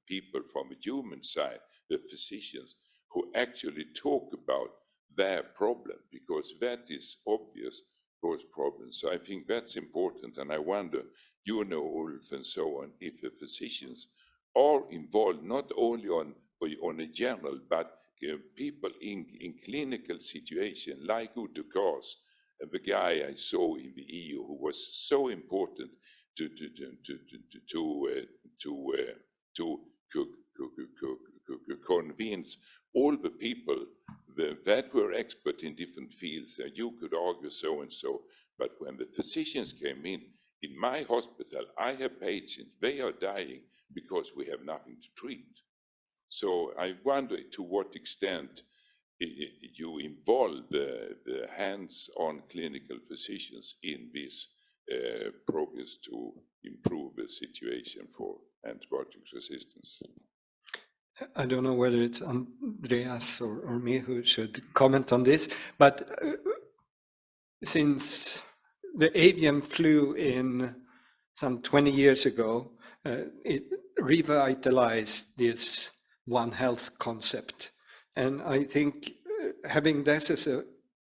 people from the human side, the physicians, who actually talk about their problem? Because that is obvious, those problems. So I think that's important, and I wonder, Ulf and so on, if the physicians are involved not only on a general, but people in clinical situation, like Otto Kars, the guy I saw in the EU who was so important to convince all the people that were expert in different fields. You could argue so and so, but when the physicians came in my hospital, I have patients, they are dying because we have nothing to treat. So I wonder to what extent you involve the hands-on clinical physicians in this progress to improve the situation for antibiotic resistance. I don't know whether it's Andreas or me who should comment on this, but since the avian flu in some 20 years ago, it revitalized this One Health concept. And I think having this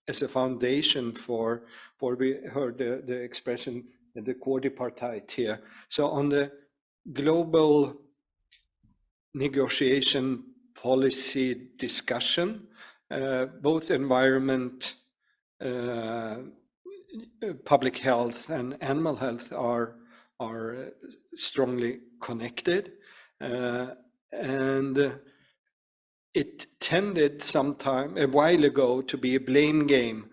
as a foundation for we heard the expression, the quadripartite here. So on the global negotiation policy discussion, both environment, public health, and animal health are strongly connected, and it tended a while ago to be a blame game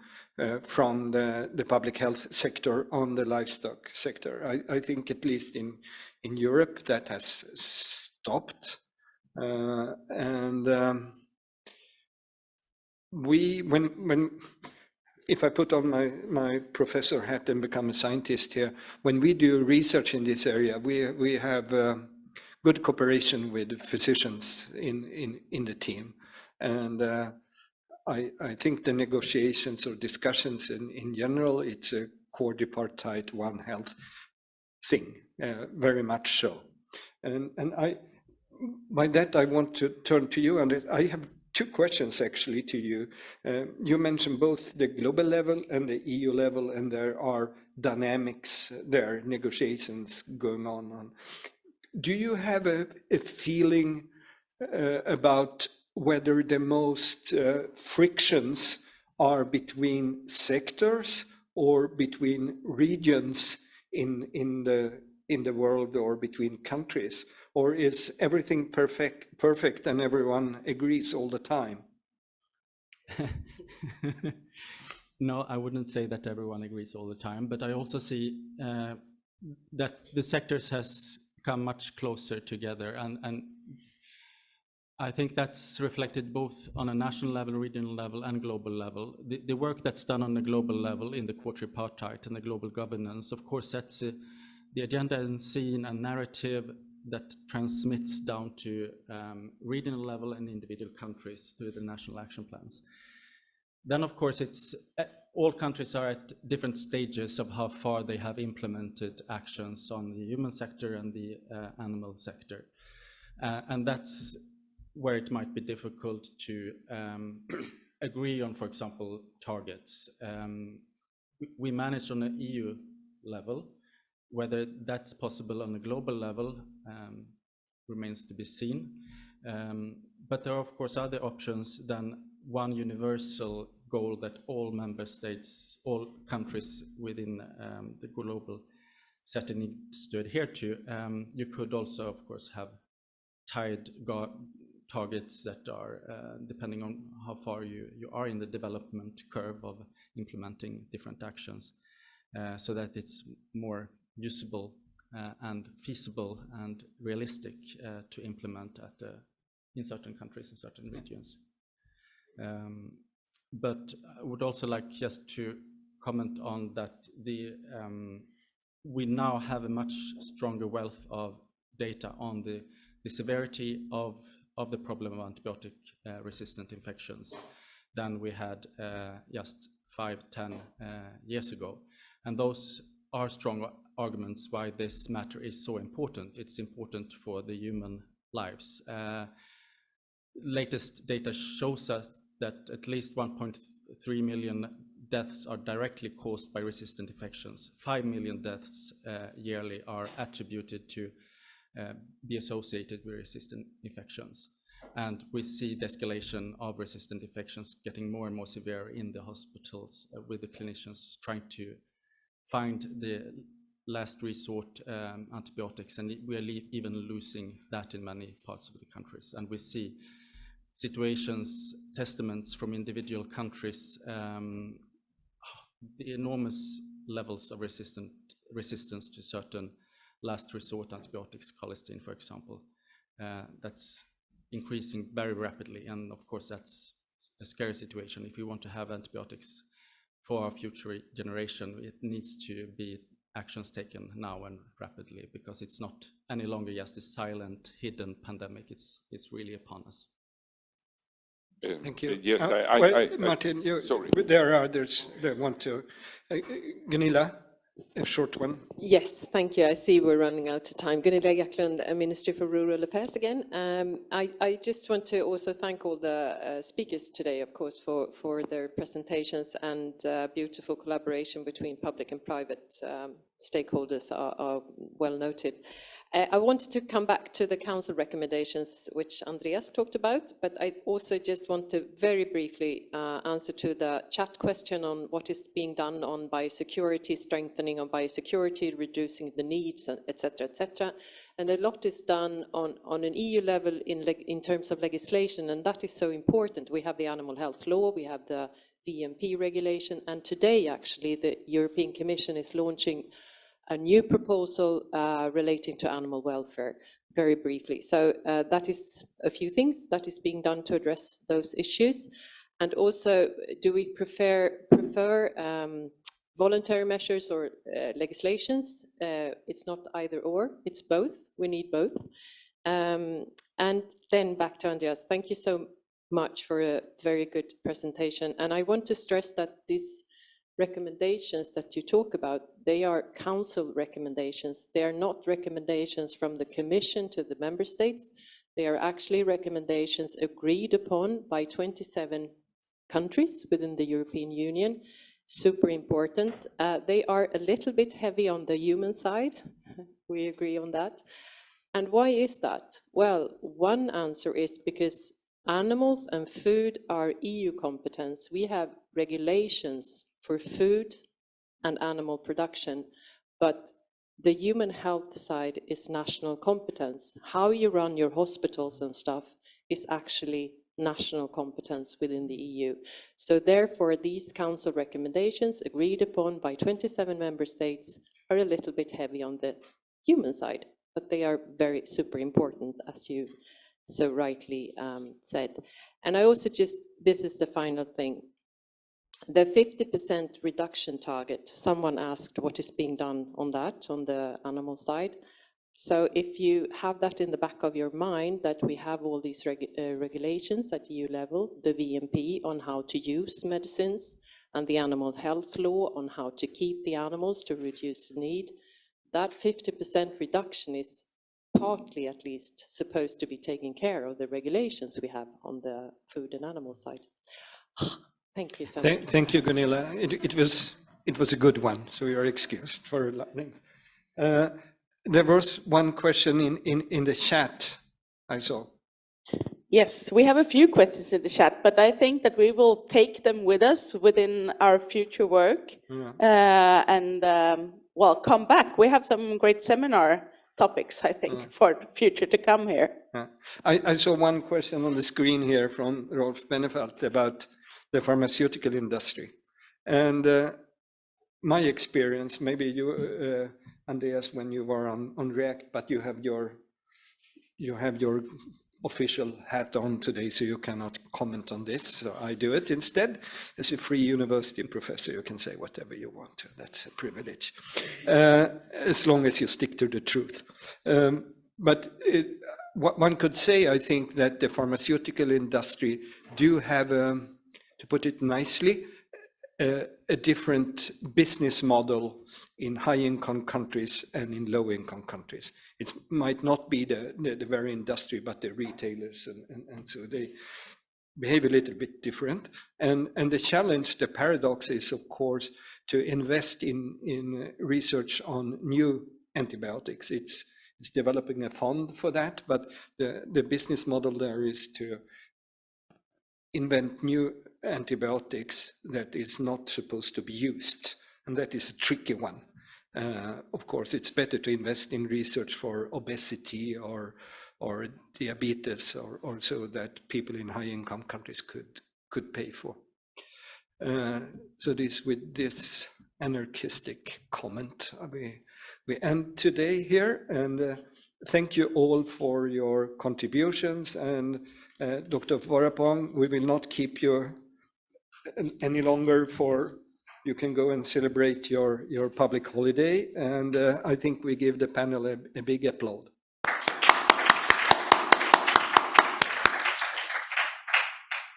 from the public health sector on the livestock sector. I think at least in Europe that has stopped, if I put on my professor hat and become a scientist here, when we do research in this area, we have good cooperation with physicians in the team, and I think the negotiations or discussions in general, it's a quadripartite One Health thing, very much so. And by that I want to turn to you, and I have two questions actually to you. You mentioned both the global level and the EU level, and there are dynamics there, negotiations going on. Do you have a feeling about whether the most frictions are between sectors or between regions in the world, or between countries? Or is everything perfect and everyone agrees all the time? No, I wouldn't say that everyone agrees all the time, but I also see that the sectors has come much closer together, and I think that's reflected both on a national level, regional level, and global level. The work that's done on the global level in the quadripartite and the global governance, of course, sets the agenda and scene and narrative that transmits down to regional level and individual countries through the national action plans. Then, of course, it's all countries are at different stages of how far they have implemented actions on the human sector and the animal sector. And that's where it might be difficult to agree on, for example, targets. We manage on an EU level. Whether that's possible on a global level remains to be seen. But there are, of course, other options than one universal goal that all member states, all countries within the global setting needs to adhere to. You could also, of course, have tied targets that are depending on how far you are in the development curve of implementing different actions, so that it's more usable and feasible and realistic to implement in certain countries, in certain regions. But I would also like just to comment on that we now have a much stronger wealth of data on the severity of the problem of antibiotic resistant infections than we had just 5-10 years ago. And those are strong arguments why this matter is so important. It's important for the human lives. Latest data shows us that at least 1.3 million deaths are directly caused by resistant infections. 5 million deaths yearly are attributed to be associated with resistant infections. And we see the escalation of resistant infections getting more and more severe in the hospitals, with the clinicians trying to find the last resort antibiotics, and we are even losing that in many parts of the countries. And we see situations, testaments from individual countries, the enormous levels of resistance to certain last resort antibiotics, colistin, for example, that's increasing very rapidly. And of course, that's a scary situation. If we want to have antibiotics for our future generation, it needs to be actions taken now and rapidly, because it's not any longer just a silent, hidden pandemic. It's really upon us. Thank you. Yes, Martin, sorry. There are others that want to. Gunilla, a short one. Yes, thank you. I see we're running out of time. Gunilla Jacklund, Minister for Rural Affairs again. I just want to also thank all the speakers today, of course, for their presentations, and beautiful collaboration between public and private stakeholders are well noted. I wanted to come back to the council recommendations, which Andreas talked about, but I also just want to very briefly answer to the chat question on what is being done on biosecurity, strengthening on biosecurity, reducing the needs, etc., etc. And a lot is done on an EU level in terms of legislation, and that is so important. We have the animal health law, we have the VMP regulation, and today actually the European Commission is launching a new proposal relating to animal welfare, very briefly. So that is a few things that is being done to address those issues. And also, do we prefer voluntary measures or legislations? It's not either or, it's both. We need both. And then back to Andreas. Thank you so much for a very good presentation. And I want to stress that these recommendations that you talk about, they are council recommendations. They are not recommendations from the Commission to the member states. They are actually recommendations agreed upon by 27 countries within the European Union. Super important. They are a little bit heavy on the human side. We agree on that. And why is that? Well, one answer is because animals and food are EU competence. We have regulations for food and animal production, but the human health side is national competence. How you run your hospitals and stuff is actually national competence within the EU. So therefore, these council recommendations agreed upon by 27 member states are a little bit heavy on the human side, but they are very super important, as you so rightly said. And I also this is the final thing. The 50% reduction target, someone asked what is being done on that, on the animal side. So if you have that in the back of your mind, that we have all these regulations at EU level, the VMP on how to use medicines, and the animal health law on how to keep the animals to reduce the need, that 50% reduction is partly at least supposed to be taking care of the regulations we have on the food and animal side. Thank you so much. Thank you, Gunilla. It was a good one, so you are excused for lightning. There was one question in the chat I saw. Yes, we have a few questions in the chat, but I think that we will take them with us within our future work well, come back. We have some great seminar topics, I think, for the future to come here. I saw one question on the screen here from Rolf Benefeld about the pharmaceutical industry. And my experience, maybe you, Andreas, when you were on REACT, but you have your official hat on today, so you cannot comment on this. So I do it instead. As a free university professor, you can say whatever you want to. That's a privilege, as long as you stick to the truth. But what one could say, I think, that the pharmaceutical industry do have, to put it nicely, a different business model in high-income countries and in low-income countries. It might not be the very industry, but the retailers, and so they behave a little bit different. And the challenge, the paradox is, of course, to invest in research on new antibiotics. It's developing a fund for that, but the business model there is to invent new antibiotics that is not supposed to be used, and that is a tricky one. Of course, it's better to invest in research for obesity or diabetes, or so that people in high-income countries could pay for. So with this anarchistic comment, we end today here, and thank you all for your contributions. And Dr. Vorapong, we will not keep you any longer you can go and celebrate your public holiday, and I think we give the panel a big applause.